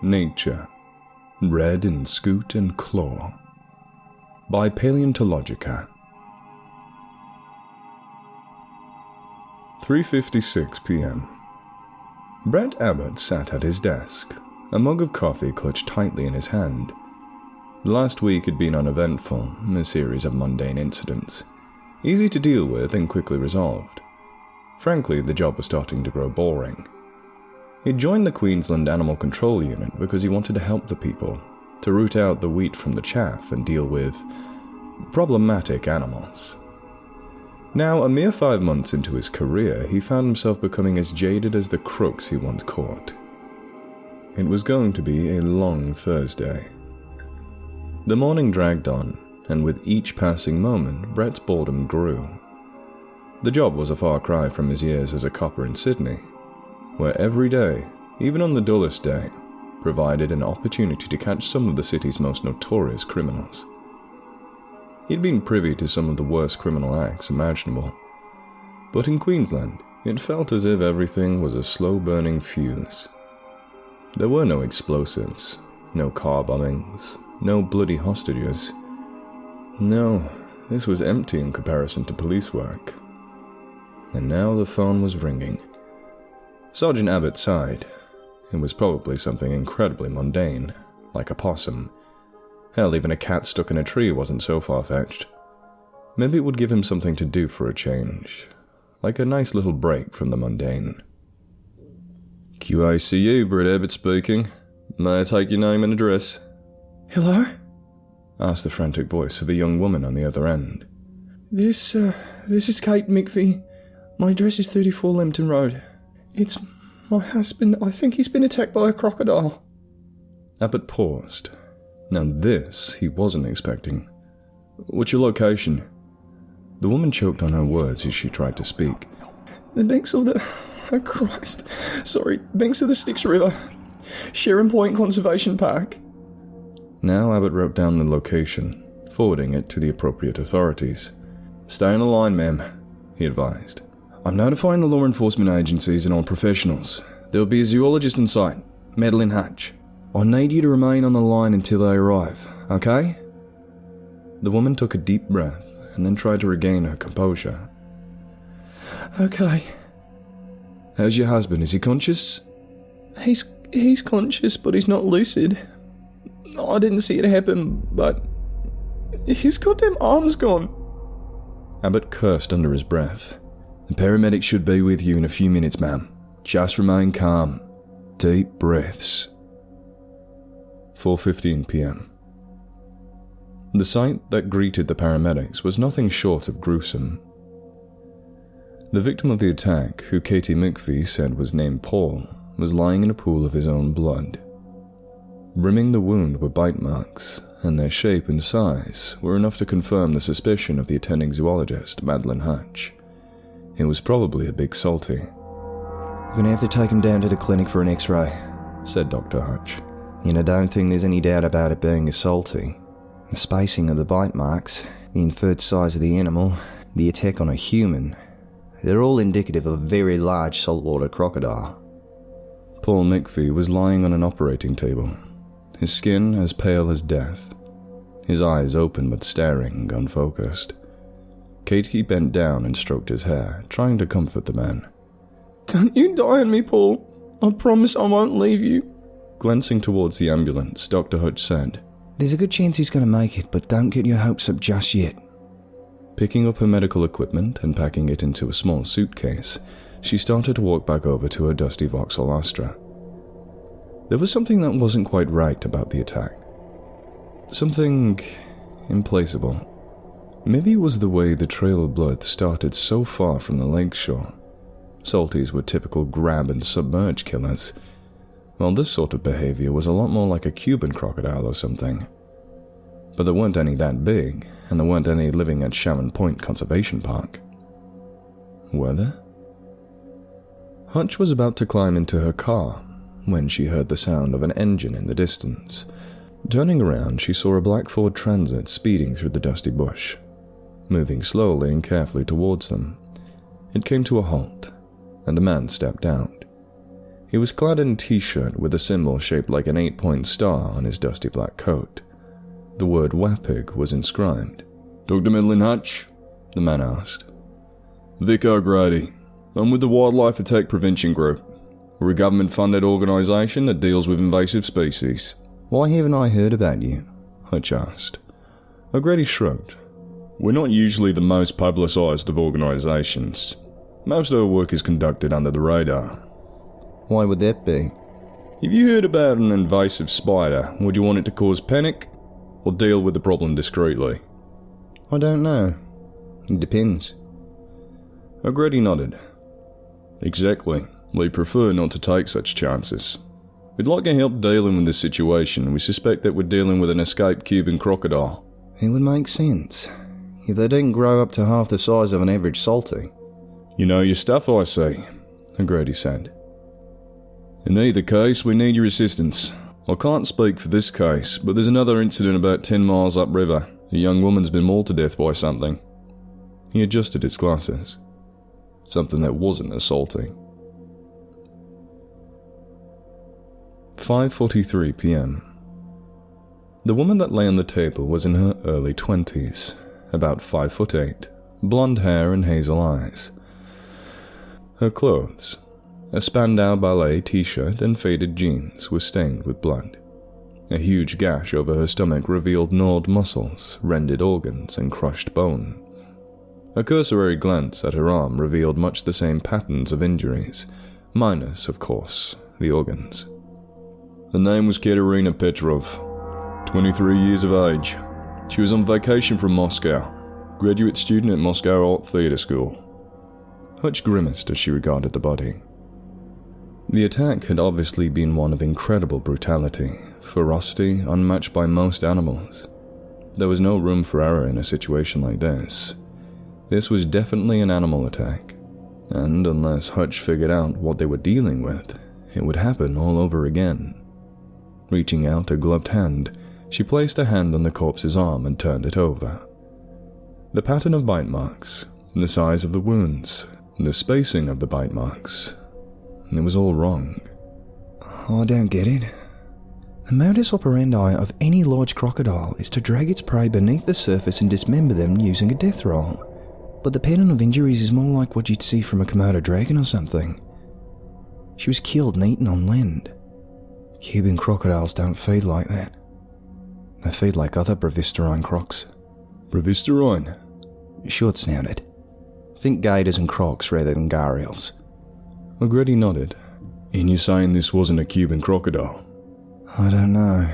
Nature, Red in Scoot and Claw, by Paleontologica. 3:56 p.m. Brett Abbott sat at his desk, a mug of coffee clutched tightly in his hand. The last week had been uneventful, a series of mundane incidents, easy to deal with and quickly resolved. Frankly, the job was starting to grow boring. He'd joined the Queensland Animal Control Unit because he wanted to help the people, to root out the wheat from the chaff and deal with problematic animals. Now, a mere 5 months into his career, he found himself becoming as jaded as the crooks he once caught. It was going to be a long Thursday. The morning dragged on, and with each passing moment, Brett's boredom grew. The job was a far cry from his years as a copper in Sydney, where every day, even on the dullest day, provided an opportunity to catch some of the city's most notorious criminals. He'd been privy to some of the worst criminal acts imaginable, but in Queensland, it felt as if everything was a slow-burning fuse. There were no explosives, no car bombings, no bloody hostages. No, this was empty in comparison to police work. And now the phone was ringing. Sergeant Abbott sighed. It was probably something incredibly mundane, like a possum. Hell, even a cat stuck in a tree wasn't so far-fetched. Maybe it would give him something to do for a change, like a nice little break from the mundane. QACU, Brett Abbott speaking. May I take your name and address? Hello? Asked the frantic voice of a young woman on the other end. This is Kate McPhee. My address is 34 Lempton Road. It's my husband. I think he's been attacked by a crocodile. Abbott paused. Now this he wasn't expecting. What's your location? The woman choked on her words as she tried to speak. The banks of the... Oh, Christ. Sorry, banks of the Styx River. Sharon Point Conservation Park. Now Abbott wrote down the location, forwarding it to the appropriate authorities. Stay on the line, ma'am, he advised. I'm notifying the law enforcement agencies and all professionals. There will be a zoologist in sight, Madeline Hatch. I need you to remain on the line until they arrive, okay? The woman took a deep breath and then tried to regain her composure. Okay. How's your husband? Is he conscious? He's conscious, but he's not lucid. I didn't see it happen, but his goddamn arm's gone. Abbott cursed under his breath. The paramedics should be with you in a few minutes, ma'am. Just remain calm. Deep breaths. 4:15 p.m. The sight that greeted the paramedics was nothing short of gruesome. The victim of the attack, who Katie McPhee said was named Paul, was lying in a pool of his own blood. Rimming the wound were bite marks, and their shape and size were enough to confirm the suspicion of the attending zoologist, Madeline Hatch. It was probably a big salty. We're going to have to take him down to the clinic for an x-ray, said Dr. Hutch. And I don't think there's any doubt about it being a salty. The spacing of the bite marks, the inferred size of the animal, the attack on a human, they're all indicative of a very large saltwater crocodile. Paul McPhee was lying on an operating table, his skin as pale as death, his eyes open but staring, unfocused. Katie bent down and stroked his hair, trying to comfort the man. Don't you die on me, Paul. I promise I won't leave you. Glancing towards the ambulance, Dr. Hutch said, There's a good chance he's going to make it, but don't get your hopes up just yet. Picking up her medical equipment and packing it into a small suitcase, she started to walk back over to her dusty Vauxhall Astra. There was something that wasn't quite right about the attack. Something implacable. Maybe it was the way the trail of blood started so far from the lakeshore. Salties were typical grab and submerge killers, while this sort of behavior was a lot more like a Cuban crocodile or something. But there weren't any that big, and there weren't any living at Sharon Point Conservation Park. Were there? Hutch was about to climb into her car when she heard the sound of an engine in the distance. Turning around, she saw a black Ford Transit speeding through the dusty bush. Moving slowly and carefully towards them, it came to a halt, and a man stepped out. He was clad in a t-shirt with a symbol shaped like an 8-point star on his dusty black coat. The word WAPIG was inscribed. "Dr. Midland Hutch?" the man asked. "Vic O'Grady. I'm with the Wildlife Attack Prevention Group. We're a government-funded organisation that deals with invasive species." "Why haven't I heard about you?" Hutch asked. O'Grady shrugged. "We're not usually the most publicised of organisations. Most of our work is conducted under the radar." "Why would that be?" "If you heard about an invasive spider, would you want it to cause panic, or deal with the problem discreetly?" "I don't know. It depends." O'Grady nodded. "Exactly. We prefer not to take such chances. We'd like your help dealing with this situation. We suspect that we're dealing with an escaped Cuban crocodile." It would make sense. If they didn't grow up to half the size of an average salty. "You know your stuff, I see," O'Grady said. "In either case, we need your assistance. I can't speak for this case, but there's another incident about 10 miles upriver. A young woman's been mauled to death by something." He adjusted his glasses. Something that wasn't a salty. 5:43 p.m. The woman that lay on the table was in her early 20s, about 5'8", blonde hair and hazel eyes. Her clothes, a Spandau Ballet t-shirt and faded jeans, were stained with blood. A huge gash over her stomach revealed gnawed muscles, rended organs, and crushed bone. A cursory glance at her arm revealed much the same patterns of injuries, minus, of course, the organs. Her name was Katerina Petrov, 23 years of age. She was on vacation from Moscow, graduate student at Moscow Art Theatre School. Hutch grimaced as she regarded the body. The attack had obviously been one of incredible brutality, ferocity unmatched by most animals. There was no room for error in a situation like this. This was definitely an animal attack, and unless Hutch figured out what they were dealing with, it would happen all over again. Reaching out a gloved hand, she placed a hand on the corpse's arm and turned it over. The pattern of bite marks, the size of the wounds, the spacing of the bite marks, it was all wrong. "I don't get it. The modus operandi of any large crocodile is to drag its prey beneath the surface and dismember them using a death roll. But the pattern of injuries is more like what you'd see from a Komodo dragon or something. She was killed and eaten on land. Cuban crocodiles don't feed like that. They feed like other brevistorine crocs." "Brevistorine?" "Short-snouted. Think gators and crocs rather than gharials." O'Grady nodded. "And you're saying this wasn't a Cuban crocodile?" "I don't know.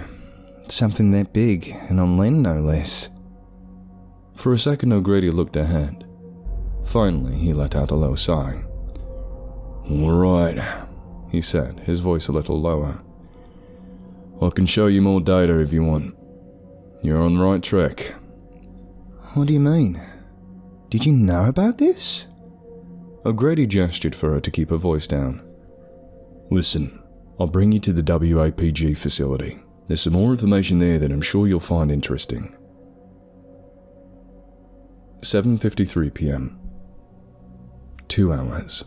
Something that big, and on land no less." For a second, O'Grady looked ahead. Finally, he let out a low sigh. "All right," he said, his voice a little lower. "I can show you more data if you want. You're on the right track." "What do you mean? Did you know about this?" O'Grady gestured for her to keep her voice down. "Listen, I'll bring you to the WAPG facility. There's some more information there that I'm sure you'll find interesting." 7:53 p.m. 2 hours.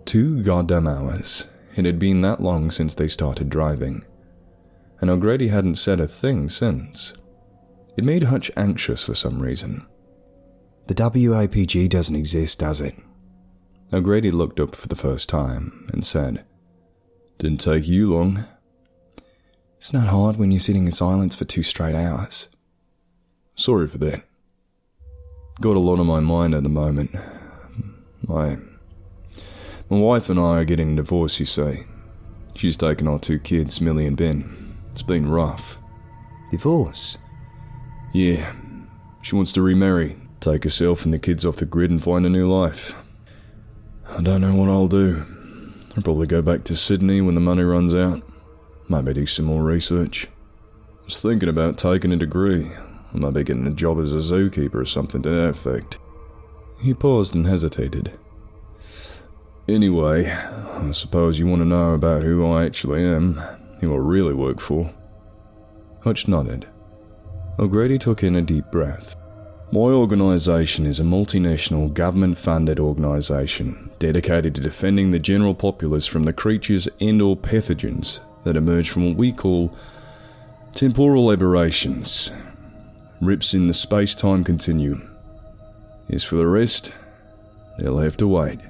2 goddamn hours. It had been that long since they started driving. And O'Grady hadn't said a thing since. It made Hutch anxious for some reason. "The WAPG doesn't exist, does it?" O'Grady looked up for the first time and said, "Didn't take you long." "It's not hard when you're sitting in silence for 2 straight hours." "Sorry for that. Got a lot on my mind at the moment. My wife and I are getting a divorce, you see. She's taken our 2 kids, Millie and Ben. It's been rough." "Divorce?" "Yeah. She wants to remarry, take herself and the kids off the grid and find a new life. I don't know what I'll do. I'll probably go back to Sydney when the money runs out. Maybe do some more research. I was thinking about taking a degree, or maybe getting a job as a zookeeper or something to that effect." He paused and hesitated. "Anyway, I suppose you want to know about who I actually am, who I really work for." Hutch nodded. O'Grady took in a deep breath. My organisation is a multinational government-funded organisation dedicated to defending the general populace from the creatures and/or pathogens that emerge from what we call temporal aberrations, rips in the space-time continuum. As for the rest, they'll have to wait.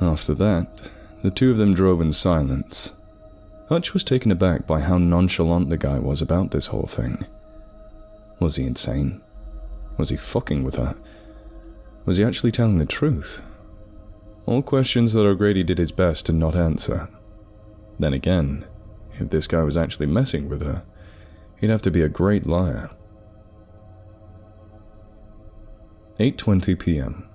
After that, the two of them drove in silence. Hutch was taken aback by how nonchalant the guy was about this whole thing. Was he insane? Was he fucking with her? Was he actually telling the truth? All questions that O'Grady did his best to not answer. Then again, if this guy was actually messing with her, he'd have to be a great liar. 8:20 p.m.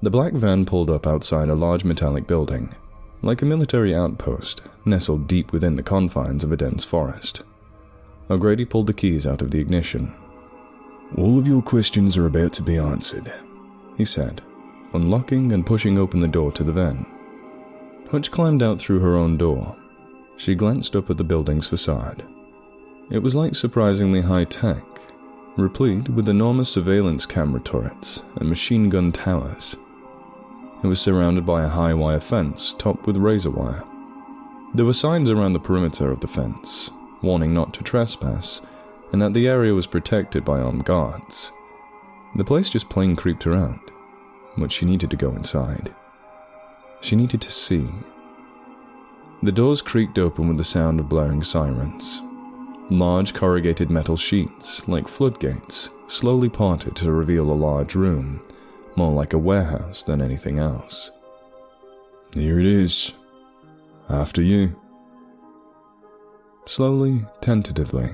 The black van pulled up outside a large metallic building, like a military outpost, nestled deep within the confines of a dense forest. O'Grady pulled the keys out of the ignition. "All of your questions are about to be answered," he said, unlocking and pushing open the door to the van. Hutch climbed out through her own door. She glanced up at the building's facade. It was like surprisingly high-tech, replete with enormous surveillance camera turrets and machine gun towers. It was surrounded by a high wire fence topped with razor wire. There were signs around the perimeter of the fence, warning not to trespass, and that the area was protected by armed guards. The place just plain creeped her out, but she needed to go inside. She needed to see. The doors creaked open with the sound of blaring sirens. Large corrugated metal sheets, like floodgates, slowly parted to reveal a large room, more like a warehouse than anything else. "Here it is. After you." Slowly, tentatively,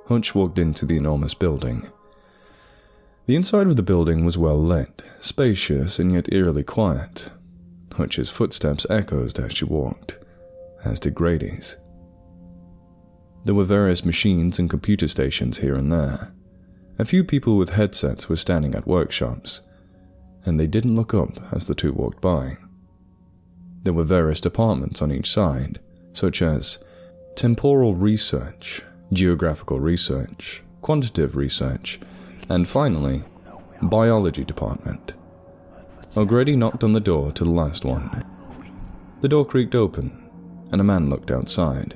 Hutch walked into the enormous building. The inside of the building was well lit, spacious and yet eerily quiet. Hutch's footsteps echoed as she walked, as did Grady's. There were various machines and computer stations here and there. A few people with headsets were standing at workshops, and they didn't look up as the two walked by. There were various departments on each side, such as temporal research, geographical research, quantitative research, and finally, biology department. O'Grady knocked on the door to the last one. The door creaked open, and a man looked outside.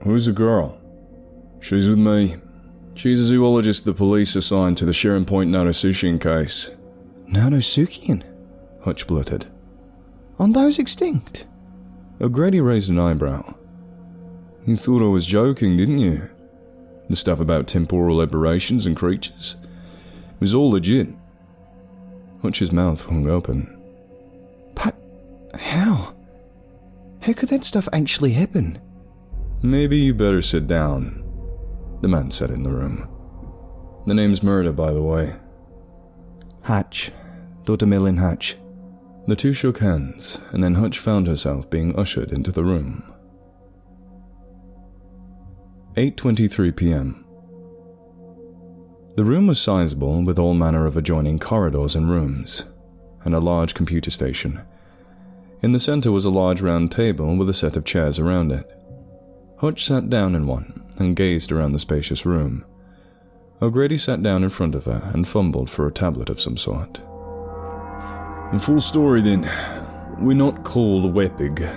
"Who's the girl?" "She's with me. She's a zoologist the police assigned to the Sharon Point Notosuchian case." Notosuchian? Hutch blurted. Aren't those extinct? O'Grady raised an eyebrow. "You thought I was joking, didn't you? The stuff about temporal aberrations and creatures? It was all legit." Hutch's mouth hung open. But how? How could that stuff actually happen? "Maybe you better sit down," the man said in the room. "The name's Murder, by the way." Hutch. Dr. Millen Hutch. The two shook hands, and then Hutch found herself being ushered into the room. 8:23 p.m. The room was sizable, with all manner of adjoining corridors and rooms, and a large computer station. In the center was a large round table with a set of chairs around it. Hutch sat down in one and gazed around the spacious room. O'Grady sat down in front of her and fumbled for a tablet of some sort. "In full story then, we're not called Wepig,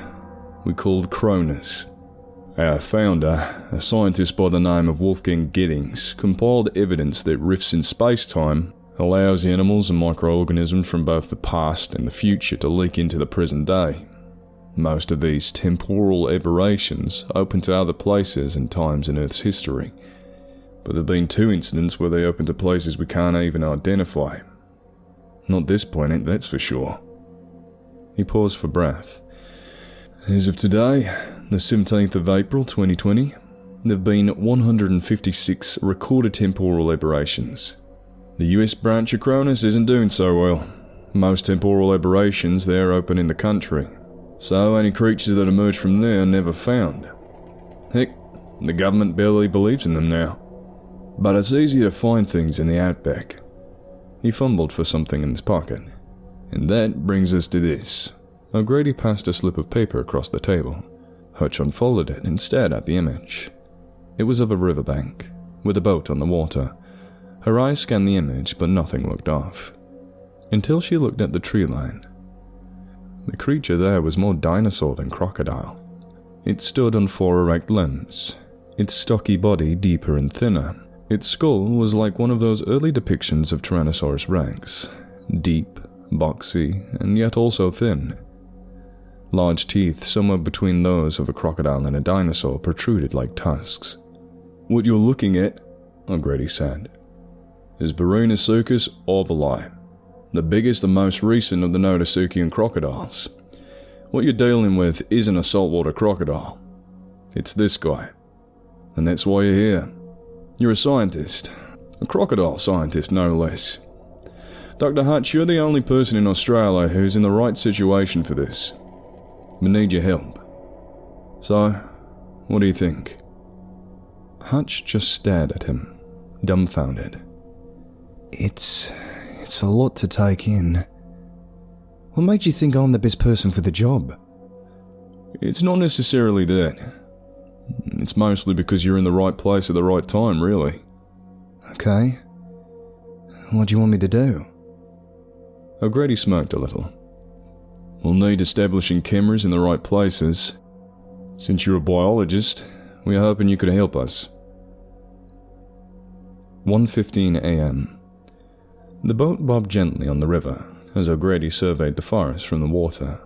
we're called Cronus. Our founder, a scientist by the name of Wolfgang Giddings, compiled evidence that rifts in space-time allows animals and microorganisms from both the past and the future to leak into the present day. Most of these temporal aberrations open to other places and times in Earth's history, but there have been 2 incidents where they open to places we can't even identify. Not this planet, that's for sure." He paused for breath. "As of today, the 17th of April 2020, there have been 156 recorded temporal aberrations. The US branch of Cronus isn't doing so well. Most temporal aberrations there open in the country, so any creatures that emerge from there are never found. Heck, the government barely believes in them now. But it's easier to find things in the outback." He fumbled for something in his pocket. "And that brings us to this." O'Grady passed a slip of paper across the table. Hutch unfolded it and stared at the image. It was of a riverbank, with a boat on the water. Her eyes scanned the image, but nothing looked off. Until she looked at the tree line. The creature there was more dinosaur than crocodile. It stood on 4 erect limbs, its stocky body deeper and thinner. Its skull was like one of those early depictions of Tyrannosaurus rex, deep, boxy, and yet also thin. Large teeth, somewhere between those of a crocodile and a dinosaur, protruded like tusks. "What you're looking at," O'Grady said, "is Byrrhonosuchus orvali, the biggest and most recent of the Notosuchian crocodiles. What you're dealing with isn't a saltwater crocodile. It's this guy. And that's why you're here. You're a scientist. A crocodile scientist, no less. Dr. Hutch, you're the only person in Australia who's in the right situation for this. We need your help. So, what do you think?" Hutch just stared at him, dumbfounded. It's a lot to take in. What makes you think I'm the best person for the job? It's not necessarily that. It's mostly because you're in the right place at the right time, really. Okay. What do you want me to do? O'Grady smirked a little. We'll need establishing cameras in the right places. Since you're a biologist, we're hoping you could help us. 1:15 a.m. The boat bobbed gently on the river as O'Grady surveyed the forest from the water.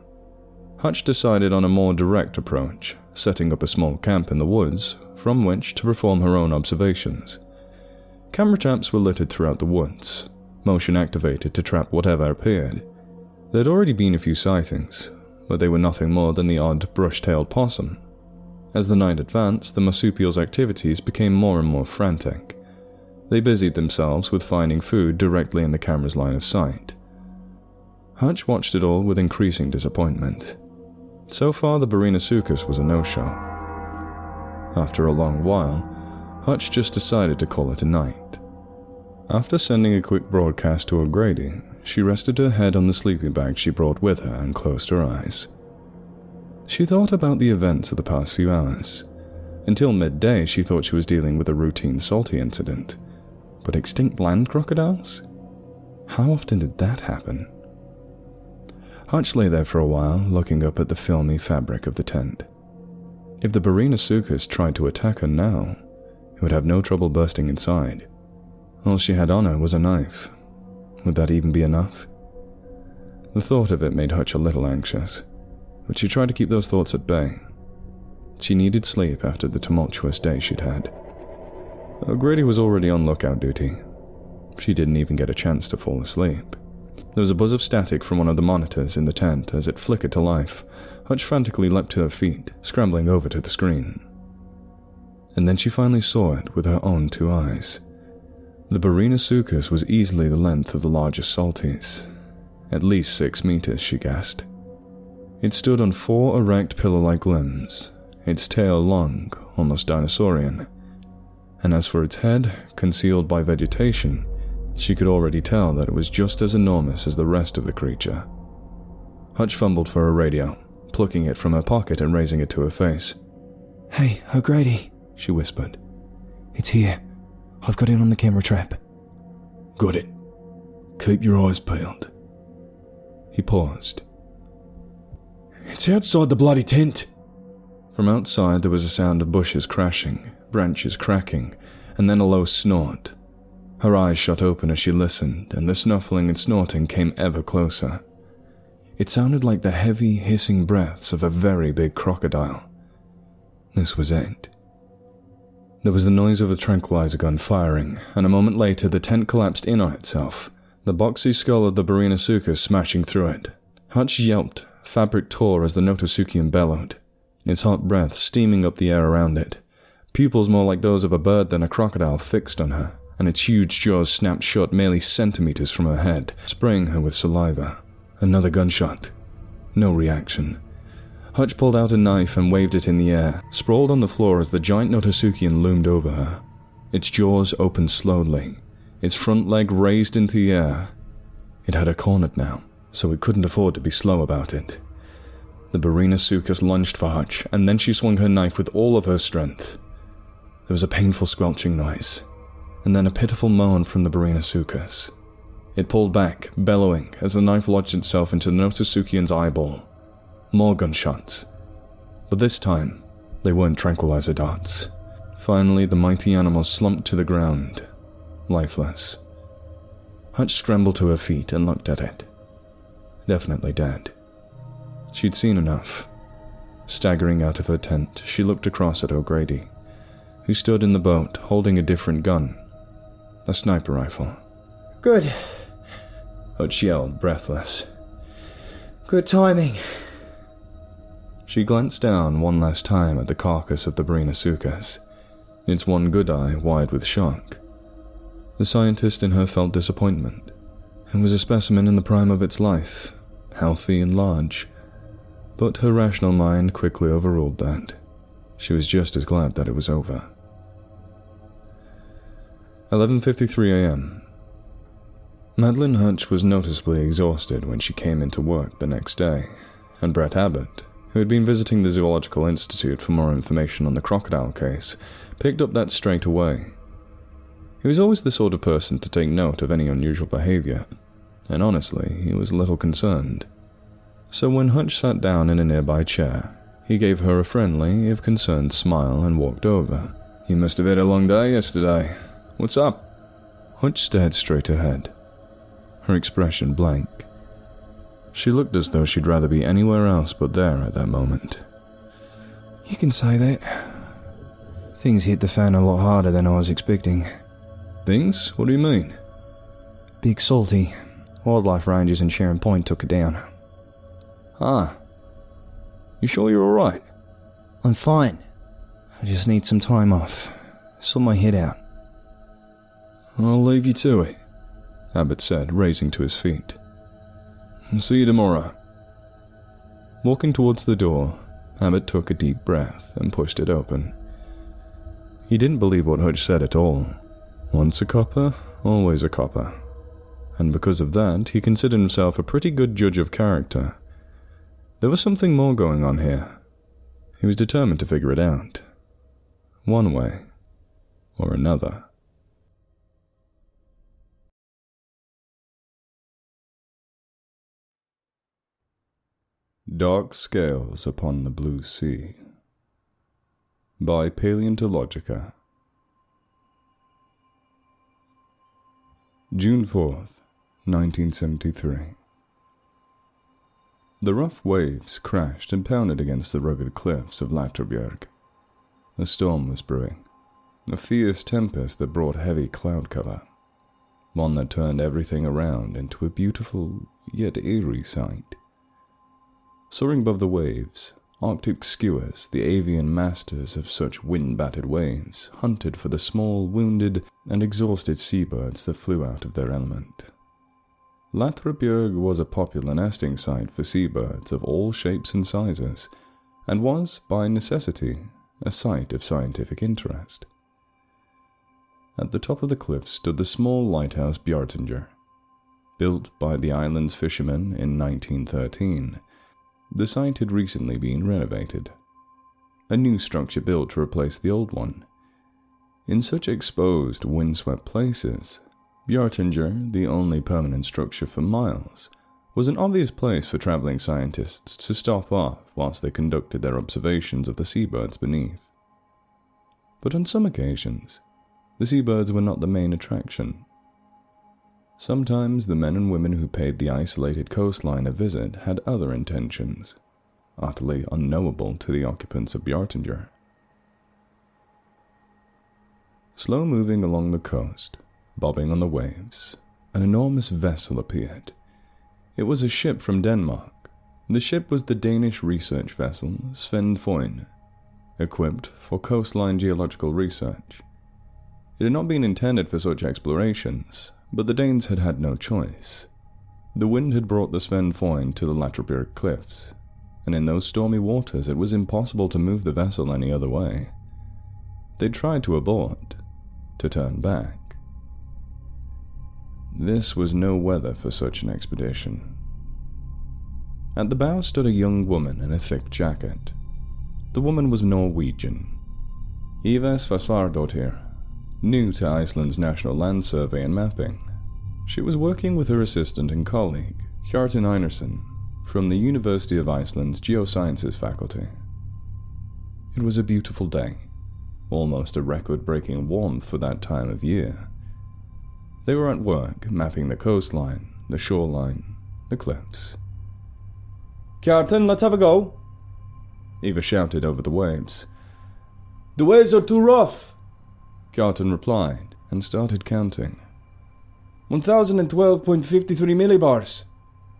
Hutch decided on a more direct approach, setting up a small camp in the woods from which to perform her own observations. Camera traps were littered throughout the woods, motion activated to trap whatever appeared. There had already been a few sightings, but they were nothing more than the odd brush-tailed possum. As the night advanced, the marsupials' activities became more and more frantic. They busied themselves with finding food directly in the camera's line of sight. Hutch watched it all with increasing disappointment. So far, the Byrrhonosuchus was a no-show. After a long while, Hutch just decided to call it a night. After sending a quick broadcast to O'Grady, she rested her head on the sleeping bag she brought with her and closed her eyes. She thought about the events of the past few hours. Until midday, she thought she was dealing with a routine salty incident. But extinct land crocodiles? How often did that happen? Hutch lay there for a while, looking up at the filmy fabric of the tent. If the Byrrhonosuchus tried to attack her now, it would have no trouble bursting inside. All she had on her was a knife. Would that even be enough? The thought of it made Hutch a little anxious, but she tried to keep those thoughts at bay. She needed sleep after the tumultuous day she'd had. O'Grady was already on lookout duty. She didn't even get a chance to fall asleep. There was a buzz of static from one of the monitors in the tent as it flickered to life. Hutch frantically leapt to her feet, scrambling over to the screen. And then she finally saw it with her own 2 eyes. The Byrrhonosuchus was easily the length of the largest salties. At least 6 meters, she guessed. It stood on 4 erect pillar-like limbs, its tail long, almost dinosaurian. And as for its head, concealed by vegetation, she could already tell that it was just as enormous as the rest of the creature. Hutch fumbled for her radio, plucking it from her pocket and raising it to her face. "Hey, O'Grady," she whispered. "It's here. I've got in on the camera trap." "Got it. Keep your eyes peeled." He paused. "It's outside the bloody tent." From outside there was a sound of bushes crashing, branches cracking, and then a low snort. Her eyes shut open as she listened, and the snuffling and snorting came ever closer. It sounded like the heavy, hissing breaths of a very big crocodile. This was it. There was the noise of a tranquilizer gun firing, and a moment later the tent collapsed in on itself, the boxy skull of the Byrrhonosuchus smashing through it. Hutch yelped, fabric tore as the Notosuchian bellowed, its hot breath steaming up the air around it. Pupils more like those of a bird than a crocodile fixed on her, and its huge jaws snapped shut merely centimeters from her head, spraying her with saliva. Another gunshot. No reaction. Hutch pulled out a knife and waved it in the air, sprawled on the floor as the giant Notosuchian loomed over her. Its jaws opened slowly, its front leg raised into the air. It had her cornered now, so it couldn't afford to be slow about it. The Byrrhonosuchus lunged for Hutch, and then she swung her knife with all of her strength. There was a painful squelching noise. and then a pitiful moan from the Barinasukas. It pulled back, bellowing, as the knife lodged itself into Notosukian's eyeball. More gunshots. But this time, they weren't tranquilizer darts. Finally, the mighty animal slumped to the ground, lifeless. Hutch scrambled to her feet and looked at it. Definitely dead. She'd seen enough. Staggering out of her tent, she looked across at O'Grady, who stood in the boat holding a different gun, a sniper rifle. Good. Hutch yelled, breathless. Good timing. She glanced down one last time at the carcass of the Barinasukas, its one good eye wide with shock. The scientist in her felt disappointment. It was a specimen in the prime of its life, healthy and large. But her rational mind quickly overruled that. She was just as glad that it was over. 11:53 a.m. Madeline Hutch was noticeably exhausted when she came into work the next day, and Brett Abbott, who had been visiting the Zoological Institute for more information on the crocodile case, picked up that straight away. He was always the sort of person to take note of any unusual behavior, and honestly, he was a little concerned. So when Hutch sat down in a nearby chair, he gave her a friendly, if concerned, smile and walked over. "You must have had a long day yesterday. What's up?" Hutch stared straight ahead, her expression blank. She looked as though she'd rather be anywhere else but there at that moment. You can say that. Things hit the fan a lot harder than I was expecting. Things? What do you mean? Big Salty. Wildlife Rangers in Sharon Point took it down. Ah. You sure you're alright? I'm fine. I just need some time off. Sort my head out. I'll leave you to it, Abbott said, raising to his feet. I'll see you tomorrow. Walking towards the door, Abbott took a deep breath and pushed it open. He didn't believe what Hutch said at all. Once a copper, always a copper. And because of that, he considered himself a pretty good judge of character. There was something more going on here. He was determined to figure it out. One way or another. Dark Scales Upon the Blue Sea by Paleontologica. June 4th, 1973. The rough waves crashed and pounded against the rugged cliffs of Latterbjerg. A storm was brewing, a fierce tempest that brought heavy cloud cover, one that turned everything around into a beautiful yet eerie sight. Soaring above the waves, Arctic skuas, the avian masters of such wind-battered waves, hunted for the small, wounded, and exhausted seabirds that flew out of their element. Latterbjerg was a popular nesting site for seabirds of all shapes and sizes, and was, by necessity, a site of scientific interest. At the top of the cliff stood the small lighthouse Bjartinger. Built by the island's fishermen in 1913, the site had recently been renovated. A new structure built to replace the old one. In such exposed, windswept places, Bjartinger, the only permanent structure for miles, was an obvious place for traveling scientists to stop off whilst they conducted their observations of the seabirds beneath. But on some occasions, the seabirds were not the main attraction. Sometimes the men and women who paid the isolated coastline a visit had other intentions, utterly unknowable to the occupants of Bjartinger. Slow moving along the coast, bobbing on the waves, an enormous vessel appeared. It was a ship from Denmark. The ship was the Danish research vessel Sven Foyn, equipped for coastline geological research. It had not been intended for such explorations, but the Danes had had no choice. The wind had brought the Sven Foyn to the Latterbjerg cliffs, and in those stormy waters it was impossible to move the vessel any other way. They tried to abort, to turn back. This was no weather for such an expedition. At the bow stood a young woman in a thick jacket. The woman was Norwegian. Eva Svasvardottir, New to Iceland's National Land Survey and Mapping, she was working with her assistant and colleague, Hjartin Einarsson, from the University of Iceland's Geosciences faculty. It was a beautiful day, almost a record-breaking warmth for that time of year. They were at work mapping the coastline, the shoreline, the cliffs. Hjartin, let's have a go, Eva shouted over the waves. The waves are too rough, Hjartin replied and started counting. 1012.53 millibars.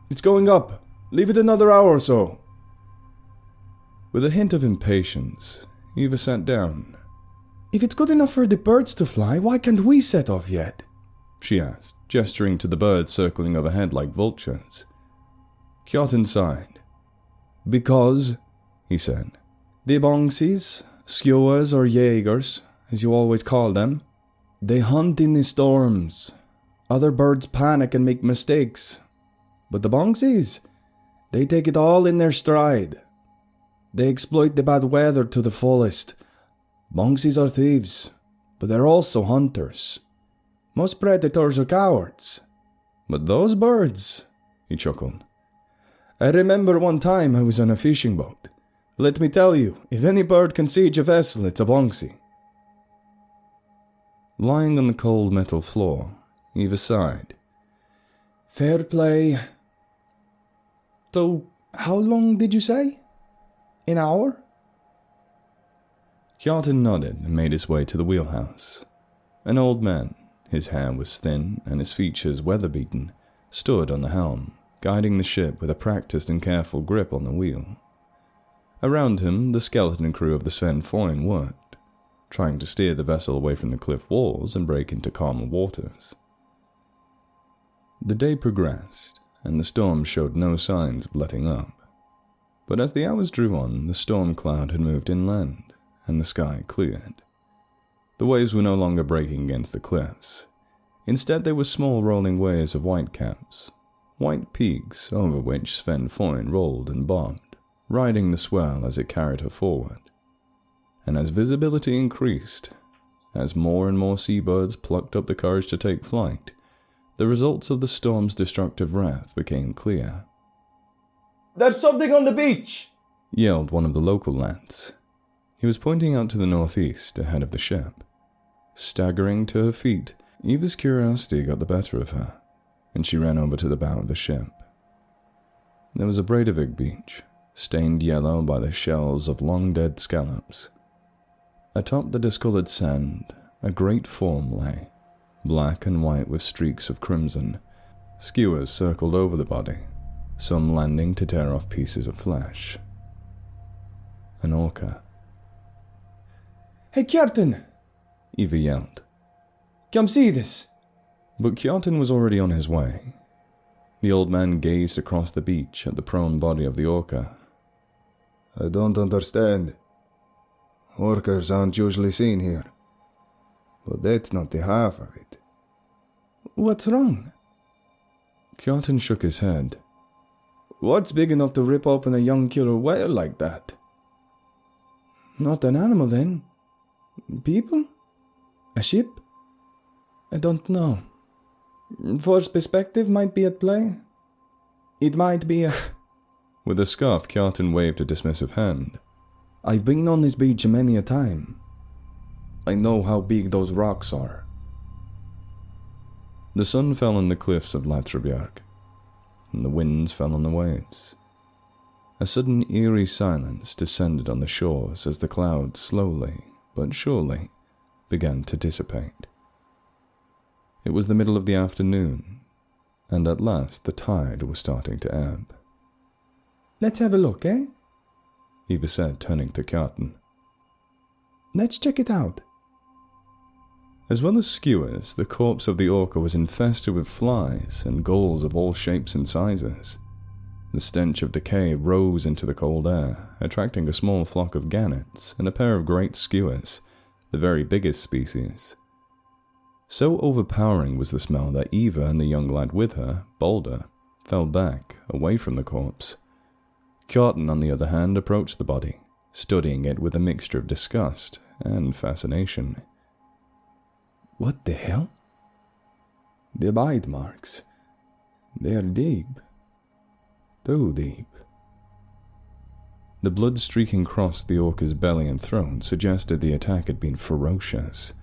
It's going up. Leave it another hour or so. With a hint of impatience, Eva sat down. If it's good enough for the birds to fly, why can't we set off yet? She asked, gesturing to the birds circling overhead like vultures. Hjartin sighed. Because, he said, the bongsies, skewers or jaegers, as you always call them, they hunt in the storms. Other birds panic and make mistakes. But the bongsies, they take it all in their stride. They exploit the bad weather to the fullest. Bongsies are thieves, but they're also hunters. Most predators are cowards. But those birds, he chuckled. I remember one time I was on a fishing boat. Let me tell you, if any bird can siege a vessel, it's a bongsi. Lying on the cold metal floor, Eva sighed. Fair play. So, how long did you say? An hour? Hjartin nodded and made his way to the wheelhouse. An old man, his hair was thin and his features weather-beaten, stood on the helm, guiding the ship with a practiced and careful grip on the wheel. Around him, the skeleton crew of the Sven Foyn worked, trying to steer the vessel away from the cliff walls and break into calmer waters. The day progressed, and the storm showed no signs of letting up. But as the hours drew on, the storm cloud had moved inland, and the sky cleared. The waves were no longer breaking against the cliffs. Instead, they were small rolling waves of whitecaps, white peaks over which Sven Foyn rolled and bobbed, riding the swell as it carried her forward. And as visibility increased, as more and more seabirds plucked up the courage to take flight, the results of the storm's destructive wrath became clear. There's something on the beach! Yelled one of the local lads. He was pointing out to the northeast ahead of the ship. Staggering to her feet, Eva's curiosity got the better of her, and she ran over to the bow of the ship. There was a Breidavik beach, stained yellow by the shells of long-dead scallops. Atop the discolored sand, a great form lay, black and white with streaks of crimson. Skewers circled over the body, some landing to tear off pieces of flesh. An orca. Hey, Hjartin! Eva yelled. Come see this! But Hjartin was already on his way. The old man gazed across the beach at the prone body of the orca. I don't understand. Orcas aren't usually seen here. But that's not the half of it. What's wrong? Hjartin shook his head. What's big enough to rip open a young killer whale like that? Not an animal, then? People? A ship? I don't know. Force perspective might be at play. It might be a... With a scoff, Hjartin waved a dismissive hand. I've been on this beach many a time. I know how big those rocks are. The sun fell on the cliffs of Latrabjarg, and the winds fell on the waves. A sudden eerie silence descended on the shores as the clouds slowly, but surely, began to dissipate. It was the middle of the afternoon, and at last the tide was starting to ebb. Let's have a look, eh? Eva said, turning to Hjartin. Let's check it out. As well as skewers, the corpse of the orca was infested with flies and gulls of all shapes and sizes. The stench of decay rose into the cold air, attracting a small flock of gannets and a pair of great skewers, the very biggest species. So overpowering was the smell that Eva and the young lad with her, Balder, fell back, away from the corpse. Hjartin, on the other hand, approached the body, studying it with a mixture of disgust and fascination. What the hell? The bite marks. They're deep. Too deep. The blood streaking across the orca's belly and throat suggested the attack had been ferocious.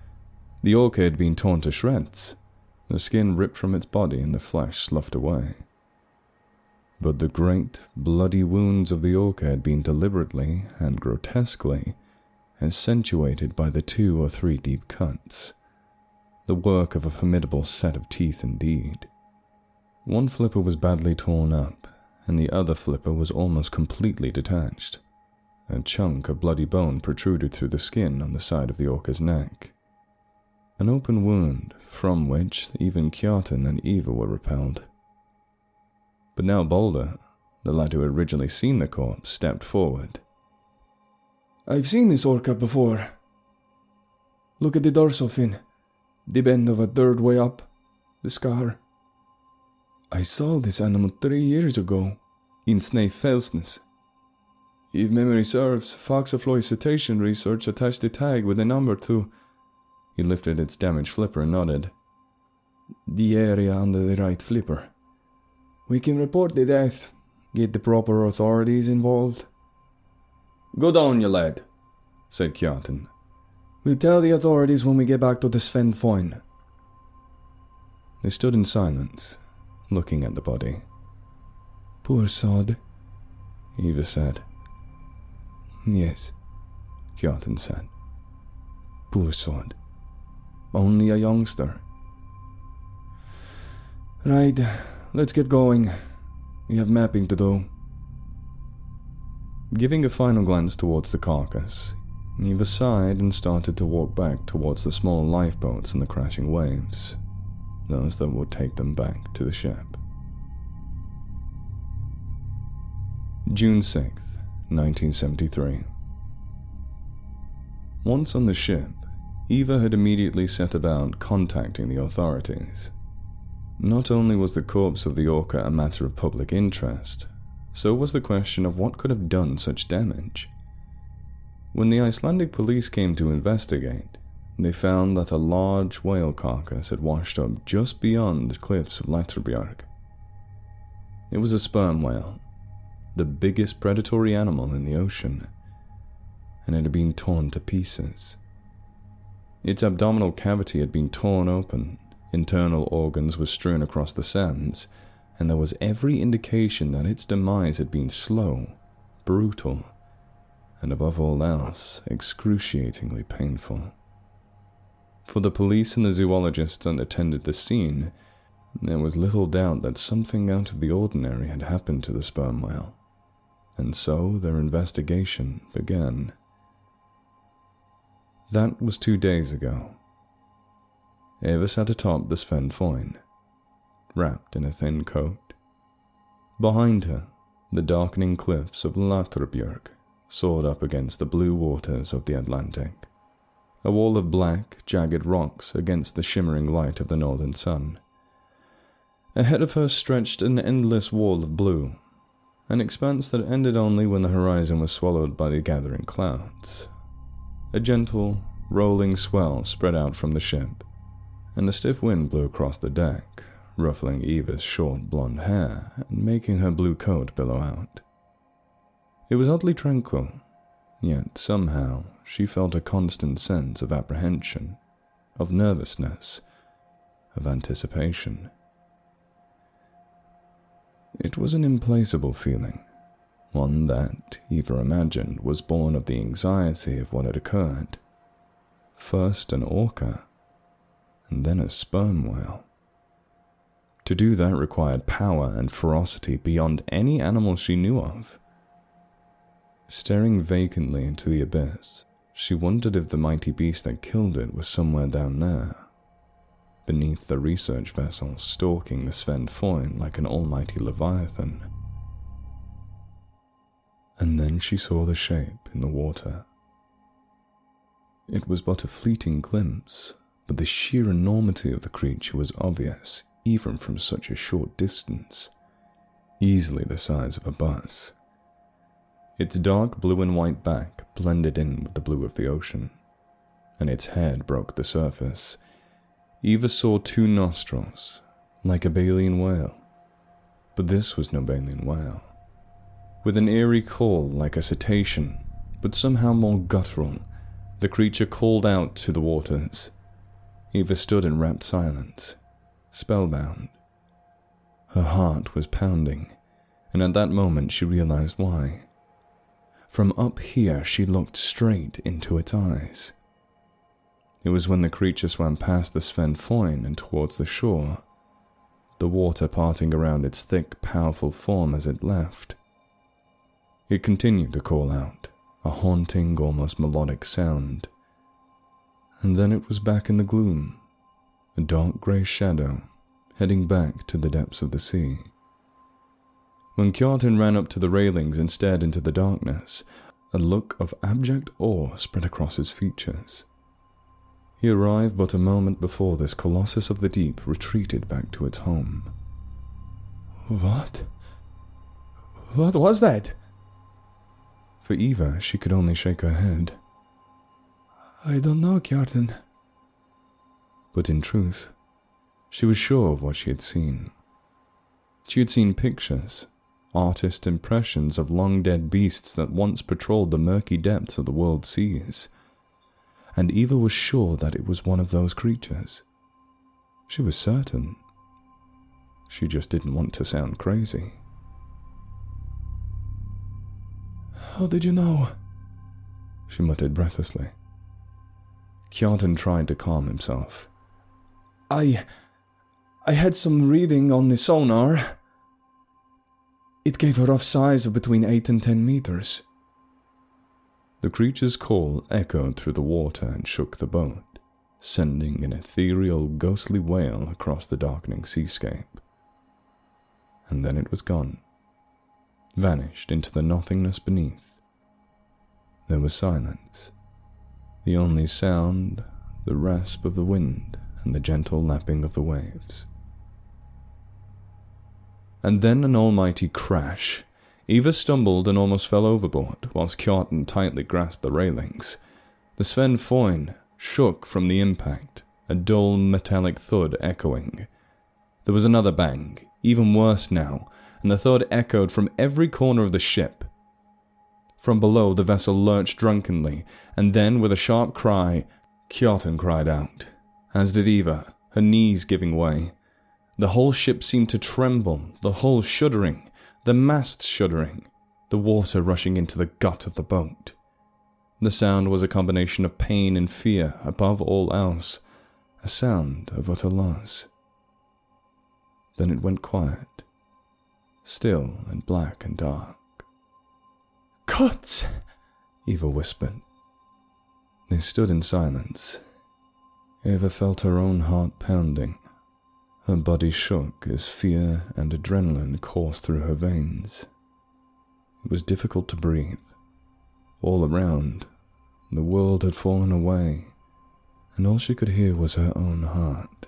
The orca had been torn to shreds, the skin ripped from its body and the flesh sloughed away. But the great, bloody wounds of the orca had been deliberately and grotesquely accentuated by the 2 or 3 deep cuts, the work of a formidable set of teeth indeed. One flipper was badly torn up, and the other flipper was almost completely detached. A chunk of bloody bone protruded through the skin on the side of the orca's neck. An open wound from which even Kjartan and Eva were repelled. But now Boulder, the lad who had originally seen the corpse, stepped forward. I've seen this orca before. Look at the dorsal fin, the bend of a third way up, the scar. I saw this animal 3 years ago, in Snaefellsnes. If memory serves, Foxafloy cetacean research attached a tag with a number to... He lifted its damaged flipper and nodded. The area under the right flipper. We can report the death, get the proper authorities involved. Go down, you lad, said Kjartan. We'll tell the authorities when we get back to the Sven Foyn. They stood in silence, looking at the body. Poor sod, Eva said. Yes, Kjartan said. Poor sod. Only a youngster. Right, let's get going. We have mapping to do. Giving a final glance towards the carcass, Eva sighed and started to walk back towards the small lifeboats and the crashing waves, those that would take them back to the ship. June 6th, 1973. Once on the ship, Eva had immediately set about contacting the authorities. Not only was the corpse of the orca a matter of public interest, so was the question of what could have done such damage. When the Icelandic police came to investigate, they found that a large whale carcass had washed up just beyond the cliffs of Læturbjarg. It was a sperm whale, the biggest predatory animal in the ocean, and it had been torn to pieces. Its abdominal cavity had been torn open, internal organs were strewn across the sands, and there was every indication that its demise had been slow, brutal, and above all else, excruciatingly painful. For the police and the zoologists that attended the scene, there was little doubt that something out of the ordinary had happened to the sperm whale, and so their investigation began. That was 2 days ago. Eva sat atop the Sven Foyn, wrapped in a thin coat. Behind her, the darkening cliffs of Læturbjarg soared up against the blue waters of the Atlantic, a wall of black, jagged rocks against the shimmering light of the northern sun. Ahead of her stretched an endless wall of blue, an expanse that ended only when the horizon was swallowed by the gathering clouds. A gentle, rolling swell spread out from the ship, and a stiff wind blew across the deck, ruffling Eva's short blonde hair and making her blue coat billow out. It was oddly tranquil, yet somehow she felt a constant sense of apprehension, of nervousness, of anticipation. It was an implacable feeling, one that Eva imagined was born of the anxiety of what had occurred. First an orca, and then a sperm whale. To do that required power and ferocity beyond any animal she knew of. Staring vacantly into the abyss, she wondered if the mighty beast that killed it was somewhere down there, beneath the research vessel stalking the Sven Foyn like an almighty leviathan. And then she saw the shape in the water. It was but a fleeting glimpse, but the sheer enormity of the creature was obvious even from such a short distance, easily the size of a bus. Its dark blue and white back blended in with the blue of the ocean, and its head broke the surface, Eva saw 2 nostrils, like a baleen whale. But this was no baleen whale. With an eerie call like a cetacean, but somehow more guttural, the creature called out to the waters. Eva stood in rapt silence, spellbound. Her heart was pounding, and at that moment she realized why. From up here she looked straight into its eyes. It was when the creature swam past the Sven Foyn and towards the shore, the water parting around its thick, powerful form as it left. It continued to call out, a haunting, almost melodic sound. And then it was back in the gloom, a dark grey shadow, heading back to the depths of the sea. When Kjartan ran up to the railings and stared into the darkness, a look of abject awe spread across his features. He arrived but a moment before this colossus of the deep retreated back to its home. What? What was that? For Eva, she could only shake her head. I don't know, Kjartan. But in truth, she was sure of what she had seen. She had seen pictures, artist impressions of long-dead beasts that once patrolled the murky depths of the world's seas. And Eva was sure that it was one of those creatures. She was certain. She just didn't want to sound crazy. How did you know? She muttered breathlessly. Kjartan tried to calm himself. I had some reading on the sonar. It gave a rough size of between 8 and 10 meters. The creature's call echoed through the water and shook the boat, sending an ethereal, ghostly wail across the darkening seascape. And then it was gone, vanished into the nothingness beneath. There was silence, the only sound, the rasp of the wind and the gentle lapping of the waves. And then an almighty crash. Eva stumbled and almost fell overboard, whilst Kjartan tightly grasped the railings. The Sven Foyn shook from the impact, a dull metallic thud echoing. There was another bang, even worse now, and the thud echoed from every corner of the ship. From below, the vessel lurched drunkenly, and then, with a sharp cry, Kjartan cried out, as did Eva, her knees giving way. The whole ship seemed to tremble, the hull shuddering, the masts shuddering, the water rushing into the gut of the boat. The sound was a combination of pain and fear above all else, a sound of utter loss. Then it went quiet, still and black and dark. Cuts! Eva whispered. They stood in silence. Eva felt her own heart pounding. Her body shook as fear and adrenaline coursed through her veins. It was difficult to breathe. All around, the world had fallen away, and all she could hear was her own heart.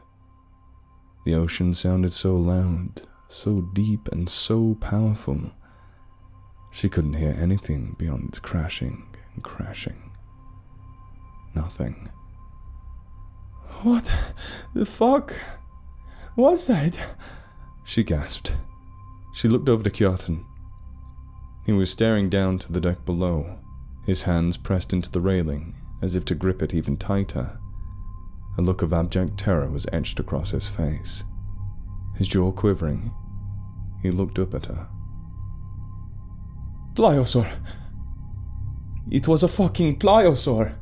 The ocean sounded so loud, so deep and so powerful. She couldn't hear anything beyond its crashing and crashing. Nothing. What the fuck was that? She gasped. She looked over to Kjartan. He was staring down to the deck below, his hands pressed into the railing as if to grip it even tighter. A look of abject terror was etched across his face. His jaw quivering, he looked up at her. Pliosaur! It was a fucking pliosaur!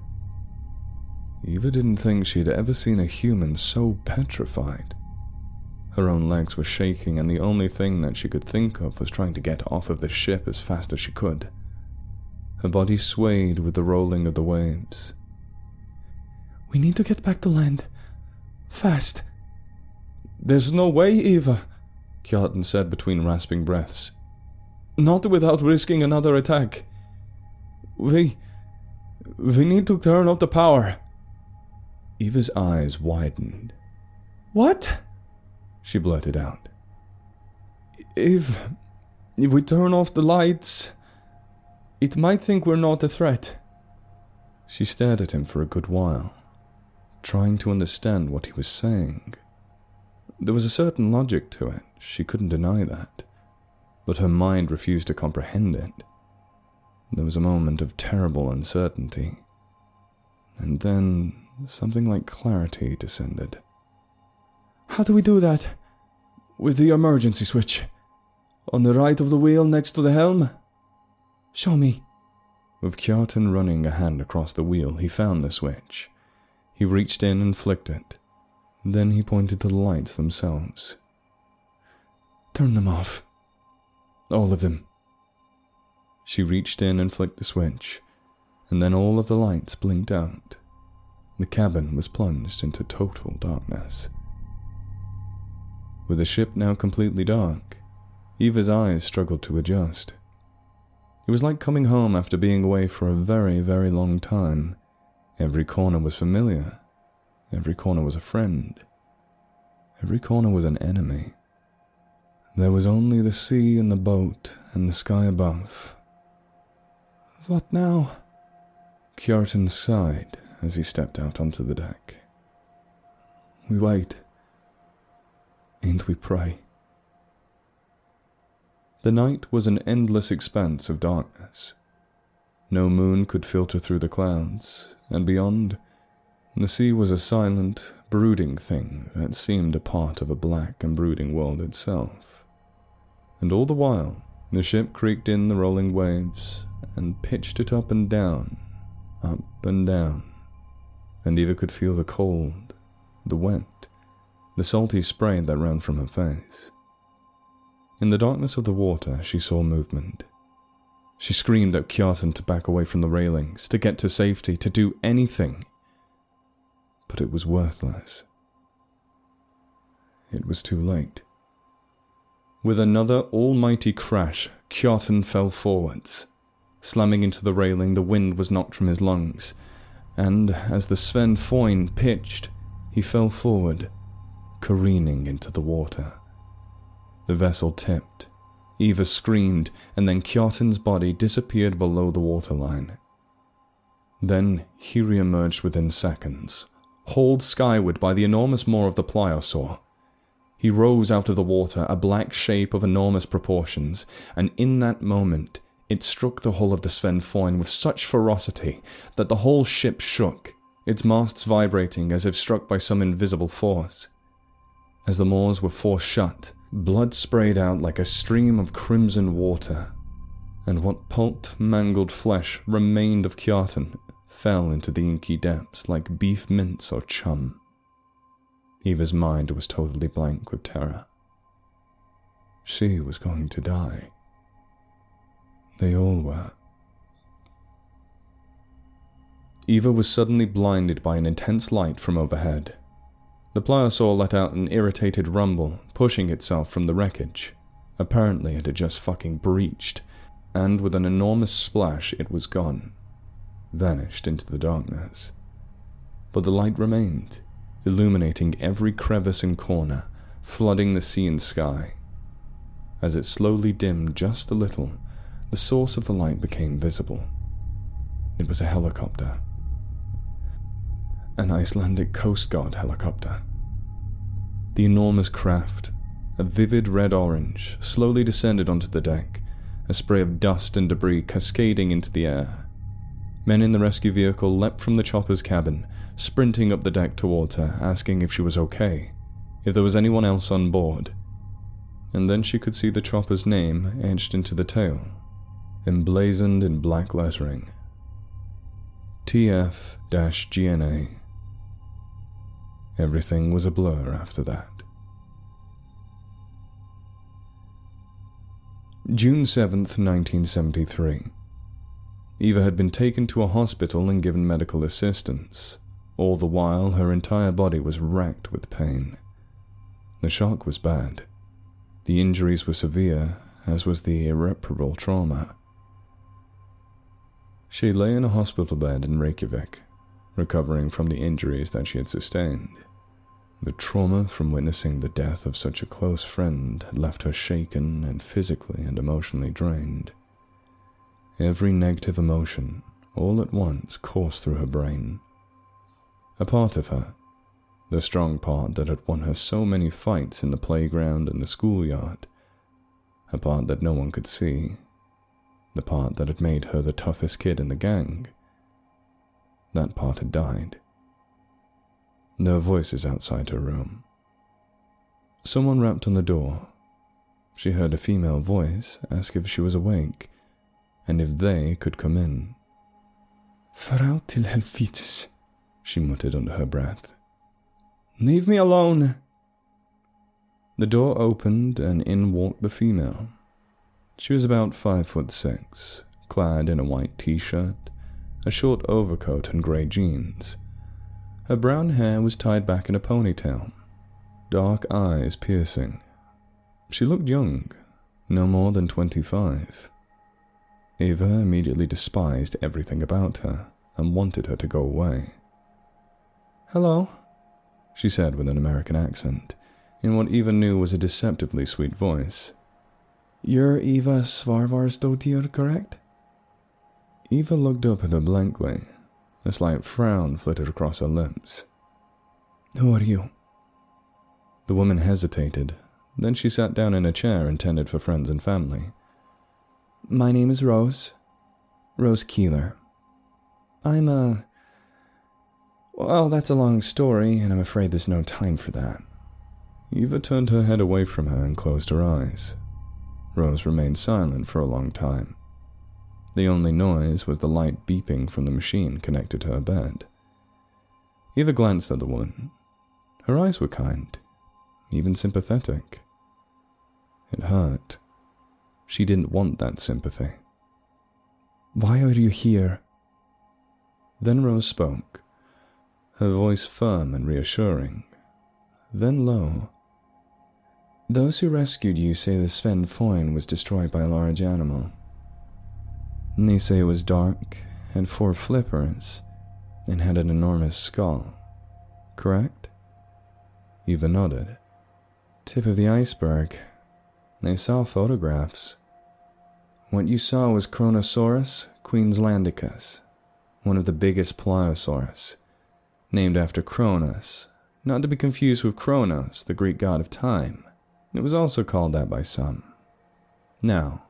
Eva didn't think she had ever seen a human so petrified. Her own legs were shaking, and the only thing that she could think of was trying to get off of the ship as fast as she could. Her body swayed with the rolling of the waves. We need to get back to land. Fast. There's no way, Eva, Kjartan said between rasping breaths. Not without risking another attack. We need to turn off the power. Eva's eyes widened. What? She blurted out. If we turn off the lights, it might think we're not a threat. She stared at him for a good while, trying to understand what he was saying. There was a certain logic to it, she couldn't deny that, but her mind refused to comprehend it. There was a moment of terrible uncertainty, and then something like clarity descended. How do we do that? With the emergency switch? On the right of the wheel next to the helm? Show me. With Kjartan running a hand across the wheel, he found the switch. He reached in and flicked it. Then he pointed to the lights themselves. Turn them off. All of them. She reached in and flicked the switch, and then all of the lights blinked out. The cabin was plunged into total darkness. With the ship now completely dark, Eva's eyes struggled to adjust. It was like coming home after being away for a very, very long time. Every corner was familiar. Every corner was a friend. Every corner was an enemy. There was only the sea and the boat and the sky above. What now? Kjartan sighed as he stepped out onto the deck. We wait. And we pray. The night was an endless expanse of darkness. No moon could filter through the clouds, and beyond, the sea was a silent, brooding thing that seemed a part of a black and brooding world itself. And all the while, the ship creaked in the rolling waves and pitched it up and down, and Eva could feel the cold, the wet, the salty spray that ran from her face. In the darkness of the water, she saw movement. She screamed at Kjartan to back away from the railings, to get to safety, to do anything. But it was worthless. It was too late. With another almighty crash, Kjartan fell forwards. Slamming into the railing, the wind was knocked from his lungs, and as the Sven Foyn pitched, he fell forward, careening into the water. The vessel tipped. Eva screamed, and then Kjartan's body disappeared below the waterline. Then he re-emerged within seconds, hauled skyward by the enormous maw of the pliosaur. He rose out of the water, a black shape of enormous proportions, and in that moment, it struck the hull of the Sven Foyn with such ferocity that the whole ship shook, its masts vibrating as if struck by some invisible force. As the maws were forced shut, blood sprayed out like a stream of crimson water, and what pulped, mangled flesh remained of Kjartan fell into the inky depths like beef mince or chum. Eva's mind was totally blank with terror. She was going to die. They all were. Eva was suddenly blinded by an intense light from overhead. The pliosaur let out an irritated rumble, pushing itself from the wreckage. Apparently it had just fucking breached, and with an enormous splash it was gone, vanished into the darkness. But the light remained, illuminating every crevice and corner, flooding the sea and sky. As it slowly dimmed just a little, the source of the light became visible. It was a helicopter. An Icelandic Coast Guard helicopter. The enormous craft, a vivid red-orange, slowly descended onto the deck, a spray of dust and debris cascading into the air. Men in the rescue vehicle leapt from the chopper's cabin, sprinting up the deck towards her, asking if she was okay, if there was anyone else on board. And then she could see the chopper's name etched into the tail, emblazoned in black lettering. TF-GNA. Everything was a blur after that. June 7th, 1973. Eva had been taken to a hospital and given medical assistance. All the while, her entire body was racked with pain. The shock was bad. The injuries were severe, as was the irreparable trauma. She lay in a hospital bed in Reykjavik, recovering from the injuries that she had sustained. The trauma from witnessing the death of such a close friend had left her shaken and physically and emotionally drained. Every negative emotion, all at once, coursed through her brain. A part of her, the strong part that had won her so many fights in the playground and the schoolyard, a part that no one could see, the part that had made her the toughest kid in the gang. That part had died. There were voices outside her room. Someone rapped on the door. She heard a female voice ask if she was awake, and if they could come in. Frau till helfites, she muttered under her breath. Leave me alone. The door opened and in walked the female. She was about 5'6", clad in a white t-shirt, a short overcoat and grey jeans. Her brown hair was tied back in a ponytail, dark eyes piercing. She looked young, no more than 25. Eva immediately despised everything about her and wanted her to go away. Hello, she said with an American accent, in what Eva knew was a deceptively sweet voice. You're Eva Svarvarsdottir, correct? Eva looked up at her blankly. A slight frown flitted across her lips. Who are you? The woman hesitated. Then she sat down in a chair intended for friends and family. My name is Rose. Rose Keeler. Well, that's a long story, and I'm afraid there's no time for that. Eva turned her head away from her and closed her eyes. Rose remained silent for a long time. The only noise was the light beeping from the machine connected to her bed. Eva glanced at the woman. Her eyes were kind, even sympathetic. It hurt. She didn't want that sympathy. Why are you here? Then Rose spoke, her voice firm and reassuring, then low. Those who rescued you say the Sven Foyn was destroyed by a large animal. They say it was dark, had 4 flippers, and had an enormous skull. Correct? Eva nodded. Tip of the iceberg. I saw photographs. What you saw was Kronosaurus queenslandicus, one of the biggest pliosaurus, named after Cronus, not to be confused with Kronos, the Greek god of time. It was also called that by some. Now,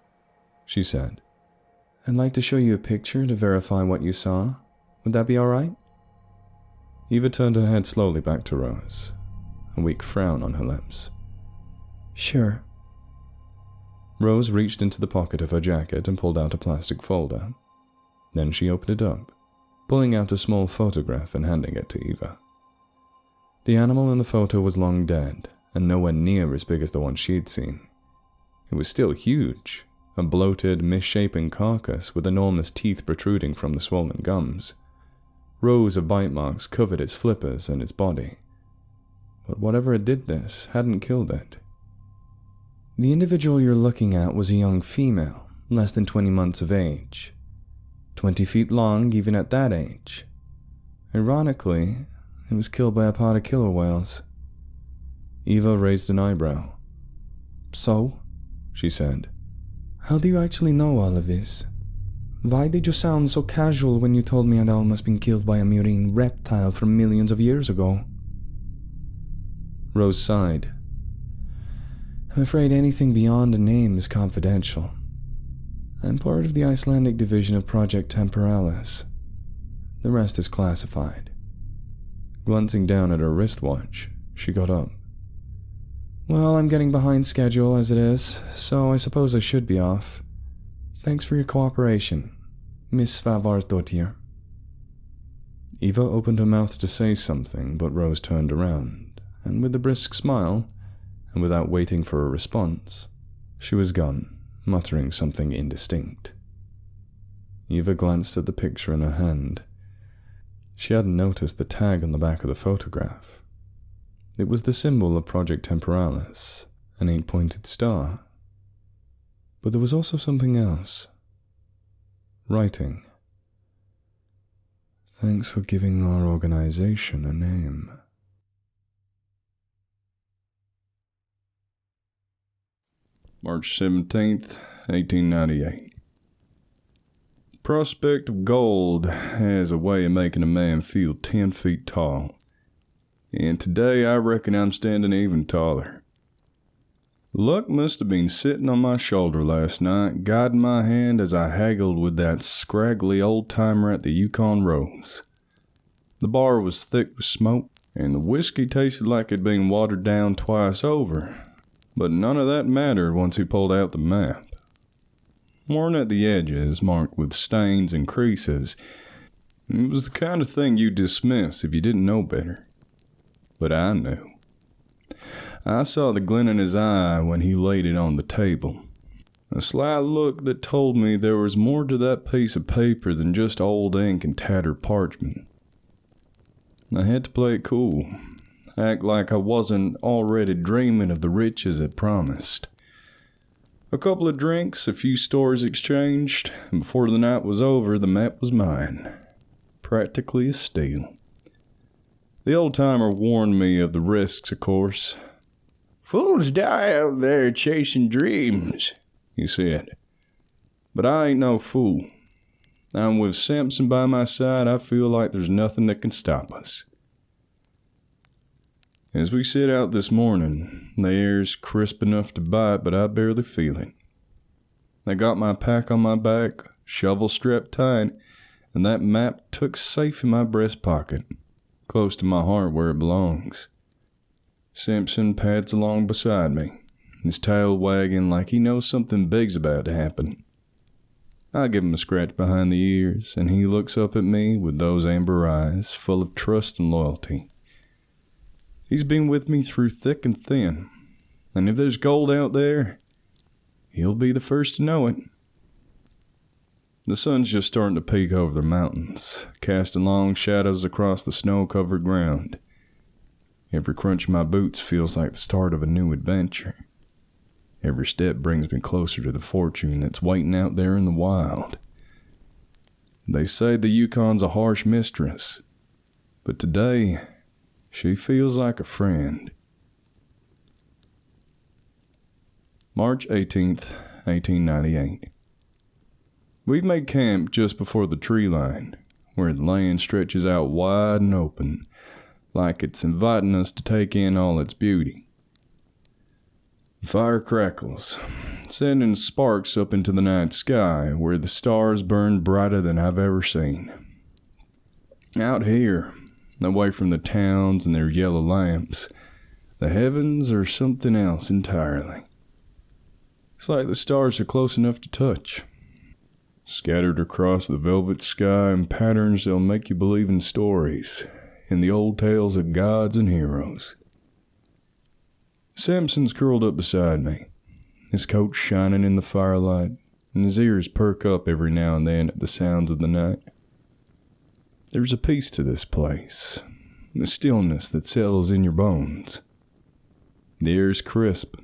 she said, I'd like to show you a picture to verify what you saw. Would that be all right? Eva turned her head slowly back to Rose, a weak frown on her lips. Sure. Rose reached into the pocket of her jacket and pulled out a plastic folder. Then she opened it up, pulling out a small photograph and handing it to Eva. The animal in the photo was long dead, and nowhere near as big as the one she'd seen. It was still huge, a bloated, misshapen carcass with enormous teeth protruding from the swollen gums. Rows of bite marks covered its flippers and its body. But whatever had did this hadn't killed it. The individual you're looking at was a young female, less than 20 months of age. 20 feet long even at that age. Ironically, it was killed by a pod of killer whales. Eva raised an eyebrow. So? She said. How do you actually know all of this? Why did you sound so casual when you told me I'd almost been killed by a marine reptile from millions of years ago? Rose sighed. I'm afraid anything beyond a name is confidential. I'm part of the Icelandic division of Project Temporalis. The rest is classified. Glancing down at her wristwatch, she got up. Well, I'm getting behind schedule as it is, so I suppose I should be off. Thanks for your cooperation, Miss Svarvarsdottir. Eva opened her mouth to say something, but Rose turned around, and with a brisk smile, and without waiting for a response, she was gone, muttering something indistinct. Eva glanced at the picture in her hand. She hadn't noticed the tag on the back of the photograph. It was the symbol of Project Temporalis, an 8-pointed star. But there was also something else. Writing. Thanks for giving our organization a name. March 17th, 1898. Prospect of gold has a way of making a man feel 10 feet tall. And today I reckon I'm standing even taller. Luck must have been sitting on my shoulder last night, guiding my hand as I haggled with that scraggly old-timer at the Yukon Rose. The bar was thick with smoke, and the whiskey tasted like it'd been watered down twice over, but none of that mattered once he pulled out the map. Worn at the edges, marked with stains and creases, it was the kind of thing you'd dismiss if you didn't know better. But I knew. I saw the glint in his eye when he laid it on the table. A sly look that told me there was more to that piece of paper than just old ink and tattered parchment. I had to play it cool, act like I wasn't already dreaming of the riches it promised. A couple of drinks, a few stories exchanged, and before the night was over, the map was mine, practically a steal. The old-timer warned me of the risks, of course. "Fools die out there chasing dreams," he said. "But I ain't no fool. And with Simpson by my side, I feel like there's nothing that can stop us." As we set out this morning, the air's crisp enough to bite, but I barely feel it. I got my pack on my back, shovel strapped tight, and that map tucked safe in my breast pocket, close to my heart where it belongs. Simpson pads along beside me, his tail wagging like he knows something big's about to happen. I give him a scratch behind the ears, and he looks up at me with those amber eyes full of trust and loyalty. He's been with me through thick and thin, and if there's gold out there, he'll be the first to know it. The sun's just starting to peek over the mountains, casting long shadows across the snow-covered ground. Every crunch of my boots feels like the start of a new adventure. Every step brings me closer to the fortune that's waiting out there in the wild. They say the Yukon's a harsh mistress, but today, she feels like a friend. March 18th, 1898. We've made camp just before the tree line, where the land stretches out wide and open, like it's inviting us to take in all its beauty. The fire crackles, sending sparks up into the night sky where the stars burn brighter than I've ever seen. Out here, away from the towns and their yellow lamps, the heavens are something else entirely. It's like the stars are close enough to touch, scattered across the velvet sky in patterns that'll make you believe in stories, in the old tales of gods and heroes. Samson's curled up beside me, his coat shining in the firelight, and his ears perk up every now and then at the sounds of the night. There's a peace to this place, the stillness that settles in your bones. The air's crisp,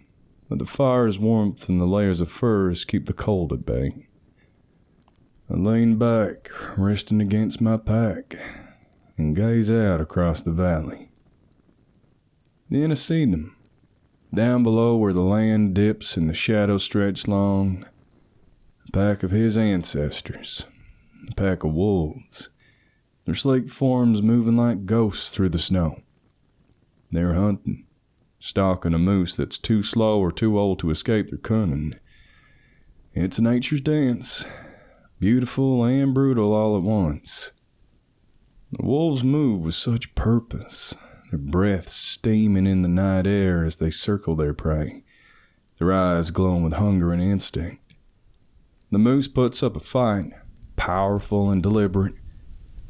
but the fire's warmth and the layers of furs keep the cold at bay. I lean back, resting against my pack, and gaze out across the valley. Then I see them, down below where the land dips and the shadows stretch long, a pack of his ancestors, a pack of wolves, their sleek forms moving like ghosts through the snow. They're hunting, stalking a moose that's too slow or too old to escape their cunning. It's nature's dance, beautiful and brutal all at once. The wolves move with such purpose, their breath steaming in the night air as they circle their prey, their eyes glowing with hunger and instinct. The moose puts up a fight, powerful and deliberate,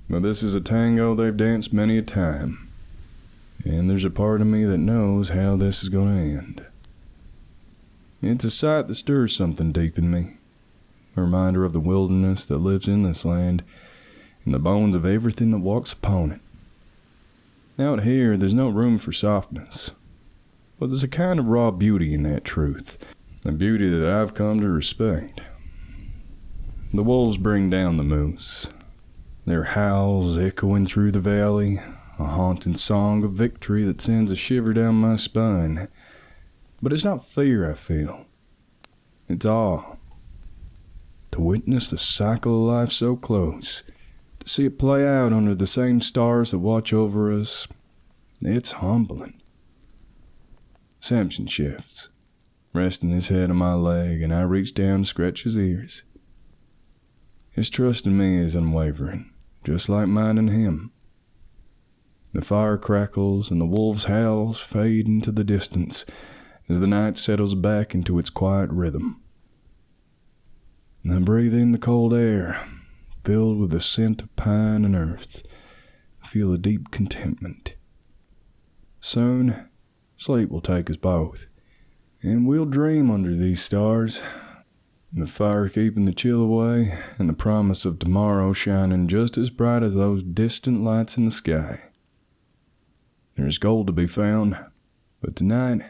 but this is a tango they've danced many a time, and there's a part of me that knows how this is going to end. It's a sight that stirs something deep in me, a reminder of the wilderness that lives in this land, and the bones of everything that walks upon it. Out here, there's no room for softness, but there's a kind of raw beauty in that truth, a beauty that I've come to respect. The wolves bring down the moose, their howls echoing through the valley, a haunting song of victory that sends a shiver down my spine. But it's not fear I feel, it's awe. To witness the cycle of life so close, to see it play out under the same stars that watch over us, it's humbling. Samson shifts, resting his head on my leg, and I reach down and scratch his ears. His trust in me is unwavering, just like mine in him. The fire crackles and the wolves' howls fade into the distance as the night settles back into its quiet rhythm. I breathe in the cold air, filled with the scent of pine and earth. I feel a deep contentment. Soon, sleep will take us both, and we'll dream under these stars, the fire keeping the chill away, and the promise of tomorrow shining just as bright as those distant lights in the sky. There's gold to be found, but tonight,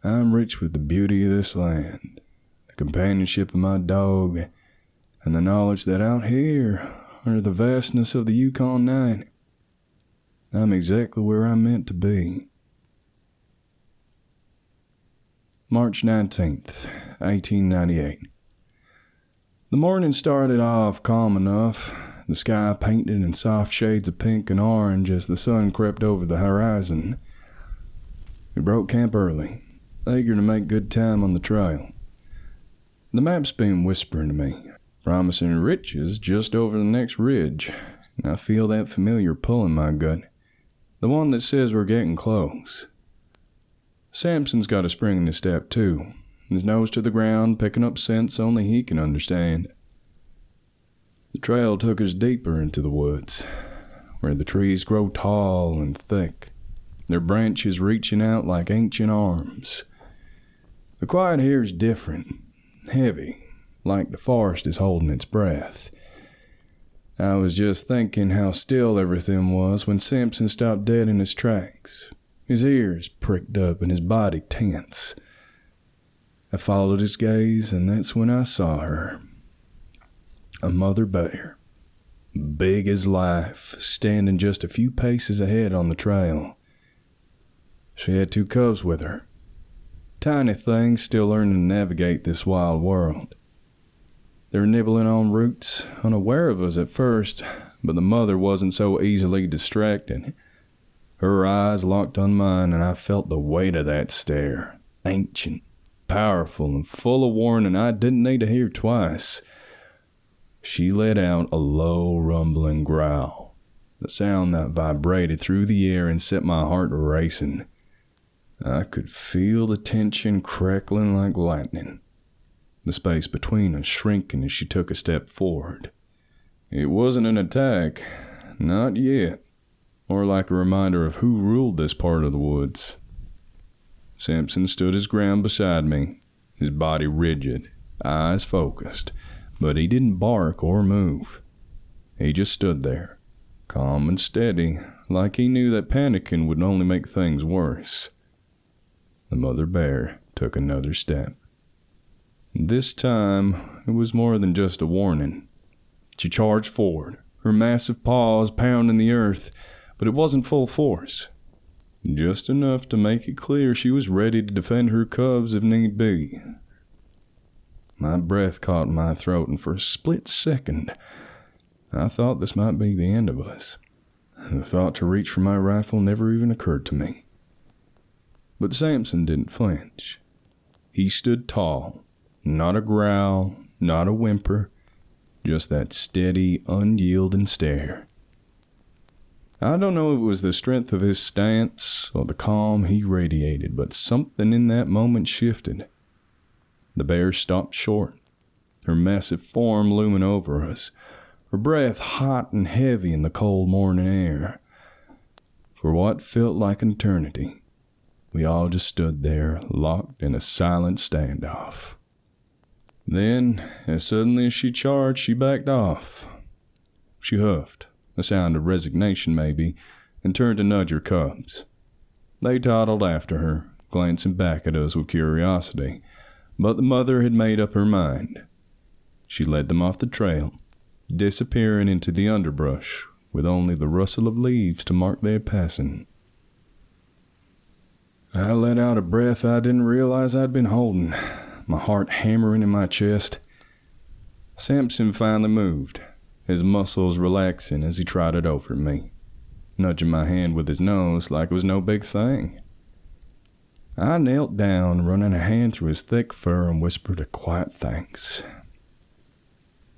I'm rich with the beauty of this land, the companionship of my dog, and the knowledge that out here, under the vastness of the Yukon night, I'm exactly where I'm meant to be. March 19th, 1898. The morning started off calm enough, the sky painted in soft shades of pink and orange as the sun crept over the horizon. We broke camp early, eager to make good time on the trail. The map's been whispering to me, promising riches just over the next ridge, and I feel that familiar pull in my gut, the one that says we're getting close. Samson's got a spring in his step too, his nose to the ground, picking up scents only he can understand. The trail took us deeper into the woods, where the trees grow tall and thick, their branches reaching out like ancient arms. The quiet here is different, heavy, like the forest is holding its breath. I was just thinking how still everything was when Samson stopped dead in his tracks, his ears pricked up and his body tense. I followed his gaze, and that's when I saw her. A mother bear, big as life, standing just a few paces ahead on the trail. She had 2 cubs with her, tiny things still learning to navigate this wild world. They were nibbling on roots, unaware of us at first, but the mother wasn't so easily distracted. Her eyes locked on mine, and I felt the weight of that stare, ancient, powerful, and full of warning I didn't need to hear twice. She let out a low, rumbling growl, the sound that vibrated through the air and set my heart racing. I could feel the tension crackling like lightning, the space between us shrinking as she took a step forward. It wasn't an attack, not yet, or like a reminder of who ruled this part of the woods. Samson stood his ground beside me, his body rigid, eyes focused, but he didn't bark or move. He just stood there, calm and steady, like he knew that panicking would only make things worse. The mother bear took another step. This time, it was more than just a warning. She charged forward, her massive paws pounding the earth, but it wasn't full force. Just enough to make it clear she was ready to defend her cubs if need be. My breath caught in my throat, and for a split second, I thought this might be the end of us. The thought to reach for my rifle never even occurred to me. But Samson didn't flinch. He stood tall, not a growl, not a whimper, just that steady, unyielding stare. I don't know if it was the strength of his stance or the calm he radiated, but something in that moment shifted. The bear stopped short, her massive form looming over us, her breath hot and heavy in the cold morning air. For what felt like an eternity, we all just stood there, locked in a silent standoff. Then, as suddenly as she charged, she backed off. She huffed, a sound of resignation maybe, and turned to nudge her cubs. They toddled after her, glancing back at us with curiosity, but the mother had made up her mind. She led them off the trail, disappearing into the underbrush with only the rustle of leaves to mark their passing. I let out a breath I didn't realize I'd been holding, my heart hammering in my chest. Samson finally moved, his muscles relaxing as he trotted over to me, nudging my hand with his nose like it was no big thing. I knelt down, running a hand through his thick fur, and whispered a quiet thanks.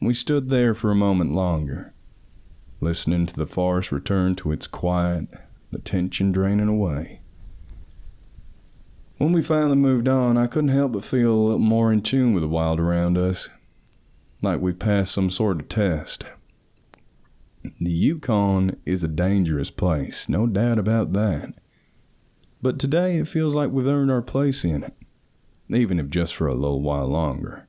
We stood there for a moment longer, listening to the forest return to its quiet, the tension draining away. When we finally moved on, I couldn't help but feel a little more in tune with the wild around us, like we passed some sort of test. The Yukon is a dangerous place, no doubt about that. But today it feels like we've earned our place in it, even if just for a little while longer.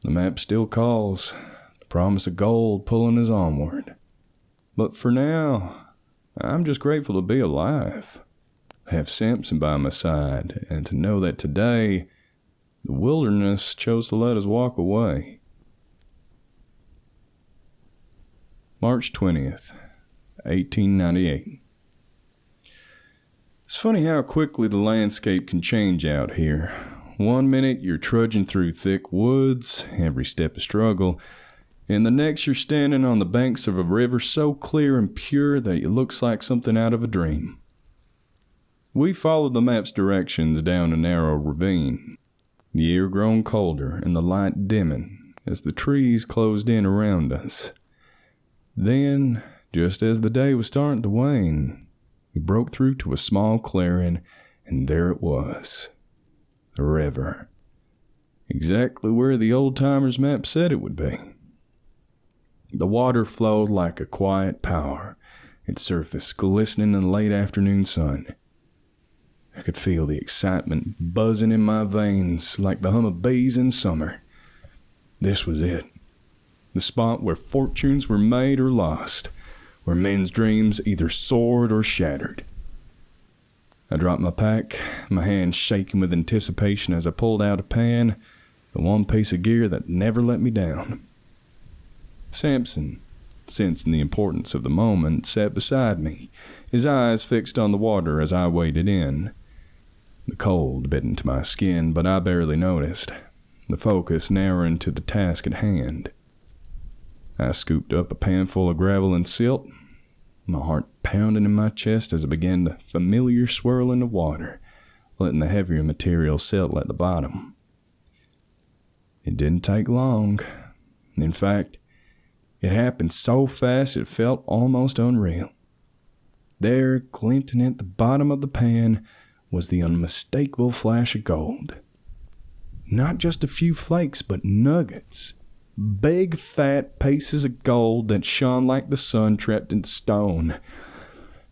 The map still calls, the promise of gold pulling us onward. But for now, I'm just grateful to be alive, to have Samson by my side, and to know that today, the wilderness chose to let us walk away. March 20th, 1898. It's funny how quickly the landscape can change out here. One minute you're trudging through thick woods, every step a struggle, and the next you're standing on the banks of a river so clear and pure that it looks like something out of a dream. We followed the map's directions down a narrow ravine, the air grown colder and the light dimming as the trees closed in around us. Then, just as the day was starting to wane, we broke through to a small clearing, and there it was. The river. Exactly where the old-timer's map said it would be. The water flowed like a quiet power, its surface glistening in the late afternoon sun. I could feel the excitement buzzing in my veins like the hum of bees in summer. This was it. The spot where fortunes were made or lost, where men's dreams either soared or shattered. I dropped my pack, my hands shaking with anticipation as I pulled out a pan, the one piece of gear that never let me down. Samson, sensing the importance of the moment, sat beside me, his eyes fixed on the water as I waded in. The cold bit into my skin, but I barely noticed, the focus narrowing to the task at hand. I scooped up a pan full of gravel and silt, my heart pounding in my chest as I began the familiar swirling of water, letting the heavier material settle at the bottom. It didn't take long. In fact, it happened so fast it felt almost unreal. There, glinting at the bottom of the pan, was the unmistakable flash of gold. Not just a few flakes, but nuggets. Big, fat pieces of gold that shone like the sun trapped in stone.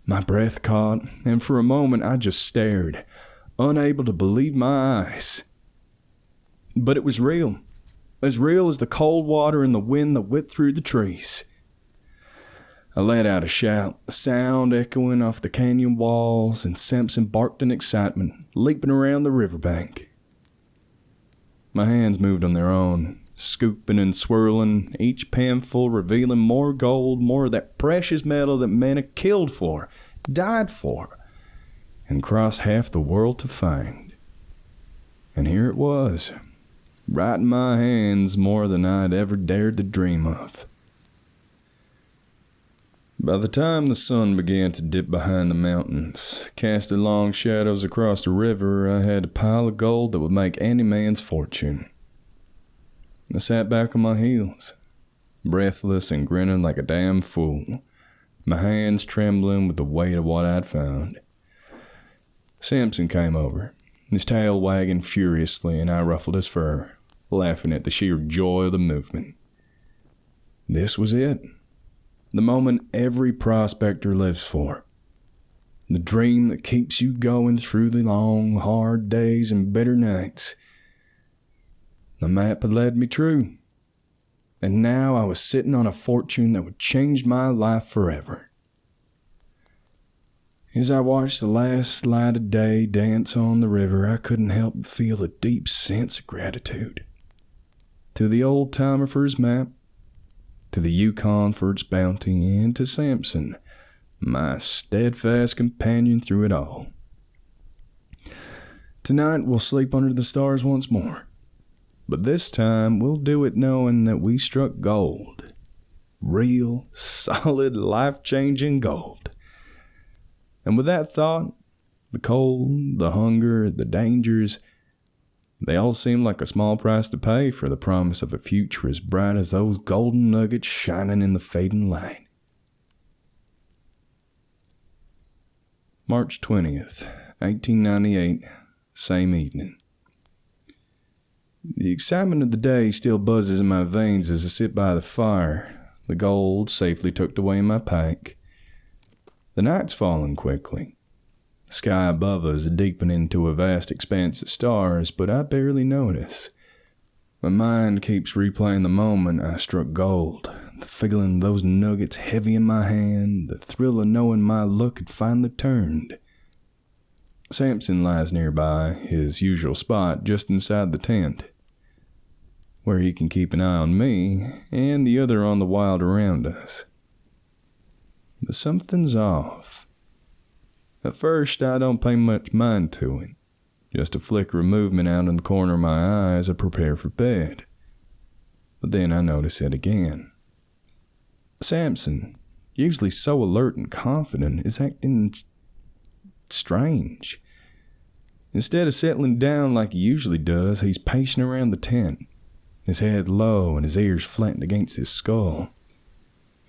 My breath caught, and for a moment I just stared, unable to believe my eyes. But it was real as the cold water and the wind that whipped through the trees. I let out a shout, the sound echoing off the canyon walls, and Samson barked in excitement, leaping around the riverbank. My hands moved on their own, scooping and swirling, each panful revealing more gold, more of that precious metal that men had killed for, died for, and crossed half the world to find. And here it was, right in my hands, more than I'd ever dared to dream of. By the time the sun began to dip behind the mountains, casting long shadows across the river, I had a pile of gold that would make any man's fortune. I sat back on my heels, breathless and grinning like a damn fool, my hands trembling with the weight of what I'd found. Samson came over, his tail wagging furiously, and I ruffled his fur, laughing at the sheer joy of the movement. This was it. The moment every prospector lives for. The dream that keeps you going through the long, hard days and bitter nights. The map had led me true. And now I was sitting on a fortune that would change my life forever. As I watched the last light of day dance on the river, I couldn't help but feel a deep sense of gratitude. To the old-timer for his map, to the Yukon for its bounty, and to Samson, my steadfast companion through it all. Tonight we'll sleep under the stars once more. But this time, we'll do it knowing that we struck gold. Real, solid, life-changing gold. And with that thought, the cold, the hunger, the dangers, they all seem like a small price to pay for the promise of a future as bright as those golden nuggets shining in the fading light. March 20th, 1898, same evening. The excitement of the day still buzzes in my veins as I sit by the fire, the gold safely tucked away in my pack. The night's falling quickly. The sky above us is deepening into a vast expanse of stars, but I barely notice. My mind keeps replaying the moment I struck gold, the feeling of those nuggets heavy in my hand, the thrill of knowing my luck had finally turned. Samson lies nearby, his usual spot just inside the tent, where he can keep an eye on me and the other on the wild around us. But something's off. At first, I don't pay much mind to it, just a flicker of movement out in the corner of my eye as I prepare for bed. But then I notice it again. Samson, usually so alert and confident, is acting strange. Instead of settling down like he usually does, he's pacing around the tent, his head low and his ears flattened against his skull.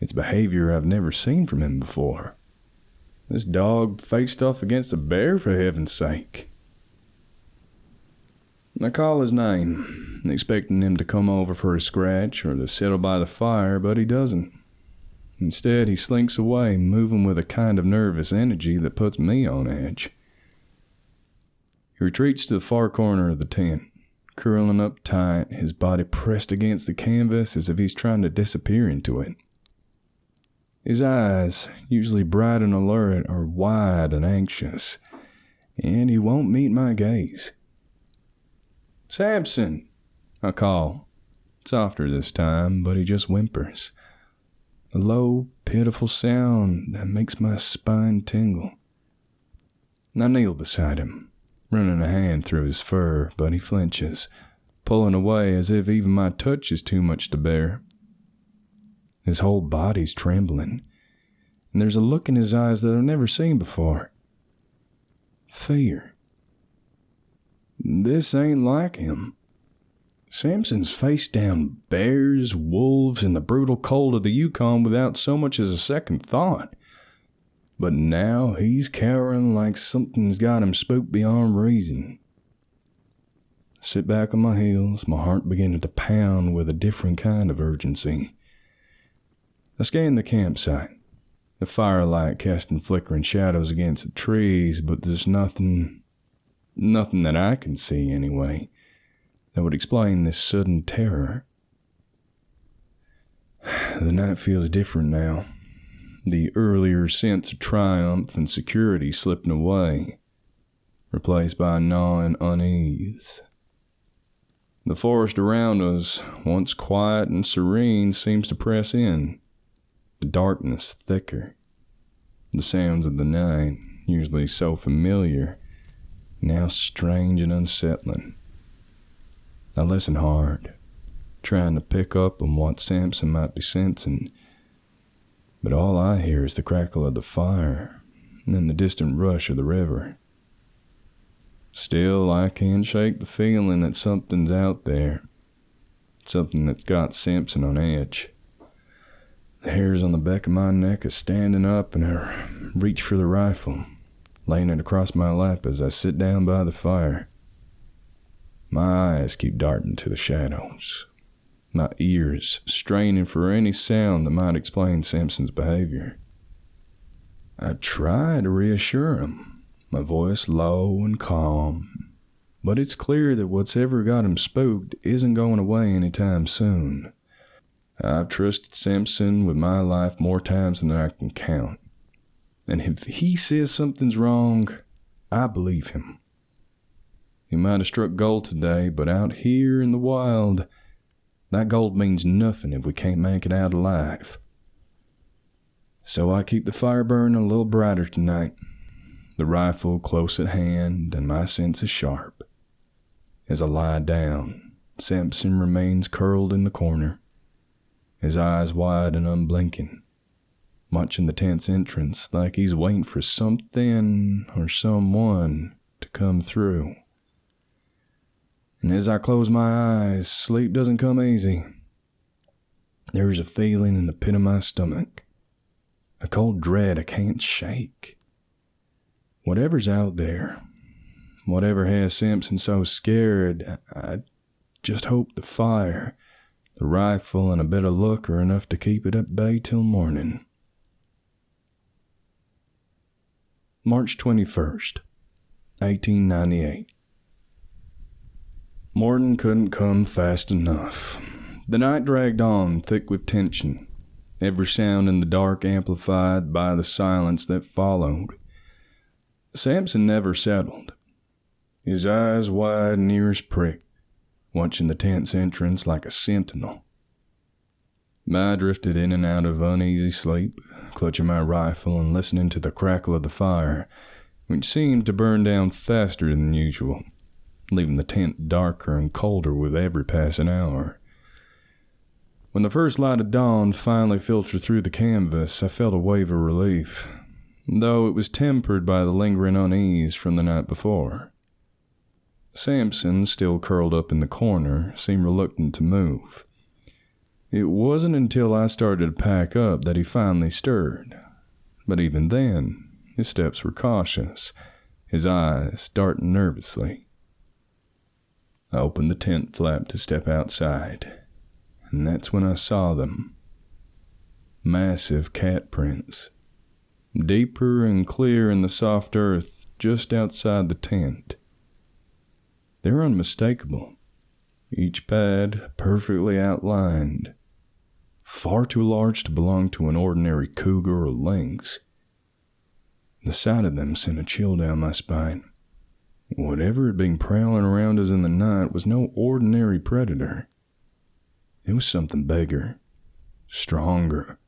It's behavior I've never seen from him before. This dog faced off against a bear, for heaven's sake. I call his name, expecting him to come over for a scratch or to settle by the fire, but he doesn't. Instead, he slinks away, moving with a kind of nervous energy that puts me on edge. He retreats to the far corner of the tent, curling up tight, his body pressed against the canvas as if he's trying to disappear into it. His eyes, usually bright and alert, are wide and anxious, and he won't meet my gaze. "Samson," I call, softer this time, but he just whimpers. A low, pitiful sound that makes my spine tingle. I kneel beside him, running a hand through his fur, but he flinches, pulling away as if even my touch is too much to bear. His whole body's trembling, and there's a look in his eyes that I've never seen before. Fear. This ain't like him. Samson's faced down bears, wolves, and the brutal cold of the Yukon without so much as a second thought. But now he's cowering like something's got him spooked beyond reason. I sit back on my heels, my heart beginning to pound with a different kind of urgency. I scan the campsite, the firelight casting flickering shadows against the trees, but there's nothing that I can see anyway, that would explain this sudden terror. The night feels different now, the earlier sense of triumph and security slipping away, replaced by a gnawing unease. The forest around us, once quiet and serene, seems to press in. The darkness thicker. The sounds of the night, usually so familiar, now strange and unsettling. I listen hard, trying to pick up on what Samson might be sensing, but all I hear is the crackle of the fire and then the distant rush of the river. Still, I can't shake the feeling that something's out there, something that's got Samson on edge. The hairs on the back of my neck are standing up, and I reach for the rifle, laying it across my lap as I sit down by the fire. My eyes keep darting to the shadows, my ears straining for any sound that might explain Samson's behavior. I try to reassure him, my voice low and calm, but it's clear that what's ever got him spooked isn't going away anytime soon. I've trusted Samson with my life more times than I can count, and if he says something's wrong, I believe him. He might have struck gold today, but out here in the wild, that gold means nothing if we can't make it out alive. So I keep the fire burning a little brighter tonight, the rifle close at hand and my senses sharp, as I lie down Samson remains curled in the corner, his eyes wide and unblinking, watching the tent's entrance like he's waiting for something or someone to come through. And as I close my eyes, sleep doesn't come easy. There's a feeling in the pit of my stomach, a cold dread I can't shake. Whatever's out there, whatever has Samson so scared, I just hope the fire, the rifle, and a bit of luck are enough to keep it at bay till morning. March 21st, 1898. Morning couldn't come fast enough. The night dragged on, thick with tension, every sound in the dark amplified by the silence that followed. Samson never settled, his eyes wide and ears pricked, watching the tent's entrance like a sentinel. I drifted in and out of uneasy sleep, clutching my rifle and listening to the crackle of the fire, which seemed to burn down faster than usual, leaving the tent darker and colder with every passing hour. When the first light of dawn finally filtered through the canvas, I felt a wave of relief, though it was tempered by the lingering unease from the night before. Samson, still curled up in the corner, seemed reluctant to move. It wasn't until I started to pack up that he finally stirred, but even then, his steps were cautious, his eyes darting nervously. I opened the tent flap to step outside, and that's when I saw them. Massive cat prints, deeper and clear in the soft earth just outside the tent. They're unmistakable, each pad perfectly outlined, far too large to belong to an ordinary cougar or lynx. The sight of them sent a chill down my spine. Whatever had been prowling around us in the night was no ordinary predator. It was something bigger, stronger,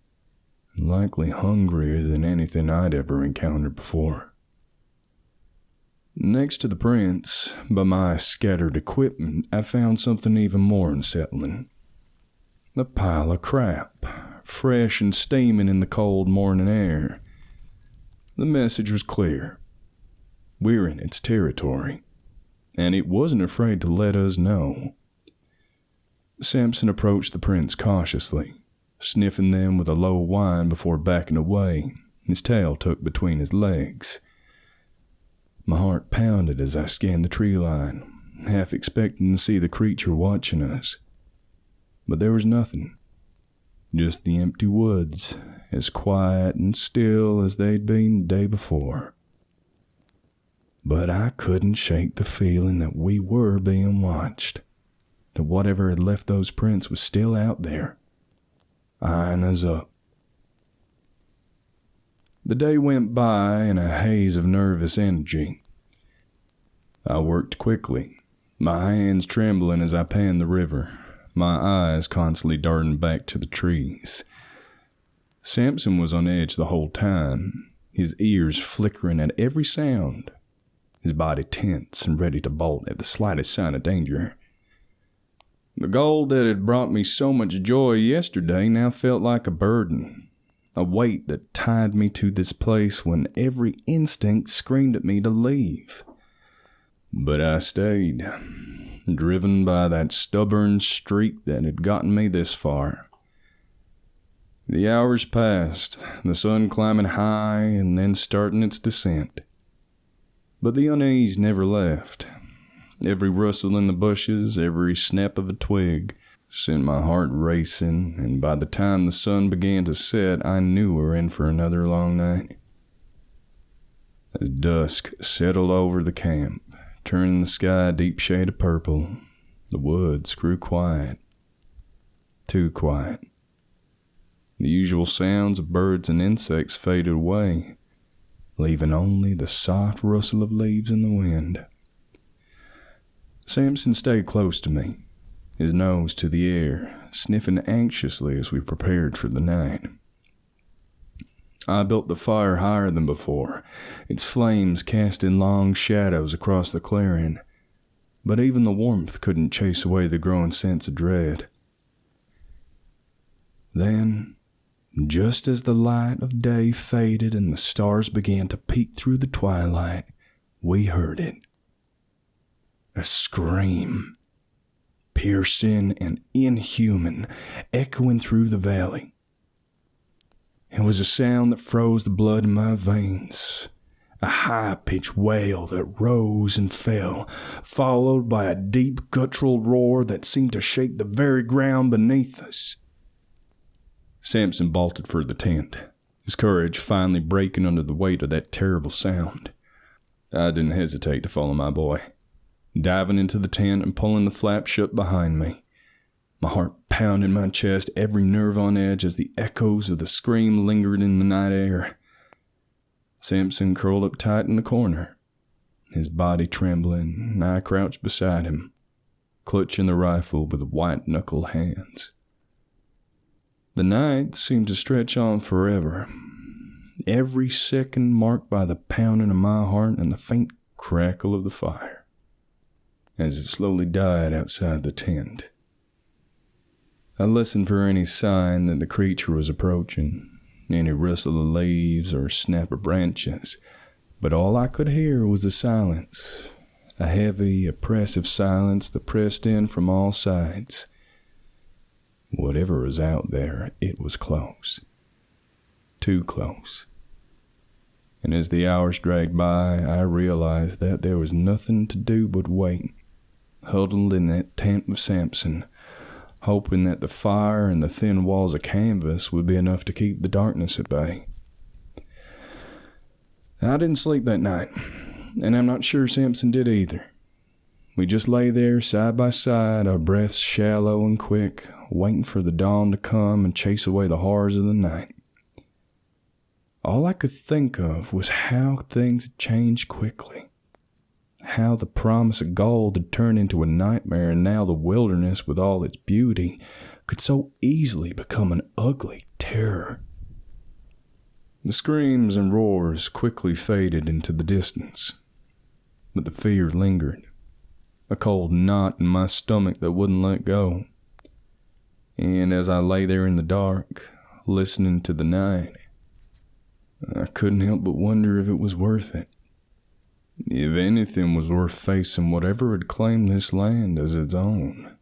and likely hungrier than anything I'd ever encountered before. Next to the prints, by my scattered equipment, I found something even more unsettling. A pile of crap, fresh and steaming in the cold morning air. The message was clear. We're in its territory, and it wasn't afraid to let us know. Samson approached the prints cautiously, sniffing them with a low whine before backing away, his tail tucked between his legs. My heart pounded as I scanned the tree line, half expecting to see the creature watching us. But there was nothing, just the empty woods, as quiet and still as they'd been the day before. But I couldn't shake the feeling that we were being watched, that whatever had left those prints was still out there, eyeing us up. The day went by in a haze of nervous energy. I worked quickly, my hands trembling as I panned the river, my eyes constantly darting back to the trees. Samson was on edge the whole time, his ears flickering at every sound, his body tense and ready to bolt at the slightest sign of danger. The gold that had brought me so much joy yesterday now felt like a burden, a weight that tied me to this place when every instinct screamed at me to leave. But I stayed, driven by that stubborn streak that had gotten me this far. The hours passed, the sun climbing high and then starting its descent. But the unease never left. Every rustle in the bushes, every snap of a twig, sent my heart racing, and by the time the sun began to set, I knew we were in for another long night. As dusk settled over the camp, turning the sky a deep shade of purple, the woods grew quiet. Too quiet. The usual sounds of birds and insects faded away, leaving only the soft rustle of leaves in the wind. Samson stayed close to me, his nose to the air, sniffing anxiously as we prepared for the night. I built the fire higher than before, its flames casting long shadows across the clearing. but even the warmth couldn't chase away the growing sense of dread. Then, just as the light of day faded and the stars began to peek through the twilight, we heard it. A scream, piercing and inhuman, echoing through the valley. It was a sound that froze the blood in my veins, a high-pitched wail that rose and fell, followed by a deep guttural roar that seemed to shake the very ground beneath us. Samson bolted for the tent, his courage finally breaking under the weight of that terrible sound. I didn't hesitate to follow my boy, diving into the tent and pulling the flap shut behind me. My heart pounded my chest, every nerve on edge as the echoes of the scream lingered in the night air. Samson curled up tight in the corner, his body trembling, and I crouched beside him, clutching the rifle with white-knuckled hands. The night seemed to stretch on forever, every second marked by the pounding of my heart and the faint crackle of the fire, as it slowly died outside the tent. I listened for any sign that the creature was approaching, any rustle of leaves or snap of branches, but all I could hear was the silence, a heavy, oppressive silence that pressed in from all sides. Whatever was out there, it was close. Too close. And as the hours dragged by, I realized that there was nothing to do but wait, huddled in that tent with Samson, hoping that the fire and the thin walls of canvas would be enough to keep the darkness at bay. I didn't sleep that night, and I'm not sure Samson did either. We just lay there side by side, our breaths shallow and quick, waiting for the dawn to come and chase away the horrors of the night. All I could think of was how things had changed quickly, how the promise of gold had turned into a nightmare, and now the wilderness with all its beauty could so easily become an ugly terror. The screams and roars quickly faded into the distance, but the fear lingered, a cold knot in my stomach that wouldn't let go. And as I lay there in the dark, listening to the night, I couldn't help but wonder if it was worth it. If anything was worth facing whatever had claimed this land as its own.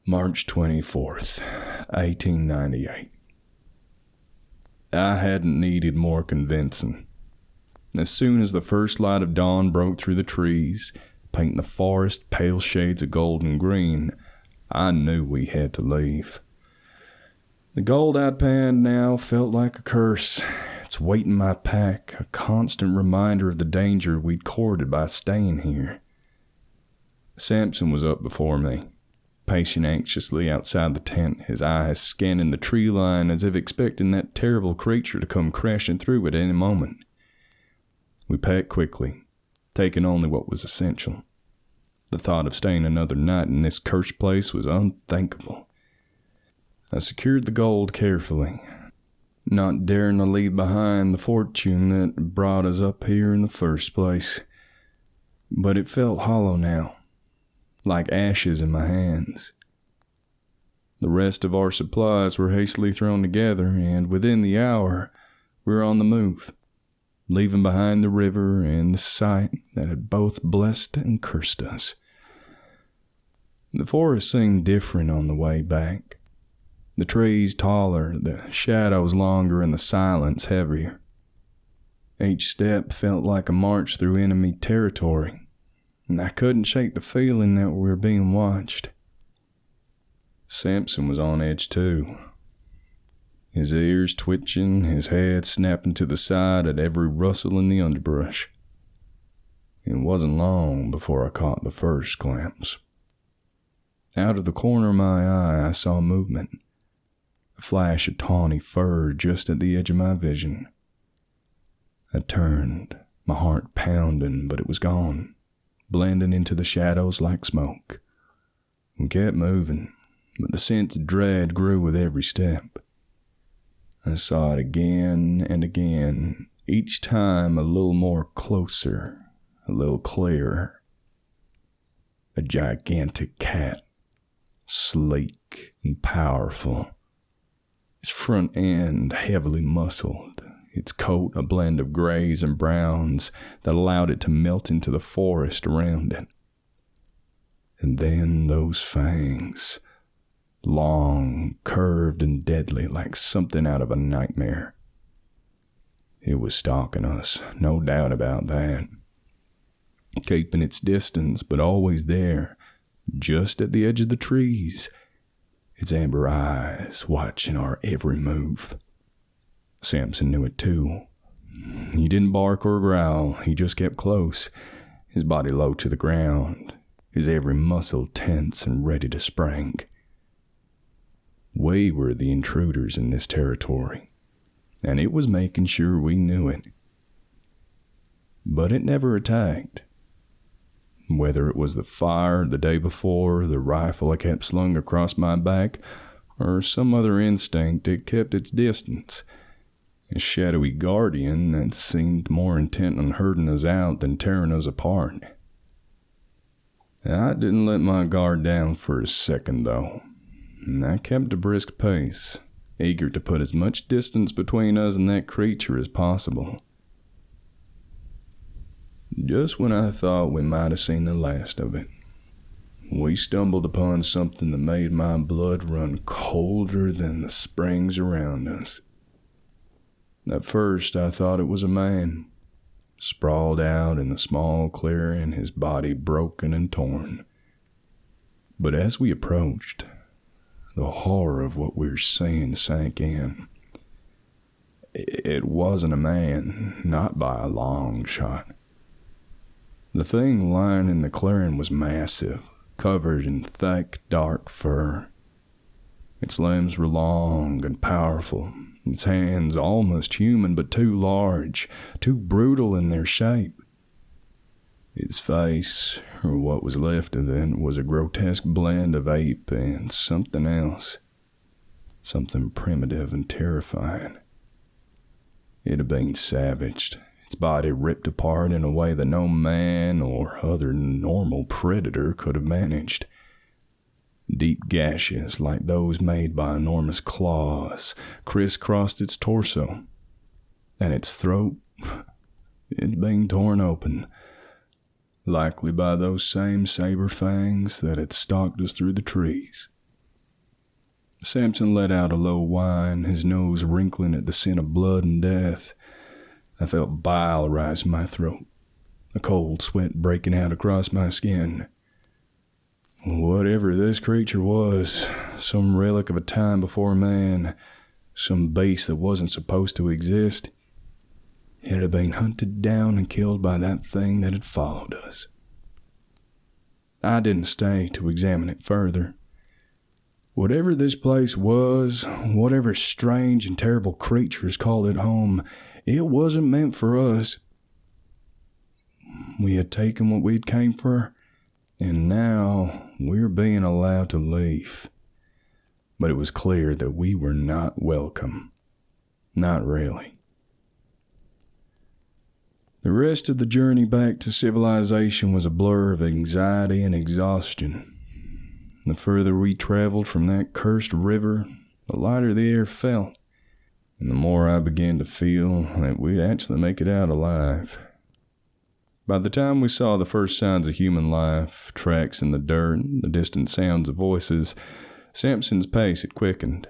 March 24th, 1898. I hadn't needed more convincing. As soon as the first light of dawn broke through the trees, painting the forest pale shades of gold and green, I knew we had to leave. The gold I'd panned now felt like a curse, its weight in my pack, a constant reminder of the danger we'd courted by staying here. Samson was up before me, pacing anxiously outside the tent, his eyes scanning the tree line as if expecting that terrible creature to come crashing through at any moment. We packed quickly, taking only what was essential. The thought of staying another night in this cursed place was unthinkable. I secured the gold carefully, not daring to leave behind the fortune that brought us up here in the first place. But it felt hollow now, like ashes in my hands. The rest of our supplies were hastily thrown together, and within the hour, we were on the move, leaving behind the river and the sight that had both blessed and cursed us. The forest seemed different on the way back. The trees taller, the shadows longer, and the silence heavier. Each step felt like a march through enemy territory, and I couldn't shake the feeling that we were being watched. Samson was on edge too. His ears twitching, his head snapping to the side at every rustle in the underbrush. It wasn't long before I caught the first glimpse. Out of the corner of my eye, I saw movement. A flash of tawny fur just at the edge of my vision. I turned, my heart pounding, but it was gone, blending into the shadows like smoke. We kept moving, but the sense of dread grew with every step. I saw it again and again, each time a little more closer, a little clearer. A gigantic cat, sleek and powerful. Its front end heavily muscled, its coat a blend of grays and browns that allowed it to melt into the forest around it. And then those fangs, long, curved, and deadly like something out of a nightmare. It was stalking us, no doubt about that. Keeping its distance, but always there, just at the edge of the trees, its amber eyes watching our every move. Samson knew it too. He didn't bark or growl, he just kept close, his body low to the ground, his every muscle tense and ready to spring. We were the intruders in this territory, and it was making sure we knew it. But it never attacked. Whether it was the fire the day before, the rifle I kept slung across my back, or some other instinct, it kept its distance. A shadowy guardian that seemed more intent on herding us out than tearing us apart. I didn't let my guard down for a second, though, and I kept a brisk pace, eager to put as much distance between us and that creature as possible. Just when I thought we might have seen the last of it, we stumbled upon something that made my blood run colder than the springs around us. At first, I thought it was a man, sprawled out in the small clearing, his body broken and torn. But as we approached, the horror of what we were seeing sank in. It wasn't a man, not by a long shot. The thing lying in the clearing was massive, covered in thick, dark fur. Its limbs were long and powerful, its hands almost human but too large, too brutal in their shape. Its face, or what was left of it, was a grotesque blend of ape and something else, something primitive and terrifying. It had been savaged, its body ripped apart in a way that no man or other normal predator could have managed. Deep gashes like those made by enormous claws crisscrossed its torso, and its throat, it had been torn open, likely by those same saber fangs that had stalked us through the trees. Samson let out a low whine, his nose wrinkling at the scent of blood and death. I felt bile rise in my throat, a cold sweat breaking out across my skin. Whatever this creature was, some relic of a time before man, some beast that wasn't supposed to exist, it had been hunted down and killed by that thing that had followed us. I didn't stay to examine it further. Whatever this place was, whatever strange and terrible creatures called it home, it wasn't meant for us. We had taken what we'd came for, and now we're being allowed to leave. But it was clear that we were not welcome. Not really. The rest of the journey back to civilization was a blur of anxiety and exhaustion. The further we traveled from that cursed river, the lighter the air felt, and the more I began to feel that we'd actually make it out alive. By the time we saw the first signs of human life, tracks in the dirt, the distant sounds of voices, Samson's pace had quickened,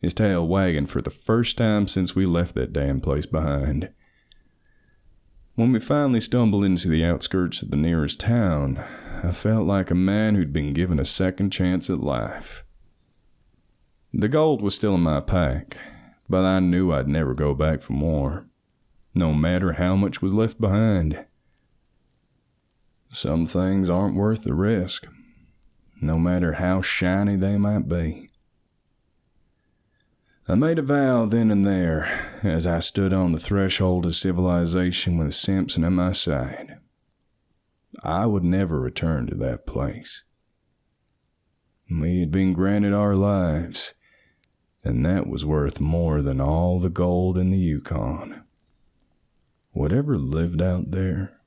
his tail wagging for the first time since we left that damn place behind. When we finally stumbled into the outskirts of the nearest town, I felt like a man who'd been given a second chance at life. The gold was still in my pack, but I knew I'd never go back for more, no matter how much was left behind. Some things aren't worth the risk, no matter how shiny they might be. I made a vow then and there as I stood on the threshold of civilization with Samson at my side. I would never return to that place. We had been granted our lives, and that was worth more than all the gold in the Yukon. Whatever lived out there,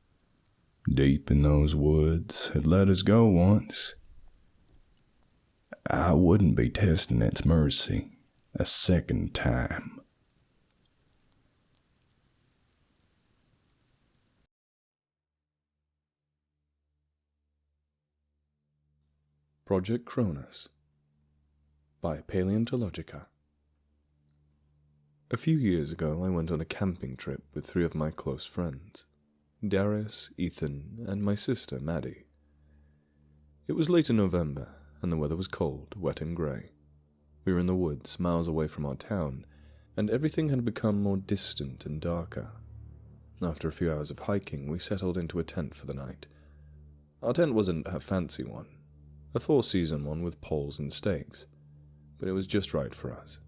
deep in those woods, had let us go once. I wouldn't be testing its mercy a second time. Project Cronus by Paleontologica. A few years ago, I went on a camping trip with 3 of my close friends, Darius, Ethan, and my sister, Maddie. It was late in November, and the weather was cold, wet, and grey. We were in the woods, miles away from our town, and everything had become more distant and darker. After a few hours of hiking, we settled into a tent for the night. Our tent wasn't a fancy one, a 4-season one with poles and stakes, but it was just right for us.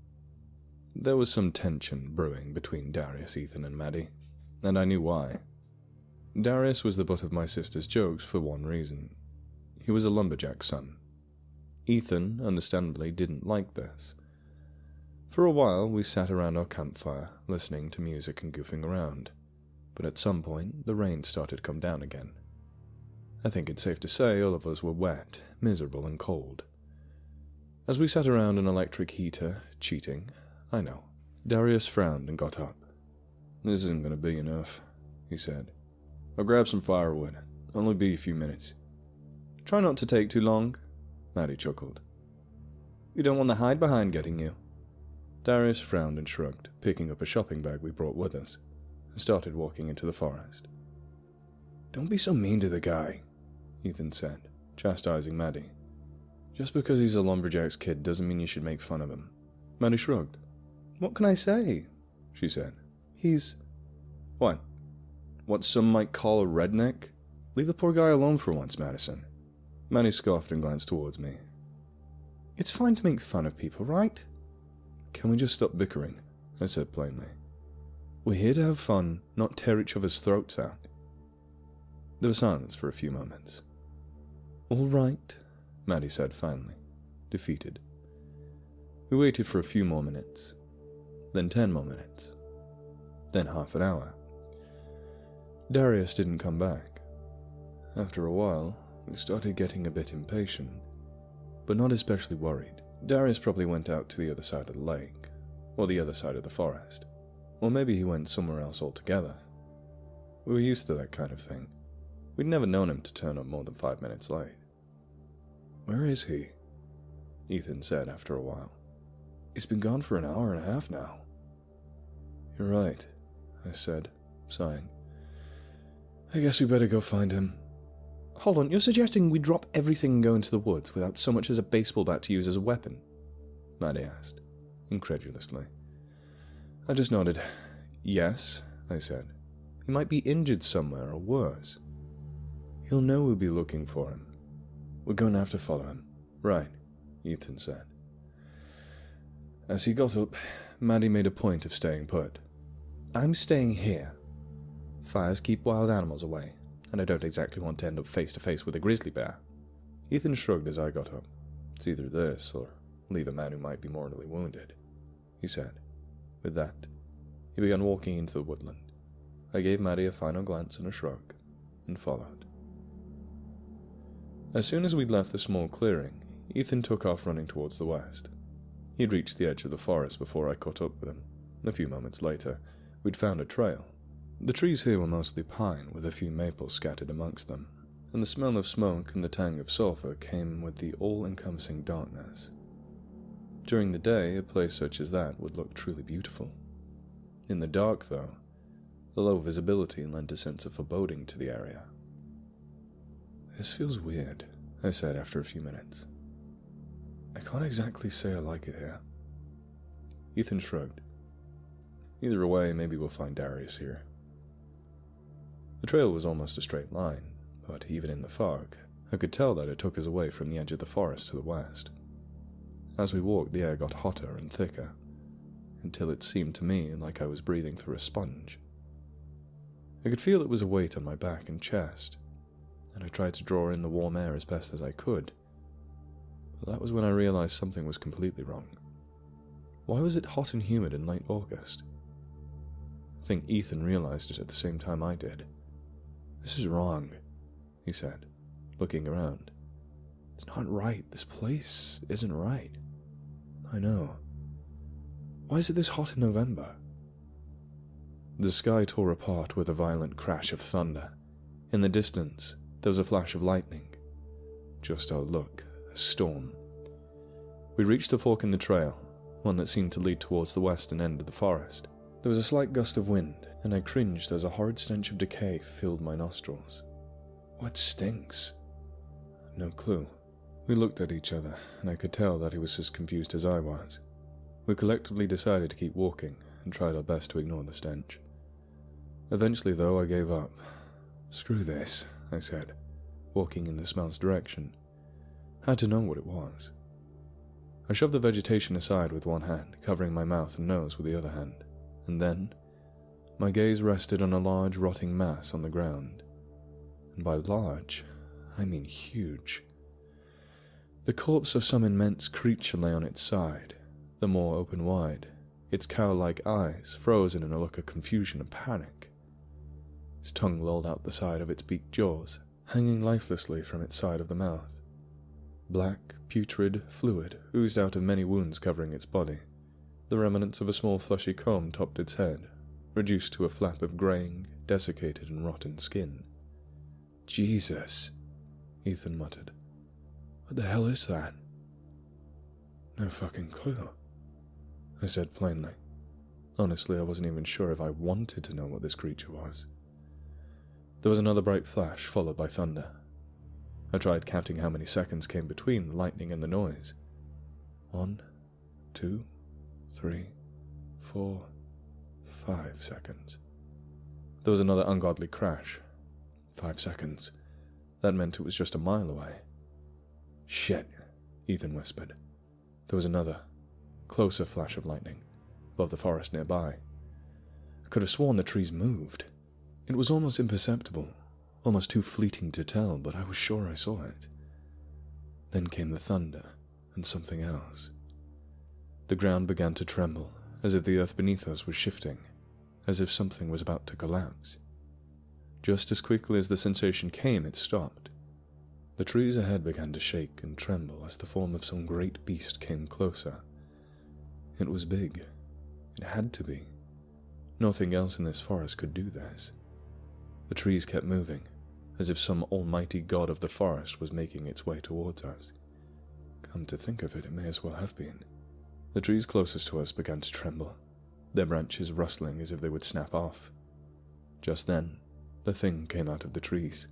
There was some tension brewing between Darius, Ethan, and Maddie, and I knew why. Darius was the butt of my sister's jokes for one reason. He was a lumberjack's son. Ethan, understandably, didn't like this. For a while, we sat around our campfire, listening to music and goofing around, but at some point, the rain started to come down again. I think it's safe to say all of us were wet, miserable, and cold. As we sat around an electric heater, cheating, I know, Darius frowned and got up. "This isn't going to be enough," he said. "I'll grab some firewood. Only be a few minutes." "Try not to take too long," Maddie chuckled. "We don't want the hide behind getting you." Darius frowned and shrugged, picking up a shopping bag we brought with us, and started walking into the forest. "Don't be so mean to the guy," Ethan said, chastising Maddie. "Just because he's a lumberjack's kid doesn't mean you should make fun of him." Maddie shrugged. "What can I say?" she said. "He's... What? What some might call a redneck? Leave the poor guy alone for once, Madison." Maddie scoffed and glanced towards me. "It's fine to make fun of people, right?" "Can we just stop bickering?" I said plainly. "We're here to have fun, not tear each other's throats out." There was silence for a few moments. "All right," Maddie said finally, defeated. We waited for a few more minutes, then 10 more minutes, then half an hour. Darius didn't come back. After a while, we started getting a bit impatient, but not especially worried. Darius probably went out to the other side of the lake, or the other side of the forest, or maybe he went somewhere else altogether. We were used to that kind of thing. We'd never known him to turn up more than 5 minutes late. "Where is he?" Ethan said after a while. "He's been gone for an hour and a half now." "You're right," I said, sighing. "I guess we better go find him." "Hold on, you're suggesting we drop everything and go into the woods without so much as a baseball bat to use as a weapon?" Maddie asked, incredulously. I just nodded. "Yes," I said. "He might be injured somewhere, or worse. He'll know we'll be looking for him. We're going to have to follow him." "Right," Ethan said. As he got up, Maddie made a point of staying put. "I'm staying here. Fires keep wild animals away, and I don't exactly want to end up face to face with a grizzly bear." Ethan shrugged as I got up. "It's either this, or leave a man who might be mortally wounded," he said. With that, he began walking into the woodland. I gave Maddie a final glance and a shrug, and followed. As soon as we'd left the small clearing, Ethan took off running towards the west. He'd reached the edge of the forest before I caught up with him. A few moments later, we'd found a trail. The trees here were mostly pine, with a few maples scattered amongst them, and the smell of smoke and the tang of sulfur came with the all-encompassing darkness. During the day, a place such as that would look truly beautiful. In the dark, though, the low visibility lent a sense of foreboding to the area. "This feels weird," I said after a few minutes. "I can't exactly say I like it here." Ethan shrugged. "Either way, maybe we'll find Darius here." The trail was almost a straight line, but even in the fog, I could tell that it took us away from the edge of the forest to the west. As we walked, the air got hotter and thicker, until it seemed to me like I was breathing through a sponge. I could feel it was a weight on my back and chest, and I tried to draw in the warm air as best as I could. But that was when I realized something was completely wrong. Why was it hot and humid in late August? I think Ethan realized it at the same time I did. "This is wrong," he said, looking around. "It's not right. This place isn't right." "I know. Why is it this hot in November?" The sky tore apart with a violent crash of thunder. In the distance, there was a flash of lightning. Just our luck, a storm. We reached a fork in the trail, one that seemed to lead towards the western end of the forest. There was a slight gust of wind, and I cringed as a horrid stench of decay filled my nostrils. What stinks? No clue. We looked at each other, and I could tell that he was as confused as I was. We collectively decided to keep walking, and tried our best to ignore the stench. Eventually, though, I gave up. "Screw this," I said, walking in the smell's direction. Had to know what it was. I shoved the vegetation aside with one hand, covering my mouth and nose with the other hand, and then my gaze rested on a large rotting mass on the ground. And by large, I mean huge. The corpse of some immense creature lay on its side, the maw open wide, its cow-like eyes frozen in a look of confusion and panic. Its tongue lolled out the side of its beaked jaws, hanging lifelessly from its side of the mouth. Black, putrid fluid oozed out of many wounds covering its body. The remnants of a small fleshy comb topped its head, reduced to a flap of graying, desiccated and rotten skin. "Jesus," Ethan muttered. "What the hell is that?" "No fucking clue," I said plainly. Honestly, I wasn't even sure if I wanted to know what this creature was. There was another bright flash, followed by thunder. I tried counting how many seconds came between the lightning and the noise. 1, 2, 3, 4, 5 seconds. There was another ungodly crash. 5 seconds. That meant it was just a mile away. "Shit," Ethan whispered. There was another, closer flash of lightning, above the forest nearby. I could have sworn the trees moved. It was almost imperceptible, almost too fleeting to tell, but I was sure I saw it. Then came the thunder, and something else. The ground began to tremble, as if the earth beneath us was shifting, as if something was about to collapse. Just as quickly as the sensation came, it stopped. The trees ahead began to shake and tremble as the form of some great beast came closer. It was big. It had to be. Nothing else in this forest could do this. The trees kept moving, as if some almighty god of the forest was making its way towards us. Come to think of it, it may as well have been. The trees closest to us began to tremble, their branches rustling as if they would snap off. Just then, the thing came out of the trees.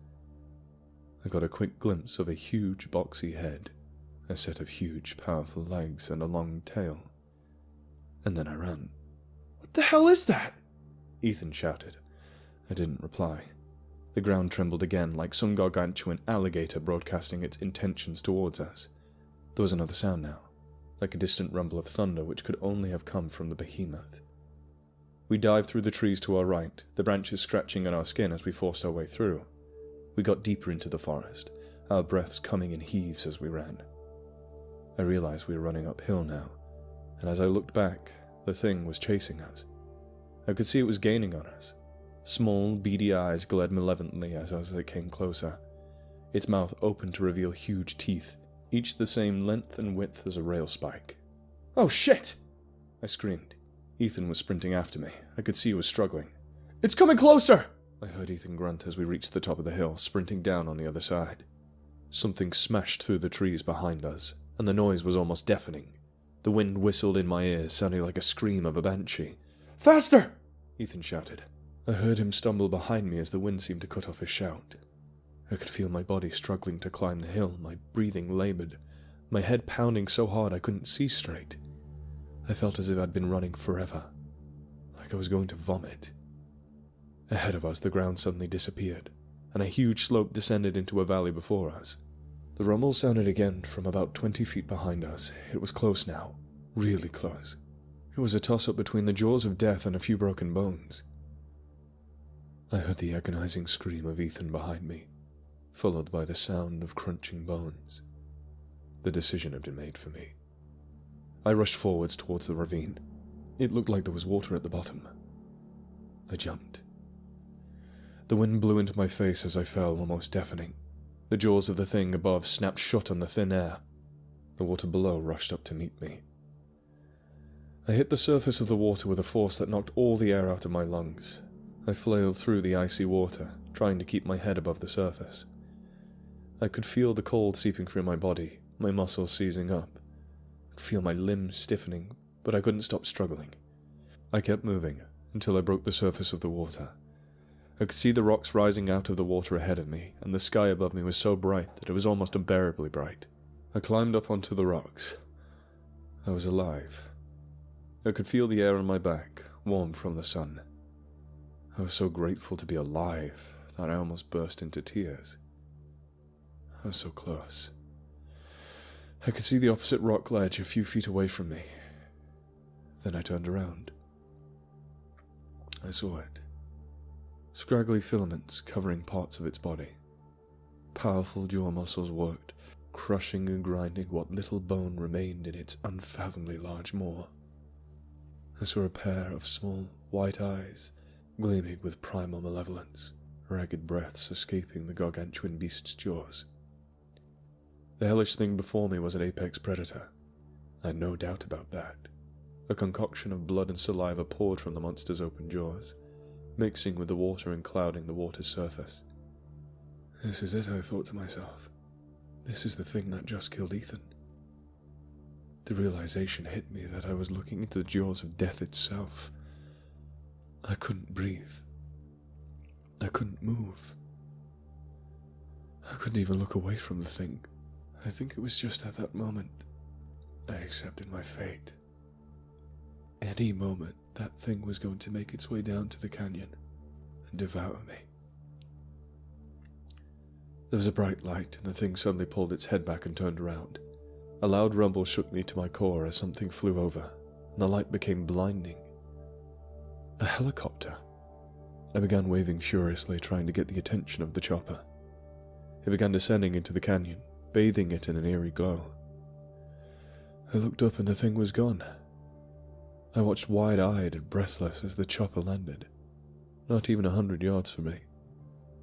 I got a quick glimpse of a huge boxy head, a set of huge, powerful legs, and a long tail. And then I ran. "What the hell is that?" Ethan shouted. I didn't reply. The ground trembled again, like some gargantuan alligator broadcasting its intentions towards us. There was another sound now, like a distant rumble of thunder which could only have come from the behemoth. We dived through the trees to our right, the branches scratching at our skin as we forced our way through. We got deeper into the forest, our breaths coming in heaves as we ran. I realized we were running uphill now, and as I looked back, the thing was chasing us. I could see it was gaining on us. Small, beady eyes glared malevolently as it came closer. Its mouth opened to reveal huge teeth, each the same length and width as a rail spike. "Oh shit!" I screamed. Ethan was sprinting after me. I could see he was struggling. "It's coming closer!" I heard Ethan grunt as we reached the top of the hill, sprinting down on the other side. Something smashed through the trees behind us, and the noise was almost deafening. The wind whistled in my ears, sounding like a scream of a banshee. "Faster!" Ethan shouted. I heard him stumble behind me as the wind seemed to cut off his shout. I could feel my body struggling to climb the hill, my breathing labored, my head pounding so hard I couldn't see straight. I felt as if I'd been running forever, like I was going to vomit. Ahead of us, the ground suddenly disappeared, and a huge slope descended into a valley before us. The rumble sounded again from about 20 feet behind us. It was close now, really close. It was a toss-up between the jaws of death and a few broken bones. I heard the agonizing scream of Ethan behind me, followed by the sound of crunching bones. The decision had been made for me. I rushed forwards towards the ravine. It looked like there was water at the bottom. I jumped. The wind blew into my face as I fell, almost deafening. The jaws of the thing above snapped shut on the thin air. The water below rushed up to meet me. I hit the surface of the water with a force that knocked all the air out of my lungs. I flailed through the icy water, trying to keep my head above the surface. I could feel the cold seeping through my body, my muscles seizing up. I could feel my limbs stiffening, but I couldn't stop struggling. I kept moving until I broke the surface of the water. I could see the rocks rising out of the water ahead of me, and the sky above me was so bright that it was almost unbearably bright. I climbed up onto the rocks. I was alive. I could feel the air on my back, warm from the sun. I was so grateful to be alive that I almost burst into tears. I was so close. I could see the opposite rock ledge a few feet away from me. Then I turned around. I saw it. Scraggly filaments covering parts of its body. Powerful jaw muscles worked, crushing and grinding what little bone remained in its unfathomably large maw. I saw a pair of small, white eyes, gleaming with primal malevolence, ragged breaths escaping the gargantuan beast's jaws. The hellish thing before me was an apex predator. I had no doubt about that. A concoction of blood and saliva poured from the monster's open jaws, mixing with the water and clouding the water's surface. This is it, I thought to myself. This is the thing that just killed Ethan. The realization hit me that I was looking into the jaws of death itself. I couldn't breathe. I couldn't move. I couldn't even look away from the thing. I think it was just at that moment I accepted my fate. Any moment, that thing was going to make its way down to the canyon and devour me. There was a bright light, and the thing suddenly pulled its head back and turned around. A loud rumble shook me to my core as something flew over, and the light became blinding. A helicopter. I began waving furiously, trying to get the attention of the chopper. It began descending into the canyon, bathing it in an eerie glow. I looked up and the thing was gone. I watched wide-eyed and breathless as the chopper landed, not even 100 yards from me.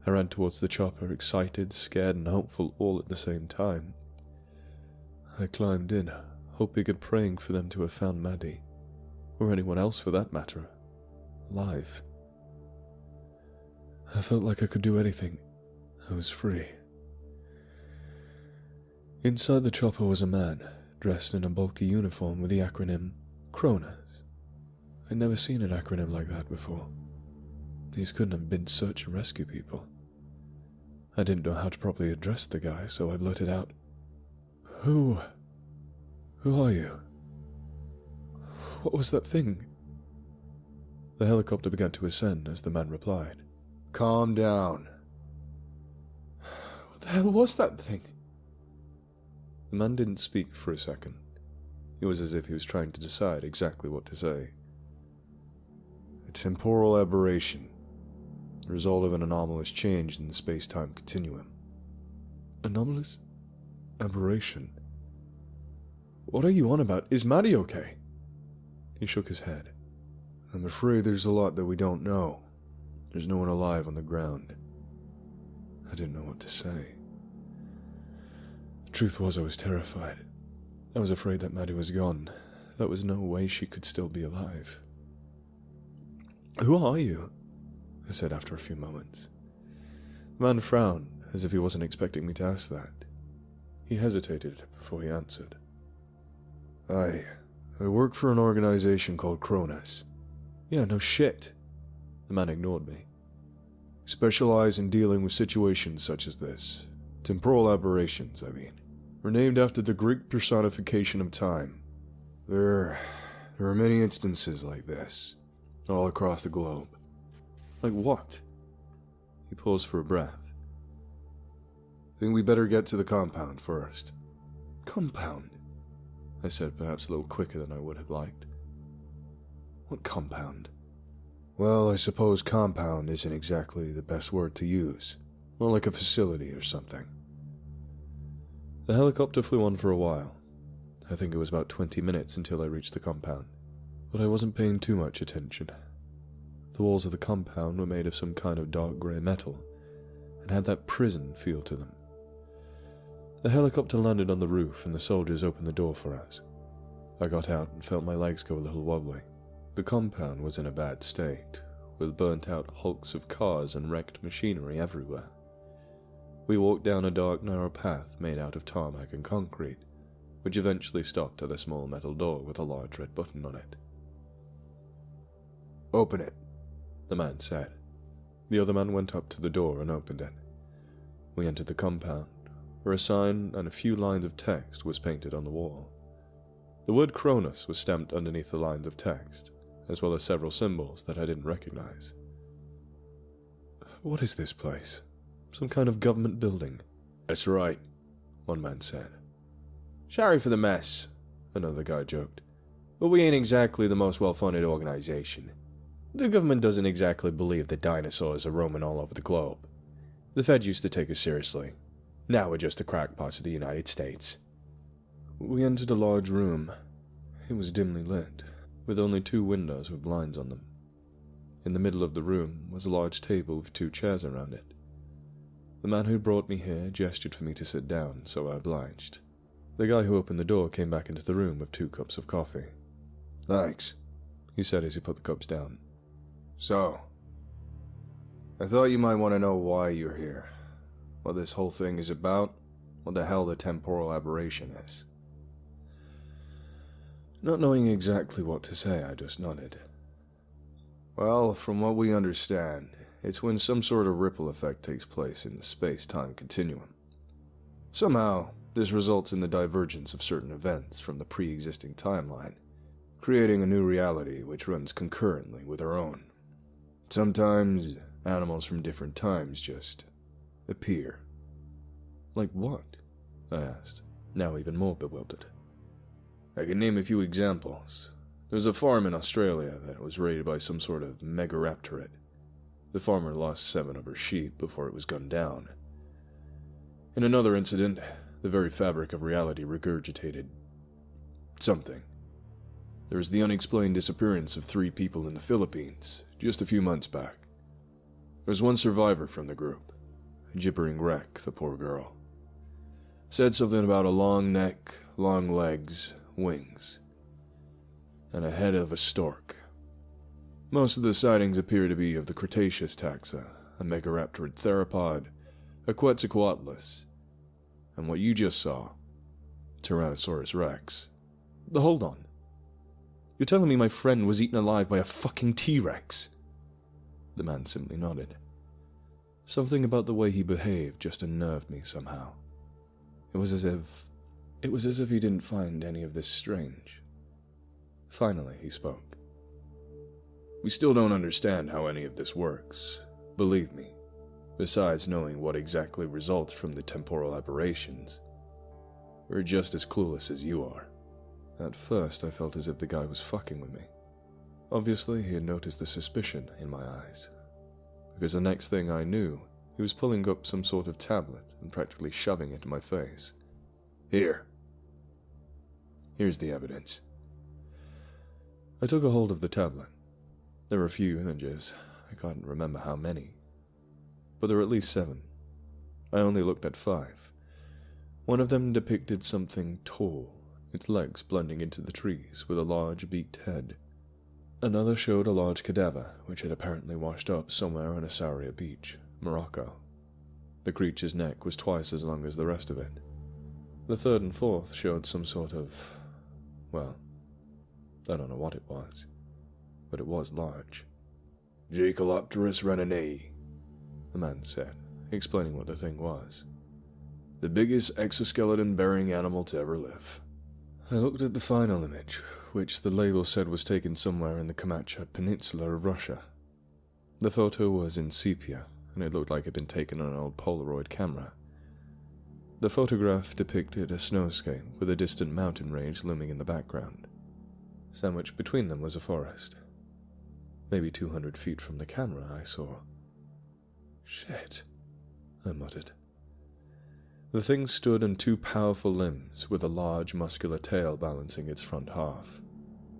I ran towards the chopper, excited, scared, and hopeful all at the same time. I climbed in, hoping and praying for them to have found Maddie, or anyone else for that matter, alive. I felt like I could do anything. I was free. Inside the chopper was a man, dressed in a bulky uniform with the acronym CRONUS. I'd never seen an acronym like that before. These couldn't have been search and rescue people. I didn't know how to properly address the guy, so I blurted out, Who are you? What was that thing? The helicopter began to ascend as the man replied, Calm down. What the hell was that thing? The man didn't speak for a second. It was as if he was trying to decide exactly what to say. A temporal aberration, the result of an anomalous change in the space-time continuum. Anomalous? Aberration? What are you on about? Is Maddie okay? He shook his head. I'm afraid there's a lot that we don't know. There's no one alive on the ground. I didn't know what to say. The truth was I was terrified. I was afraid that Maddie was gone. There was no way she could still be alive. Who are you? I said after a few moments. The man frowned, as if he wasn't expecting me to ask that. He hesitated before he answered. I work for an organization called CRONUS. Yeah, no shit. The man ignored me. We specialize in dealing with situations such as this. Temporal aberrations, I mean. We're named after the Greek personification of time. There are many instances like this, all across the globe. Like what? He paused for a breath. Think we better get to the compound first. Compound? I said, perhaps a little quicker than I would have liked. What compound? Well, I suppose compound isn't exactly the best word to use. More like a facility or something. The helicopter flew on for a while. I think it was about 20 minutes until I reached the compound. But I wasn't paying too much attention. The walls of the compound were made of some kind of dark grey metal, and had that prison feel to them. The helicopter landed on the roof, and the soldiers opened the door for us. I got out and felt my legs go a little wobbly. The compound was in a bad state, with burnt-out hulks of cars and wrecked machinery everywhere. We walked down a dark, narrow path made out of tarmac and concrete, which eventually stopped at a small metal door with a large red button on it. "Open it," the man said. The other man went up to the door and opened it. We entered the compound, where a sign and a few lines of text was painted on the wall. The word Cronus was stamped underneath the lines of text, as well as several symbols that I didn't recognize. "What is this place? Some kind of government building?" "That's right," one man said. "Sorry for the mess," another guy joked. "But we ain't exactly the most well-funded organization. The government doesn't exactly believe that dinosaurs are roaming all over the globe. The Fed used to take us seriously. Now we're just the crackpots of the United States." We entered a large room. It was dimly lit, with only 2 windows with blinds on them. In the middle of the room was a large table with 2 chairs around it. The man who brought me here gestured for me to sit down, so I obliged. The guy who opened the door came back into the room with 2 cups of coffee. "Thanks," he said as he put the cups down. "So, I thought you might want to know why you're here, what this whole thing is about, what the hell the temporal aberration is." Not knowing exactly what to say, I just nodded. "Well, from what we understand, it's when some sort of ripple effect takes place in the space-time continuum. Somehow, this results in the divergence of certain events from the pre-existing timeline, creating a new reality which runs concurrently with our own. Sometimes, animals from different times just appear." "Like what?" I asked, now even more bewildered. "I can name a few examples. There's a farm in Australia that was raided by some sort of megaraptorate. The farmer lost 7 of her sheep before it was gunned down. In another incident, the very fabric of reality regurgitated something. There was the unexplained disappearance of 3 people in the Philippines just a few months back. There was one survivor from the group, a gibbering wreck, the poor girl. Said something about a long neck, long legs, wings, and a head of a stork. Most of the sightings appear to be of the Cretaceous taxa, a megaraptorid theropod, a Quetzalcoatlus, and what you just saw, Tyrannosaurus rex." Hold on. You're telling me my friend was eaten alive by a fucking T-Rex? The man simply nodded. Something about the way he behaved just unnerved me somehow. It was as if he didn't find any of this strange. Finally, he spoke. "We still don't understand how any of this works, believe me. Besides knowing what exactly results from the temporal aberrations, we're just as clueless as you are." At first, I felt as if the guy was fucking with me. Obviously, he had noticed the suspicion in my eyes, because the next thing I knew, he was pulling up some sort of tablet and practically shoving it in my face. Here's the evidence." I took a hold of the tablet. There were a few images. I can't remember how many, but there were at least 7. I only looked at 5. One of them depicted something tall, its legs blending into the trees with a large beaked head. Another showed a large cadaver, which had apparently washed up somewhere on Assaria Beach, Morocco. The creature's neck was twice as long as the rest of it. The third and fourth showed some sort of, well, I don't know what it was, but it was large. "Jacalopterus reninae," the man said, explaining what the thing was. "The biggest exoskeleton-bearing animal to ever live." I looked at the final image, which the label said was taken somewhere in the Kamchatka Peninsula of Russia. The photo was in sepia, and it looked like it had been taken on an old Polaroid camera. The photograph depicted a snowscape with a distant mountain range looming in the background. Sandwiched between them was a forest. Maybe 200 feet from the camera, I saw. "Shit," I muttered. The thing stood on 2 powerful limbs with a large muscular tail balancing its front half.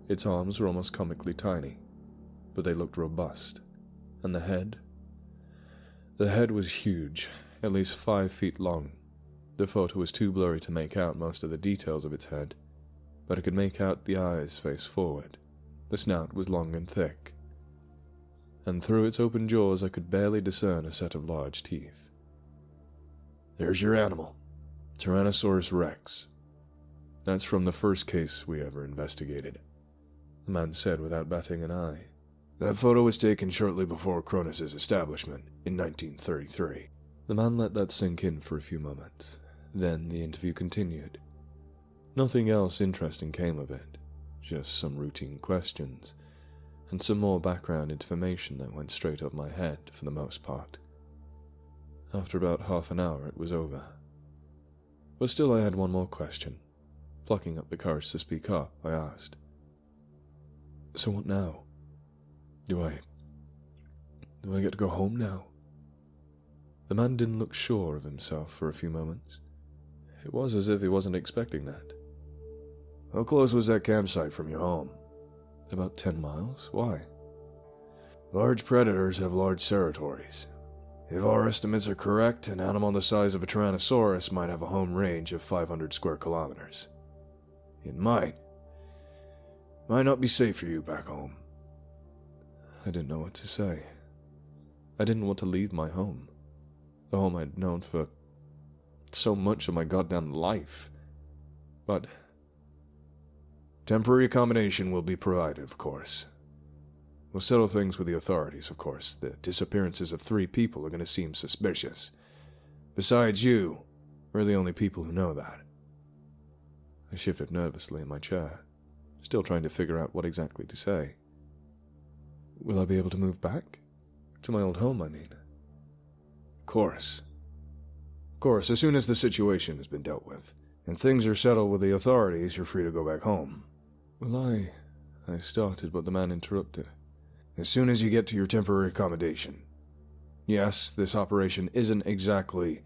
Its arms were almost comically tiny, but they looked robust And the head? The head was huge, at least 5 feet long. The photo was too blurry to make out most of the details of its head, but I could make out the eyes face forward. The snout was long and thick, and through its open jaws I could barely discern a set of large teeth. "There's your animal, Tyrannosaurus rex. That's from the first case we ever investigated," the man said without batting an eye. "That photo was taken shortly before Cronus's establishment in 1933. The man let that sink in for a few moments. Then the interview continued. Nothing else interesting came of it, just some routine questions, and some more background information that went straight up my head for the most part. After about half an hour it was over. But still I had one more question. Plucking up the courage to speak up, I asked, "So what now? Do I get to go home now?" The man didn't look sure of himself for a few moments. It was as if he wasn't expecting that. "How close was that campsite from your home?" "About 10 miles. Why?" "Large predators have large territories. If our estimates are correct, an animal the size of a Tyrannosaurus might have a home range of 500 square kilometers. It might not be safe for you back home." I didn't know what to say. I didn't want to leave my home, the home I'd known for so much of my goddamn life. But temporary accommodation will be provided, of course. We'll settle things with the authorities, of course. The disappearances of 3 people are going to seem suspicious. Besides you, we're the only people who know that. I shifted nervously in my chair, still trying to figure out what exactly to say. "Will I be able to move back? To my old home, I mean." Of course, as soon as the situation has been dealt with, and things are settled with the authorities, you're free to go back home." "Well, I started, but the man interrupted. "As soon as you get to your temporary accommodation. Yes, this operation isn't exactly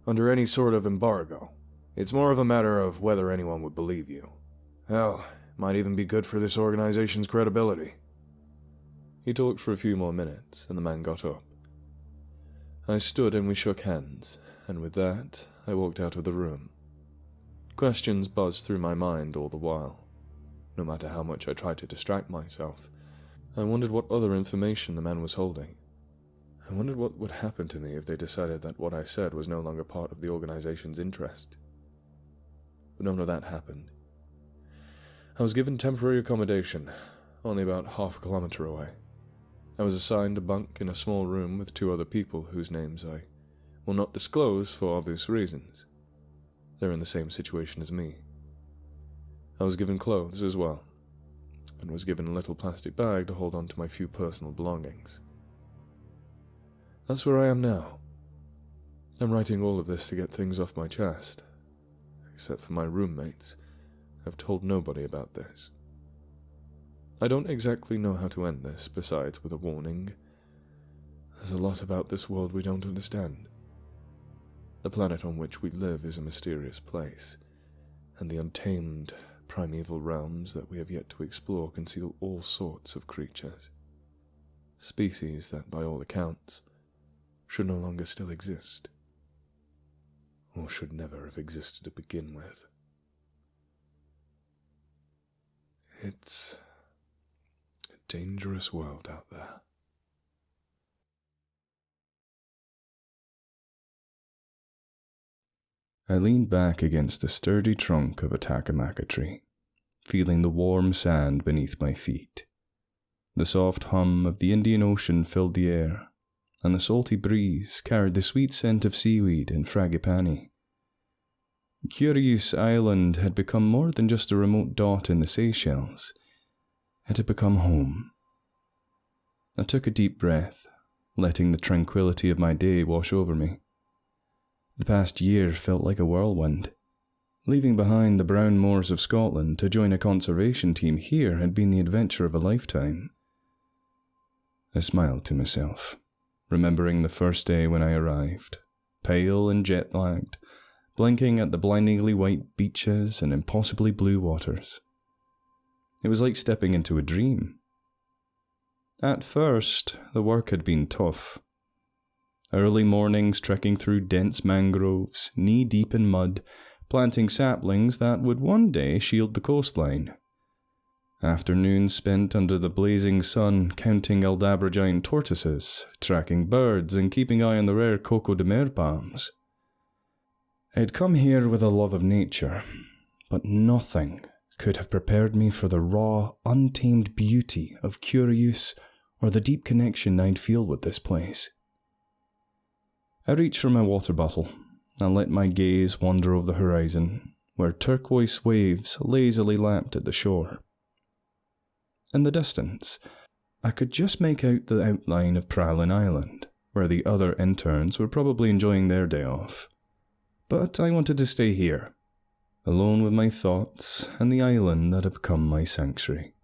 under any sort of embargo. It's more of a matter of whether anyone would believe you. Hell, it might even be good for this organization's credibility." He talked for a few more minutes, and the man got up. I stood and we shook hands, and with that, I walked out of the room. Questions buzzed through my mind all the while. No matter how much I tried to distract myself, I wondered what other information the man was holding. I wondered what would happen to me if they decided that what I said was no longer part of the organization's interest. But none of that happened. I was given temporary accommodation, only about half a kilometer away. I was assigned a bunk in a small room with 2 other people whose names I will not disclose for obvious reasons. They're in the same situation as me. I was given clothes as well, and was given a little plastic bag to hold on to my few personal belongings. That's where I am now. I'm writing all of this to get things off my chest. Except for my roommates, I've told nobody about this. I don't exactly know how to end this, besides with a warning. There's a lot about this world we don't understand. The planet on which we live is a mysterious place, and the untamed, primeval realms that we have yet to explore conceal all sorts of creatures. Species that, by all accounts, should no longer still exist, or should never have existed to begin with. It's a dangerous world out there. I leaned back against the sturdy trunk of a takamaka tree, feeling the warm sand beneath my feet. The soft hum of the Indian Ocean filled the air, and the salty breeze carried the sweet scent of seaweed and frangipani. Curious Island had become more than just a remote dot in the Seychelles. It had become home. I took a deep breath, letting the tranquility of my day wash over me. The past year felt like a whirlwind. Leaving behind the brown moors of Scotland to join a conservation team here had been the adventure of a lifetime. I smiled to myself, remembering the first day when I arrived, pale and jet-lagged, blinking at the blindingly white beaches and impossibly blue waters. It was like stepping into a dream. At first, the work had been tough. Early mornings trekking through dense mangroves, knee-deep in mud, planting saplings that would one day shield the coastline. Afternoons spent under the blazing sun counting Aldabrigine tortoises, tracking birds, and keeping eye on the rare Coco de Mer palms. I'd come here with a love of nature, but nothing could have prepared me for the raw, untamed beauty of Curious or the deep connection I'd feel with this place. I reached for my water bottle and let my gaze wander over the horizon, where turquoise waves lazily lapped at the shore. In the distance, I could just make out the outline of Prowlin Island, where the other interns were probably enjoying their day off. But I wanted to stay here, alone with my thoughts and the island that had become my sanctuary.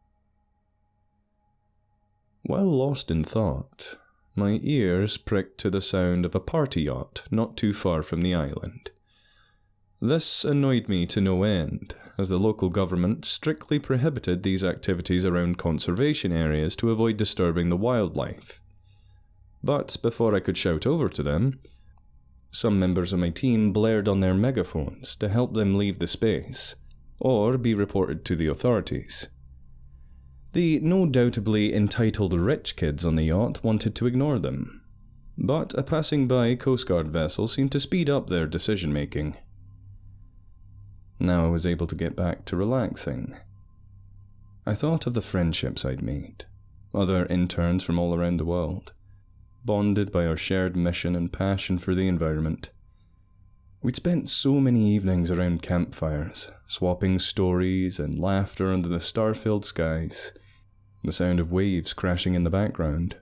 While lost in thought, my ears pricked to the sound of a party yacht not too far from the island. This annoyed me to no end, as the local government strictly prohibited these activities around conservation areas to avoid disturbing the wildlife. But before I could shout over to them, some members of my team blared on their megaphones to help them leave the space, or be reported to the authorities. The no-doubtably entitled rich kids on the yacht wanted to ignore them, but a passing-by Coast Guard vessel seemed to speed up their decision-making. Now I was able to get back to relaxing. I thought of the friendships I'd made, other interns from all around the world, bonded by our shared mission and passion for the environment. We'd spent so many evenings around campfires, swapping stories and laughter under the star-filled skies, the sound of waves crashing in the background.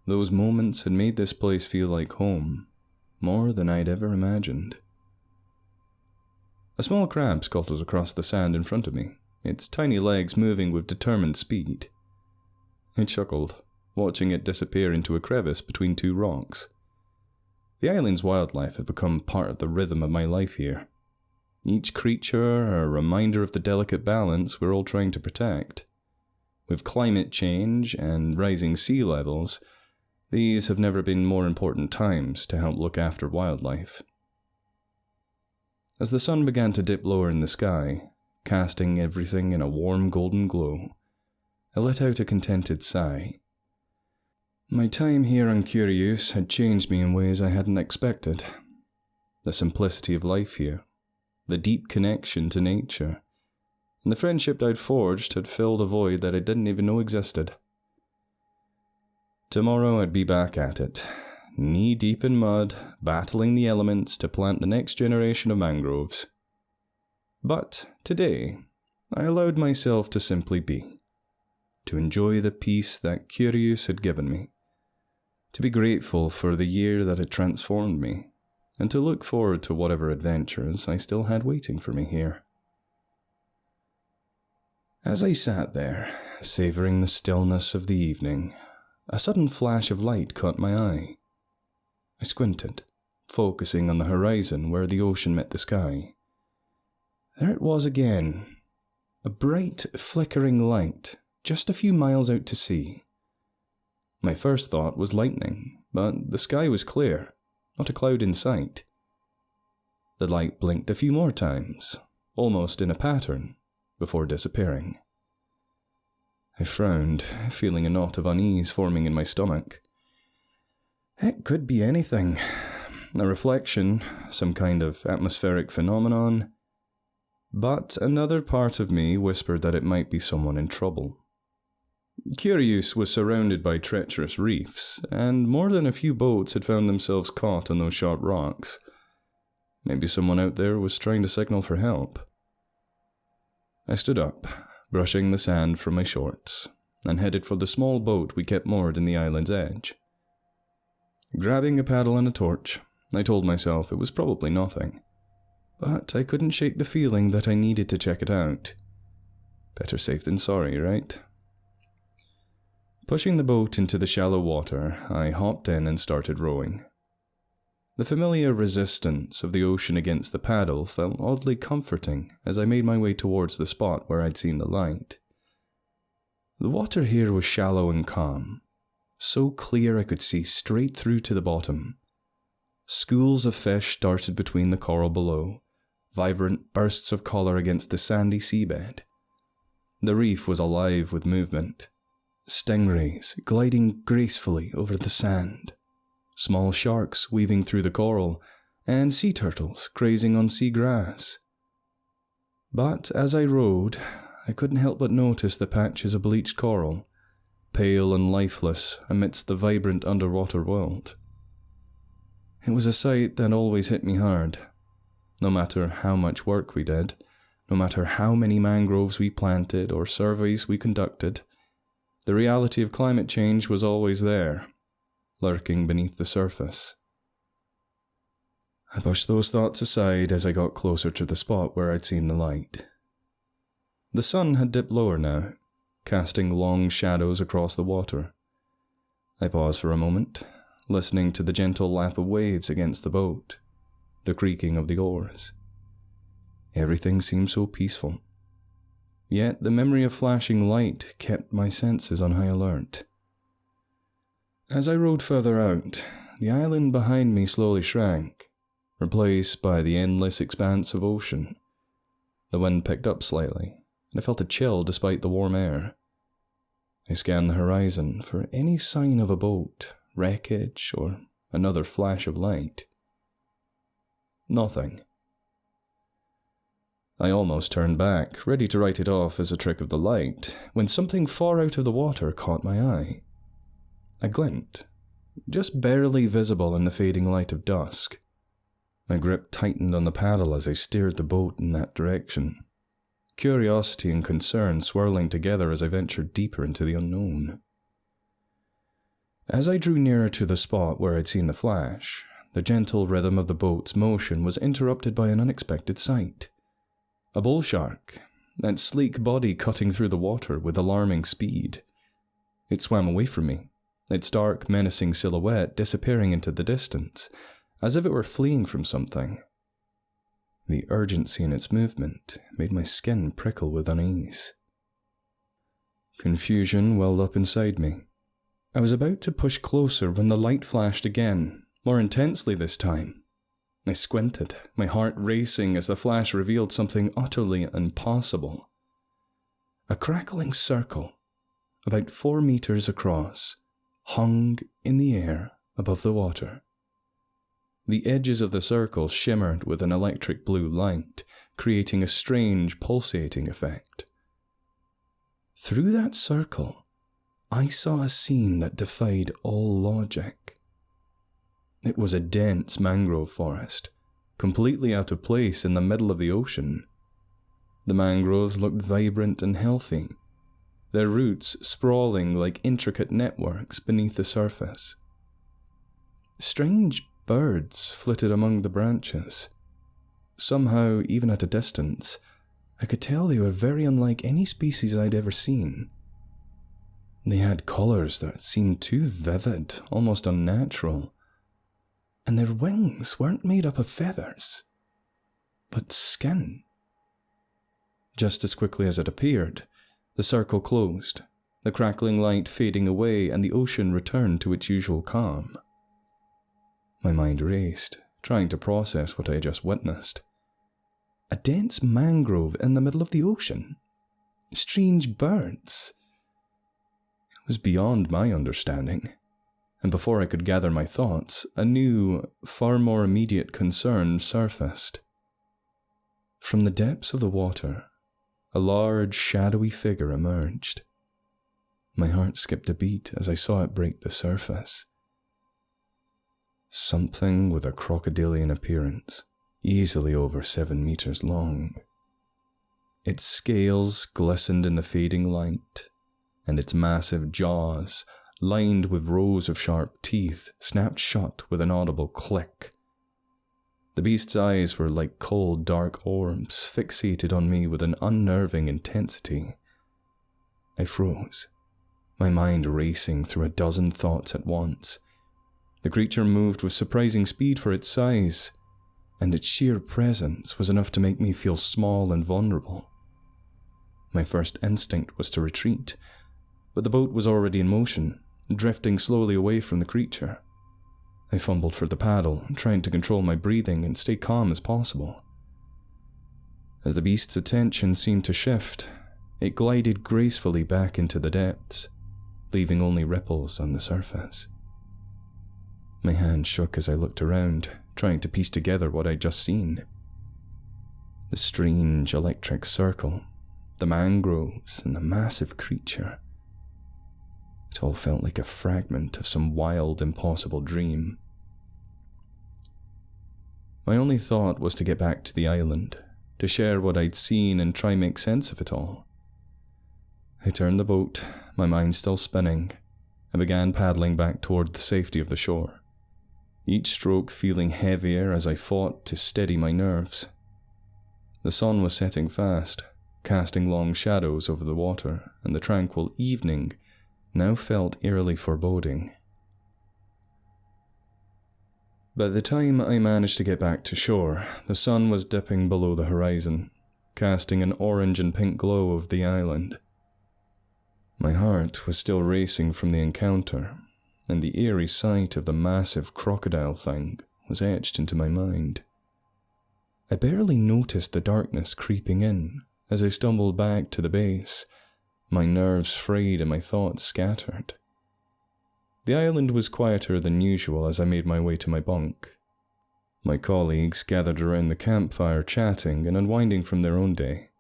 Those moments had made this place feel like home, more than I'd ever imagined. A small crab scuttled across the sand in front of me, its tiny legs moving with determined speed. I chuckled, watching it disappear into a crevice between two rocks. The island's wildlife had become part of the rhythm of my life here. Each creature a reminder of the delicate balance we're all trying to protect. With climate change and rising sea levels, these have never been more important times to help look after wildlife. As the sun began to dip lower in the sky, casting everything in a warm golden glow, I let out a contented sigh. My time here on Curious had changed me in ways I hadn't expected. The simplicity of life here, the deep connection to nature, and the friendship I'd forged had filled a void that I didn't even know existed. Tomorrow I'd be back at it, knee-deep in mud, battling the elements to plant the next generation of mangroves. But today, I allowed myself to simply be, to enjoy the peace that Curious had given me, to be grateful for the year that had transformed me, and to look forward to whatever adventures I still had waiting for me here. As I sat there, savouring the stillness of the evening, a sudden flash of light caught my eye. I squinted, focusing on the horizon where the ocean met the sky. There it was again, a bright, flickering light, just a few miles out to sea. My first thought was lightning, but the sky was clear, not a cloud in sight. The light blinked a few more times, almost in a pattern, before disappearing. I frowned, feeling a knot of unease forming in my stomach. It could be anything. A reflection, some kind of atmospheric phenomenon. But another part of me whispered that it might be someone in trouble. Curious was surrounded by treacherous reefs, and more than a few boats had found themselves caught on those sharp rocks. Maybe someone out there was trying to signal for help. I stood up, brushing the sand from my shorts, and headed for the small boat we kept moored in the island's edge. Grabbing a paddle and a torch, I told myself it was probably nothing, but I couldn't shake the feeling that I needed to check it out. Better safe than sorry, right? Pushing the boat into the shallow water, I hopped in and started rowing. The familiar resistance of the ocean against the paddle felt oddly comforting as I made my way towards the spot where I'd seen the light. The water here was shallow and calm, so clear I could see straight through to the bottom. Schools of fish darted between the coral below, vibrant bursts of colour against the sandy seabed. The reef was alive with movement. Stingrays gliding gracefully over the sand, small sharks weaving through the coral, and sea turtles grazing on sea grass. But as I rowed, I couldn't help but notice the patches of bleached coral, pale and lifeless amidst the vibrant underwater world. It was a sight that always hit me hard. No matter how much work we did, no matter how many mangroves we planted or surveys we conducted, the reality of climate change was always there, lurking beneath the surface. I pushed those thoughts aside as I got closer to the spot where I'd seen the light. The sun had dipped lower now, casting long shadows across the water. I paused for a moment, listening to the gentle lap of waves against the boat, the creaking of the oars. Everything seemed so peaceful. Yet the memory of flashing light kept my senses on high alert. As I rowed further out, the island behind me slowly shrank, replaced by the endless expanse of ocean. The wind picked up slightly, and I felt a chill despite the warm air. I scanned the horizon for any sign of a boat, wreckage, or another flash of light. Nothing. I almost turned back, ready to write it off as a trick of the light, when something far out of the water caught my eye. A glint, just barely visible in the fading light of dusk. My grip tightened on the paddle as I steered the boat in that direction, curiosity and concern swirling together as I ventured deeper into the unknown. As I drew nearer to the spot where I'd seen the flash, the gentle rhythm of the boat's motion was interrupted by an unexpected sight. A bull shark, that sleek body cutting through the water with alarming speed. It swam away from me, its dark, menacing silhouette disappearing into the distance, as if it were fleeing from something. The urgency in its movement made my skin prickle with unease. Confusion welled up inside me. I was about to push closer when the light flashed again, more intensely this time. I squinted, my heart racing as the flash revealed something utterly impossible. A crackling circle, about 4 meters across, hung in the air above the water. The edges of the circle shimmered with an electric blue light, creating a strange pulsating effect. Through that circle, I saw a scene that defied all logic. It was a dense mangrove forest, completely out of place in the middle of the ocean. The mangroves looked vibrant and healthy, their roots sprawling like intricate networks beneath the surface. Strange birds flitted among the branches. Somehow, even at a distance, I could tell they were very unlike any species I'd ever seen. They had colours that seemed too vivid, almost unnatural, and their wings weren't made up of feathers, but skin. Just as quickly as it appeared, the circle closed, the crackling light fading away and the ocean returned to its usual calm. My mind raced, trying to process what I had just witnessed. A dense mangrove in the middle of the ocean. Strange birds. It was beyond my understanding, and before I could gather my thoughts, a new, far more immediate concern surfaced. From the depths of the water, a large, shadowy figure emerged. My heart skipped a beat as I saw it break the surface. Something with a crocodilian appearance, easily over 7 meters long. Its scales glistened in the fading light, and its massive jaws, lined with rows of sharp teeth, snapped shut with an audible click. The beast's eyes were like cold, dark orbs, fixated on me with an unnerving intensity. I froze, my mind racing through a dozen thoughts at once. The creature moved with surprising speed for its size, and its sheer presence was enough to make me feel small and vulnerable. My first instinct was to retreat, but the boat was already in motion, drifting slowly away from the creature. I fumbled for the paddle, trying to control my breathing and stay calm as possible. As the beast's attention seemed to shift, it glided gracefully back into the depths, leaving only ripples on the surface. My hand shook as I looked around, trying to piece together what I'd just seen. The strange electric circle, the mangroves, and the massive creature. It all felt like a fragment of some wild, impossible dream. My only thought was to get back to the island, to share what I'd seen and try make sense of it all. I turned the boat, my mind still spinning, and began paddling back toward the safety of the shore, each stroke feeling heavier as I fought to steady my nerves. The sun was setting fast, casting long shadows over the water, and the tranquil evening now felt eerily foreboding. By the time I managed to get back to shore, the sun was dipping below the horizon, casting an orange and pink glow over the island. My heart was still racing from the encounter, and the eerie sight of the massive crocodile thing was etched into my mind. I barely noticed the darkness creeping in as I stumbled back to the base, my nerves frayed and my thoughts scattered. The island was quieter than usual as I made my way to my bunk. My colleagues gathered around the campfire chatting and unwinding from their own day.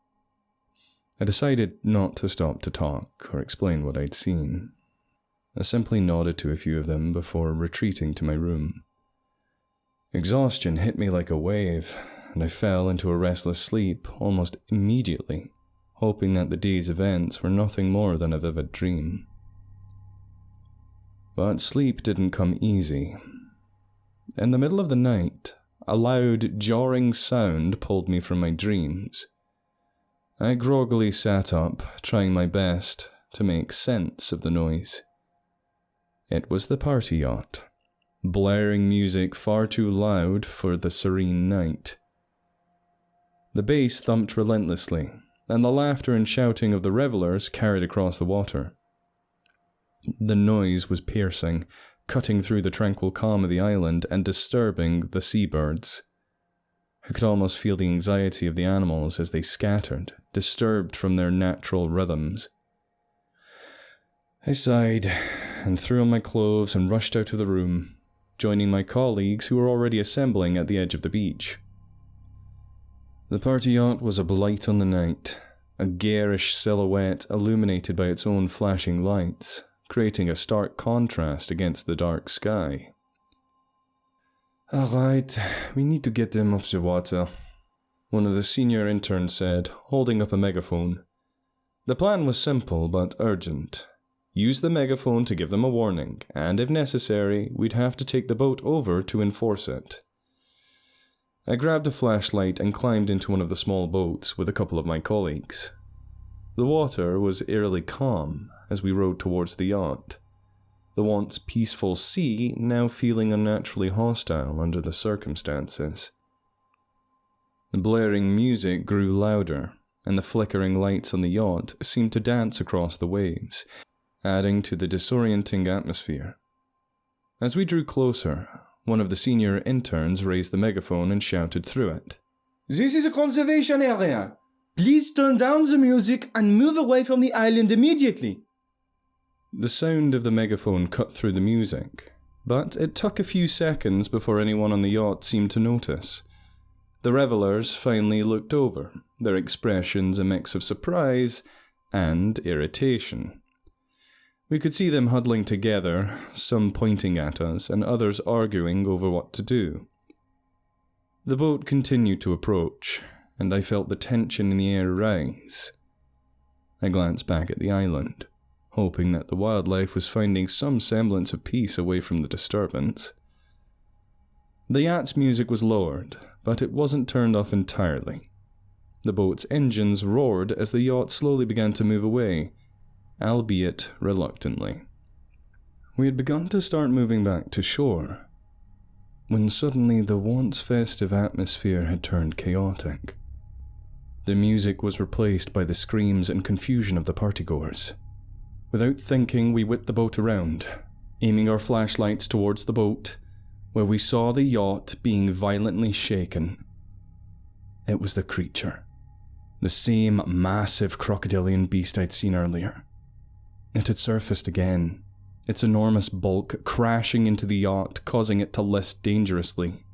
I decided not to stop to talk or explain what I'd seen. I simply nodded to a few of them before retreating to my room. Exhaustion hit me like a wave, and I fell into a restless sleep almost immediately, hoping that the day's events were nothing more than a vivid dream. But sleep didn't come easy. In the middle of the night, a loud, jarring sound pulled me from my dreams. I groggily sat up, trying my best to make sense of the noise. It was the party yacht, blaring music far too loud for the serene night. The bass thumped relentlessly, and the laughter and shouting of the revelers carried across the water. The noise was piercing, cutting through the tranquil calm of the island and disturbing the seabirds. I could almost feel the anxiety of the animals as they scattered, disturbed from their natural rhythms. I sighed and threw on my clothes and rushed out of the room, joining my colleagues who were already assembling at the edge of the beach. The party yacht was a blight on the night, a garish silhouette illuminated by its own flashing lights, creating a stark contrast against the dark sky. "Alright, we need to get them off the water," one of the senior interns said, holding up a megaphone. The plan was simple but urgent. Use the megaphone to give them a warning, and if necessary, we'd have to take the boat over to enforce it. I grabbed a flashlight and climbed into one of the small boats with a couple of my colleagues. The water was eerily calm as we rowed towards the yacht, the once peaceful sea now feeling unnaturally hostile under the circumstances. The blaring music grew louder, and the flickering lights on the yacht seemed to dance across the waves, adding to the disorienting atmosphere. As we drew closer, one of the senior interns raised the megaphone and shouted through it. "This is a conservation area. Please turn down the music and move away from the island immediately." The sound of the megaphone cut through the music, but it took a few seconds before anyone on the yacht seemed to notice. The revelers finally looked over, their expressions a mix of surprise and irritation. We could see them huddling together, some pointing at us and others arguing over what to do. The boat continued to approach, and I felt the tension in the air rise. I glanced back at the island, hoping that the wildlife was finding some semblance of peace away from the disturbance. The yacht's music was lowered, but it wasn't turned off entirely. The boat's engines roared as the yacht slowly began to move away, albeit reluctantly. We had begun to start moving back to shore, when suddenly the once festive atmosphere had turned chaotic. The music was replaced by the screams and confusion of the partygoers. Without thinking, we whipped the boat around, aiming our flashlights towards the boat, where we saw the yacht being violently shaken. It was the creature. The same massive crocodilian beast I'd seen earlier. It had surfaced again, its enormous bulk crashing into the yacht, causing it to list dangerously.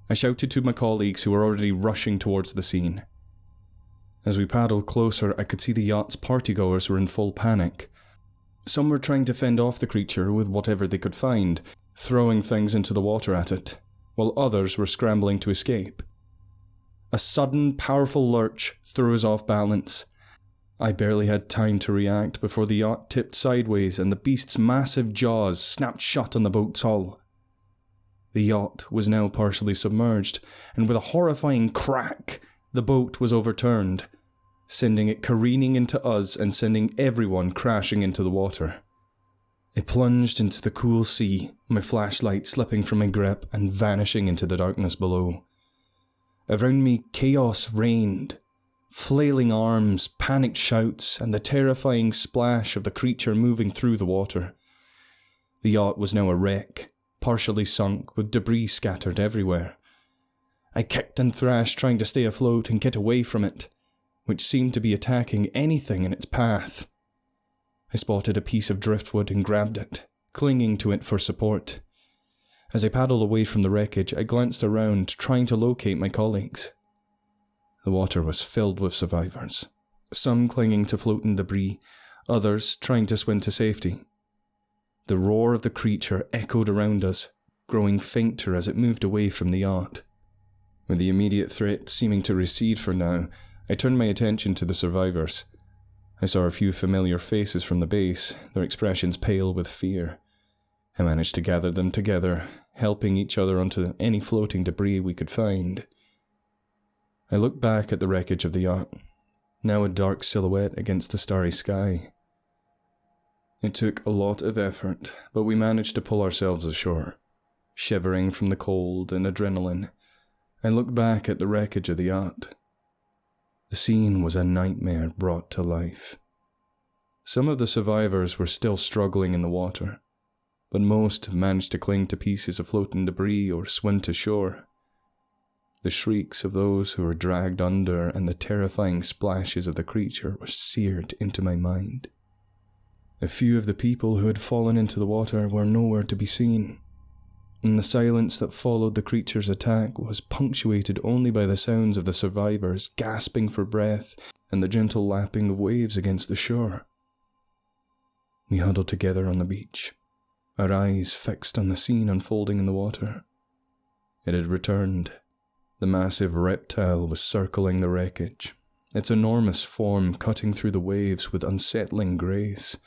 I shouted to my colleagues who were already rushing towards the scene. As we paddled closer, I could see the yacht's partygoers were in full panic. Some were trying to fend off the creature with whatever they could find, throwing things into the water at it, while others were scrambling to escape. A sudden, powerful lurch threw us off balance. I barely had time to react before the yacht tipped sideways and the beast's massive jaws snapped shut on the boat's hull. The yacht was now partially submerged, and with a horrifying crack, the boat was overturned, sending it careening into us and sending everyone crashing into the water. I plunged into the cool sea, my flashlight slipping from my grip and vanishing into the darkness below. Around me, chaos reigned. Flailing arms, panicked shouts, and the terrifying splash of the creature moving through the water. The yacht was now a wreck, partially sunk with debris scattered everywhere. I kicked and thrashed trying to stay afloat and get away from it, which seemed to be attacking anything in its path. I spotted a piece of driftwood and grabbed it, clinging to it for support. As I paddled away from the wreckage, I glanced around, trying to locate my colleagues. The water was filled with survivors, some clinging to floating debris, others trying to swim to safety. The roar of the creature echoed around us, growing fainter as it moved away from the yacht. With the immediate threat seeming to recede for now, I turned my attention to the survivors. I saw a few familiar faces from the base, their expressions pale with fear. I managed to gather them together, helping each other onto any floating debris we could find. I looked back at the wreckage of the yacht, now a dark silhouette against the starry sky. It took a lot of effort, but we managed to pull ourselves ashore, shivering from the cold and adrenaline. I looked back at the wreckage of the yacht. The scene was a nightmare brought to life. Some of the survivors were still struggling in the water, but most managed to cling to pieces of floating debris or swim to shore. The shrieks of those who were dragged under and the terrifying splashes of the creature were seared into my mind. A few of the people who had fallen into the water were nowhere to be seen, and the silence that followed the creature's attack was punctuated only by the sounds of the survivors gasping for breath and the gentle lapping of waves against the shore. We huddled together on the beach, our eyes fixed on the scene unfolding in the water. It had returned. The massive reptile was circling the wreckage, its enormous form cutting through the waves with unsettling grace.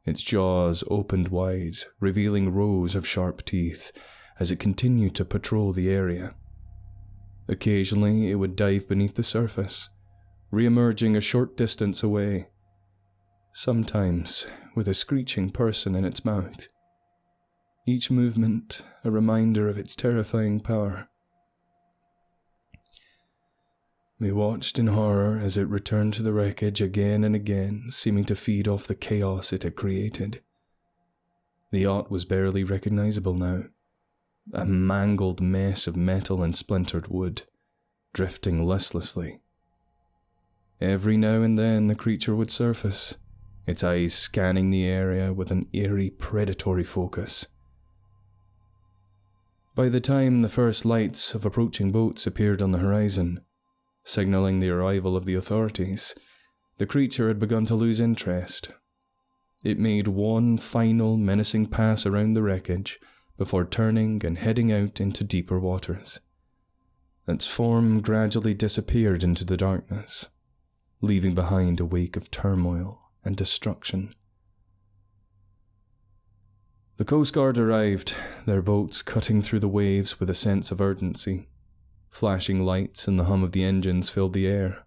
Its jaws opened wide, revealing rows of sharp teeth as it continued to patrol the area. Occasionally, it would dive beneath the surface, re-emerging a short distance away, sometimes with a screeching person in its mouth. Each movement a reminder of its terrifying power. We watched in horror as it returned to the wreckage again and again, seeming to feed off the chaos it had created. The yacht was barely recognizable now, a mangled mess of metal and splintered wood, drifting listlessly. Every now and then the creature would surface, its eyes scanning the area with an eerie, predatory focus. By the time the first lights of approaching boats appeared on the horizon, signaling the arrival of the authorities, the creature had begun to lose interest. It made one final menacing pass around the wreckage before turning and heading out into deeper waters. Its form gradually disappeared into the darkness, leaving behind a wake of turmoil and destruction. The Coast Guard arrived, their boats cutting through the waves with a sense of urgency. Flashing lights and the hum of the engines filled the air,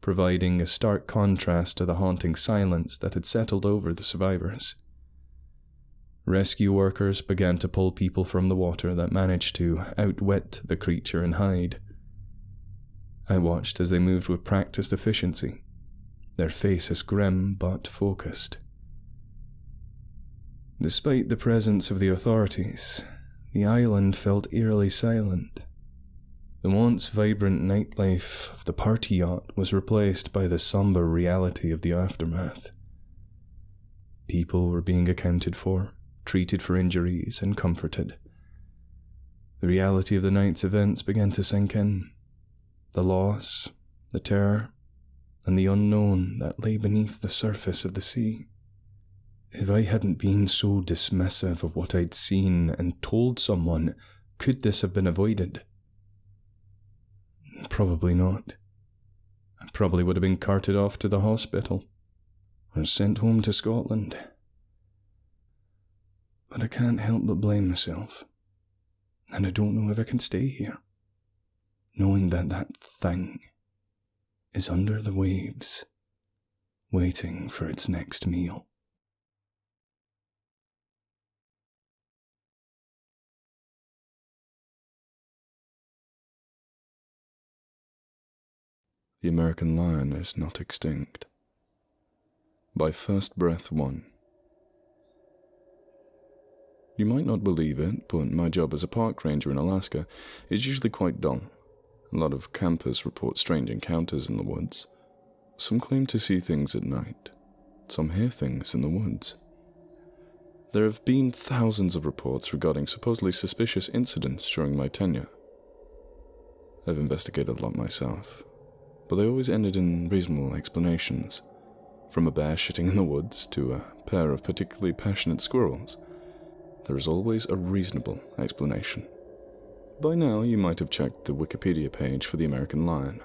providing a stark contrast to the haunting silence that had settled over the survivors. Rescue workers began to pull people from the water that managed to outwit the creature and hide. I watched as they moved with practiced efficiency, their faces grim but focused. Despite the presence of the authorities, the island felt eerily silent. The once vibrant nightlife of the party yacht was replaced by the somber reality of the aftermath. People were being accounted for, treated for injuries, and comforted. The reality of the night's events began to sink in. The loss, the terror, and the unknown that lay beneath the surface of the sea. If I hadn't been so dismissive of what I'd seen and told someone, could this have been avoided? Probably not. I probably would have been carted off to the hospital, or sent home to Scotland. But I can't help but blame myself, and I don't know if I can stay here, knowing that that thing is under the waves, waiting for its next meal. The American lion is not extinct. By First Breath 1. You might not believe it, but my job as a park ranger in Alaska is usually quite dull. A lot of campers report strange encounters in the woods. Some claim to see things at night. Some hear things in the woods. There have been thousands of reports regarding supposedly suspicious incidents during my tenure. I've investigated a lot myself, but they always ended in reasonable explanations. From a bear shitting in the woods to a pair of particularly passionate squirrels, there is always a reasonable explanation. By now, you might have checked the Wikipedia page for the American lion.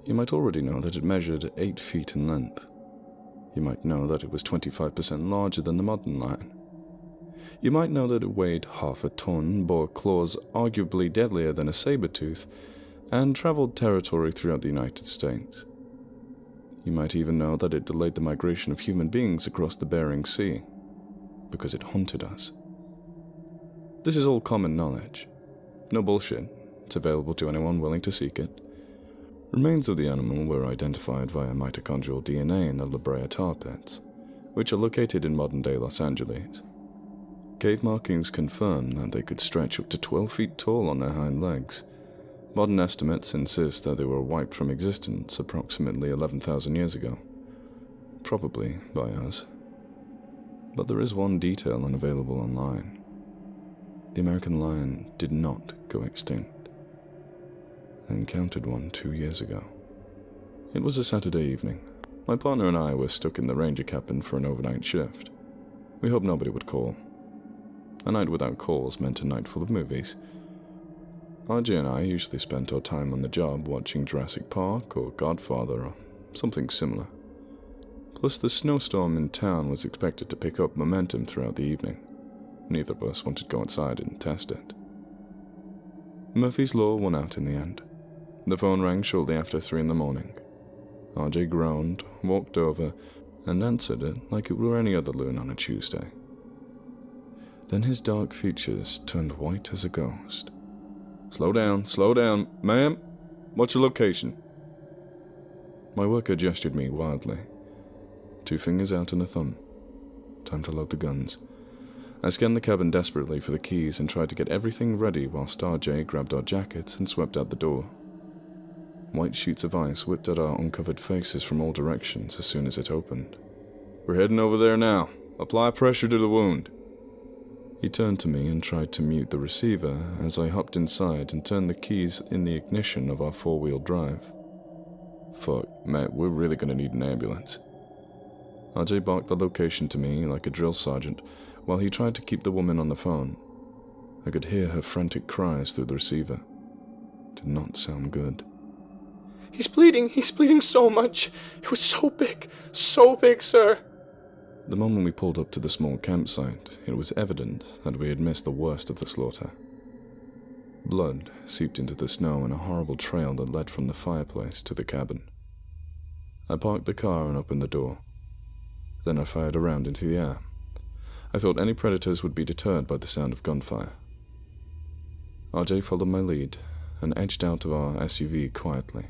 You might already know that it measured 8 feet in length. You might know that it was 25% larger than the modern lion. You might know that it weighed half a ton, bore claws arguably deadlier than a saber-tooth, and traveled territory throughout the United States. You might even know that it delayed the migration of human beings across the Bering Sea, because it hunted us. This is all common knowledge. No bullshit. It's available to anyone willing to seek it. Remains of the animal were identified via mitochondrial DNA in the La Brea tar pits, which are located in modern-day Los Angeles. Cave markings confirm that they could stretch up to 12 feet tall on their hind legs. Modern estimates insist that they were wiped from existence approximately 11,000 years ago, probably by us. But there is one detail unavailable online. The American lion did not go extinct. I encountered one 2 years ago. It was a Saturday evening. My partner and I were stuck in the ranger cabin for an overnight shift. We hoped nobody would call. A night without calls meant a night full of movies. RJ and I usually spent our time on the job watching Jurassic Park or Godfather or something similar. Plus, the snowstorm in town was expected to pick up momentum throughout the evening. Neither of us wanted to go outside and test it. Murphy's Law won out in the end. The phone rang shortly after 3 in the morning. RJ groaned, walked over, and answered it like it were any other loon on a Tuesday. Then his dark features turned white as a ghost. Slow down, ma'am. What's your location? My worker gestured me wildly. 2 fingers out and a thumb. Time to load the guns. I scanned the cabin desperately for the keys and tried to get everything ready whilst RJ grabbed our jackets and swept out the door. White sheets of ice whipped at our uncovered faces from all directions as soon as it opened. We're heading over there now. Apply pressure to the wound. He turned to me and tried to mute the receiver as I hopped inside and turned the keys in the ignition of our 4-wheel drive. Fuck, Matt, we're really gonna need an ambulance. RJ barked the location to me like a drill sergeant while he tried to keep the woman on the phone. I could hear her frantic cries through the receiver. Did not sound good. He's bleeding so much. It was so big, sir. The moment we pulled up to the small campsite, it was evident that we had missed the worst of the slaughter. Blood seeped into the snow in a horrible trail that led from the fireplace to the cabin. I parked the car and opened the door. Then I fired a round into the air. I thought any predators would be deterred by the sound of gunfire. RJ followed my lead and edged out of our SUV quietly.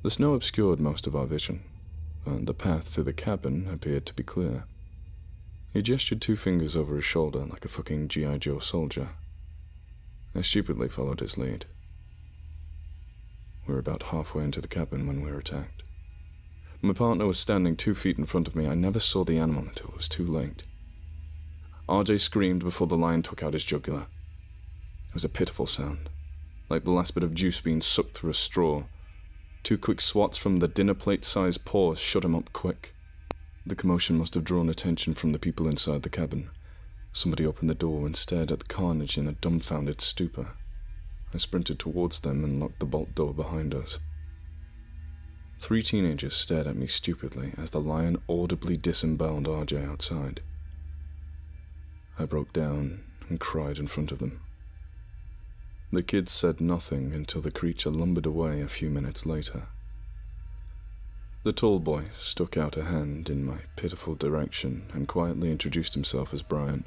The snow obscured most of our vision, and the path to the cabin appeared to be clear. He gestured 2 fingers over his shoulder like a fucking G.I. Joe soldier. I stupidly followed his lead. We were about halfway into the cabin when we were attacked. My partner was standing 2 feet in front of me. I never saw the animal until it was too late. RJ screamed before the lion took out his jugular. It was a pitiful sound, like the last bit of juice being sucked through a straw. 2 quick swats from the dinner plate-sized paws shut him up quick. The commotion must have drawn attention from the people inside the cabin. Somebody opened the door and stared at the carnage in a dumbfounded stupor. I sprinted towards them and locked the bolt door behind us. 3 teenagers stared at me stupidly as the lion audibly disemboweled RJ outside. I broke down and cried in front of them. The kids said nothing until the creature lumbered away a few minutes later. The tall boy stuck out a hand in my pitiful direction and quietly introduced himself as Brian.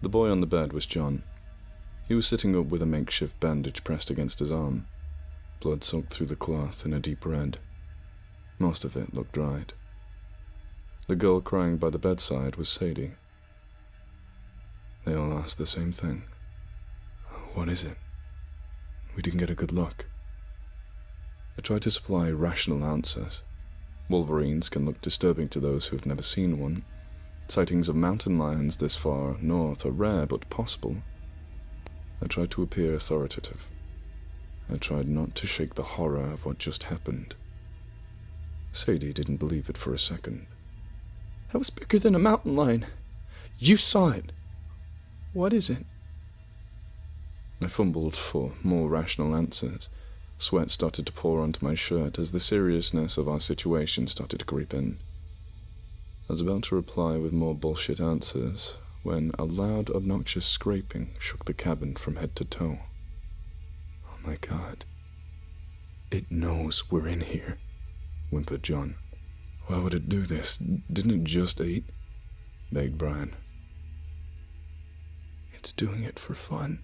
The boy on the bed was John. He was sitting up with a makeshift bandage pressed against his arm. Blood soaked through the cloth in a deep red. Most of it looked dried. The girl crying by the bedside was Sadie. They all asked the same thing. "What is it? We didn't get a good look." I tried to supply rational answers. Wolverines can look disturbing to those who have never seen one. Sightings of mountain lions this far north are rare but possible. I tried to appear authoritative. I tried not to shake the horror of what just happened. Sadie didn't believe it for a second. "That was bigger than a mountain lion. You saw it. What is it?" I fumbled for more rational answers. Sweat started to pour onto my shirt as the seriousness of our situation started to creep in. I was about to reply with more bullshit answers when a loud, obnoxious scraping shook the cabin from head to toe. "Oh my God. It knows we're in here," whimpered John. "Why would it do this? Didn't it just eat?" begged Brian. "It's doing it for fun,"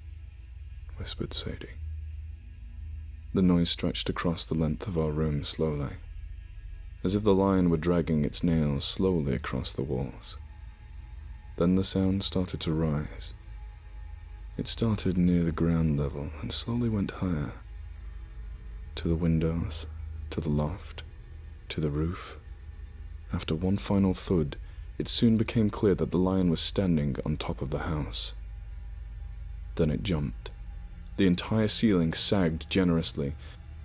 whispered Sadie. The noise stretched across the length of our room slowly, as if the lion were dragging its nails slowly across the walls. Then the sound started to rise. It started near the ground level and slowly went higher. To the windows, to the loft, to the roof. After one final thud, it soon became clear that the lion was standing on top of the house. Then it jumped. The entire ceiling sagged generously.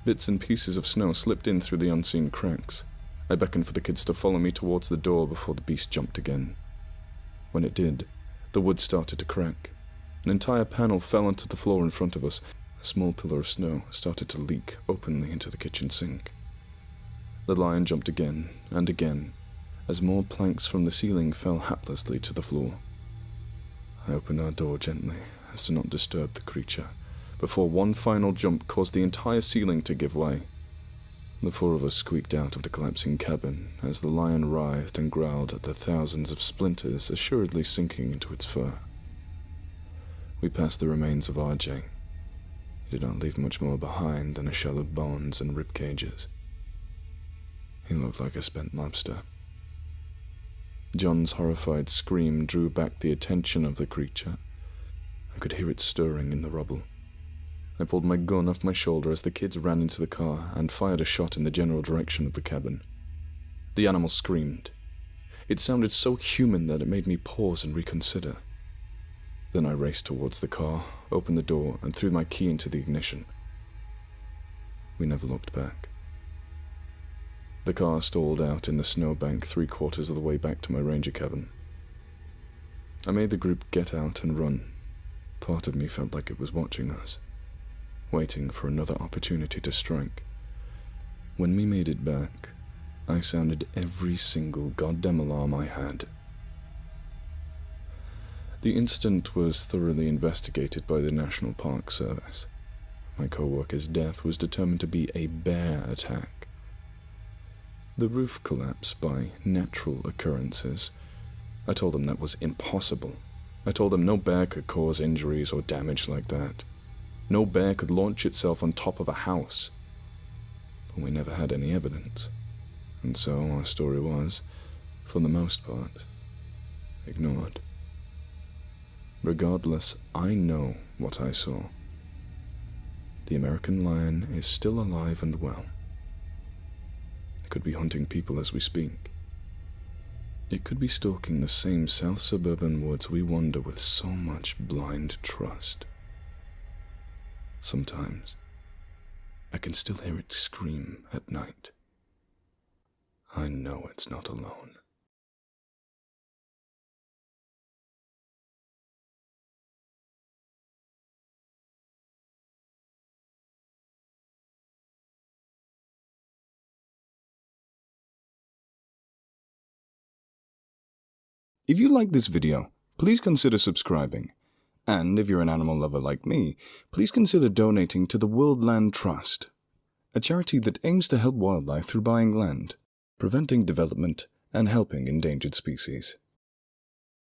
Bits and pieces of snow slipped in through the unseen cracks. I beckoned for the kids to follow me towards the door before the beast jumped again. When it did, the wood started to crack. An entire panel fell onto the floor in front of us. A small pillar of snow started to leak openly into the kitchen sink. The lion jumped again and again, as more planks from the ceiling fell haplessly to the floor. I opened our door gently, as to not disturb the creature, before one final jump caused the entire ceiling to give way. The 4 of us squeaked out of the collapsing cabin as the lion writhed and growled at the thousands of splinters assuredly sinking into its fur. We passed the remains of RJ. He did not leave much more behind than a shell of bones and rib cages. He looked like a spent lobster. John's horrified scream drew back the attention of the creature. I could hear it stirring in the rubble. I pulled my gun off my shoulder as the kids ran into the car and fired a shot in the general direction of the cabin. The animal screamed. It sounded so human that it made me pause and reconsider. Then I raced towards the car, opened the door, and threw my key into the ignition. We never looked back. The car stalled out in the snowbank 3/4 of the way back to my ranger cabin. I made the group get out and run. Part of me felt like it was watching us, waiting for another opportunity to strike. When we made it back, I sounded every single goddamn alarm I had. The incident was thoroughly investigated by the National Park Service. My co-worker's death was determined to be a bear attack. The roof collapse by natural occurrences. I told them that was impossible. I told them no bear could cause injuries or damage like that. No bear could launch itself on top of a house. but we never had any evidence, and so our story was, for the most part, ignored. Regardless, I know what I saw. The American lion is still alive and well. It could be hunting people as we speak. It could be stalking the same south suburban woods we wander with so much blind trust. Sometimes, I can still hear it scream at night. I know it's not alone. If you like this video, please consider subscribing. And if you're an animal lover like me, please consider donating to the World Land Trust, a charity that aims to help wildlife through buying land, preventing development, and helping endangered species.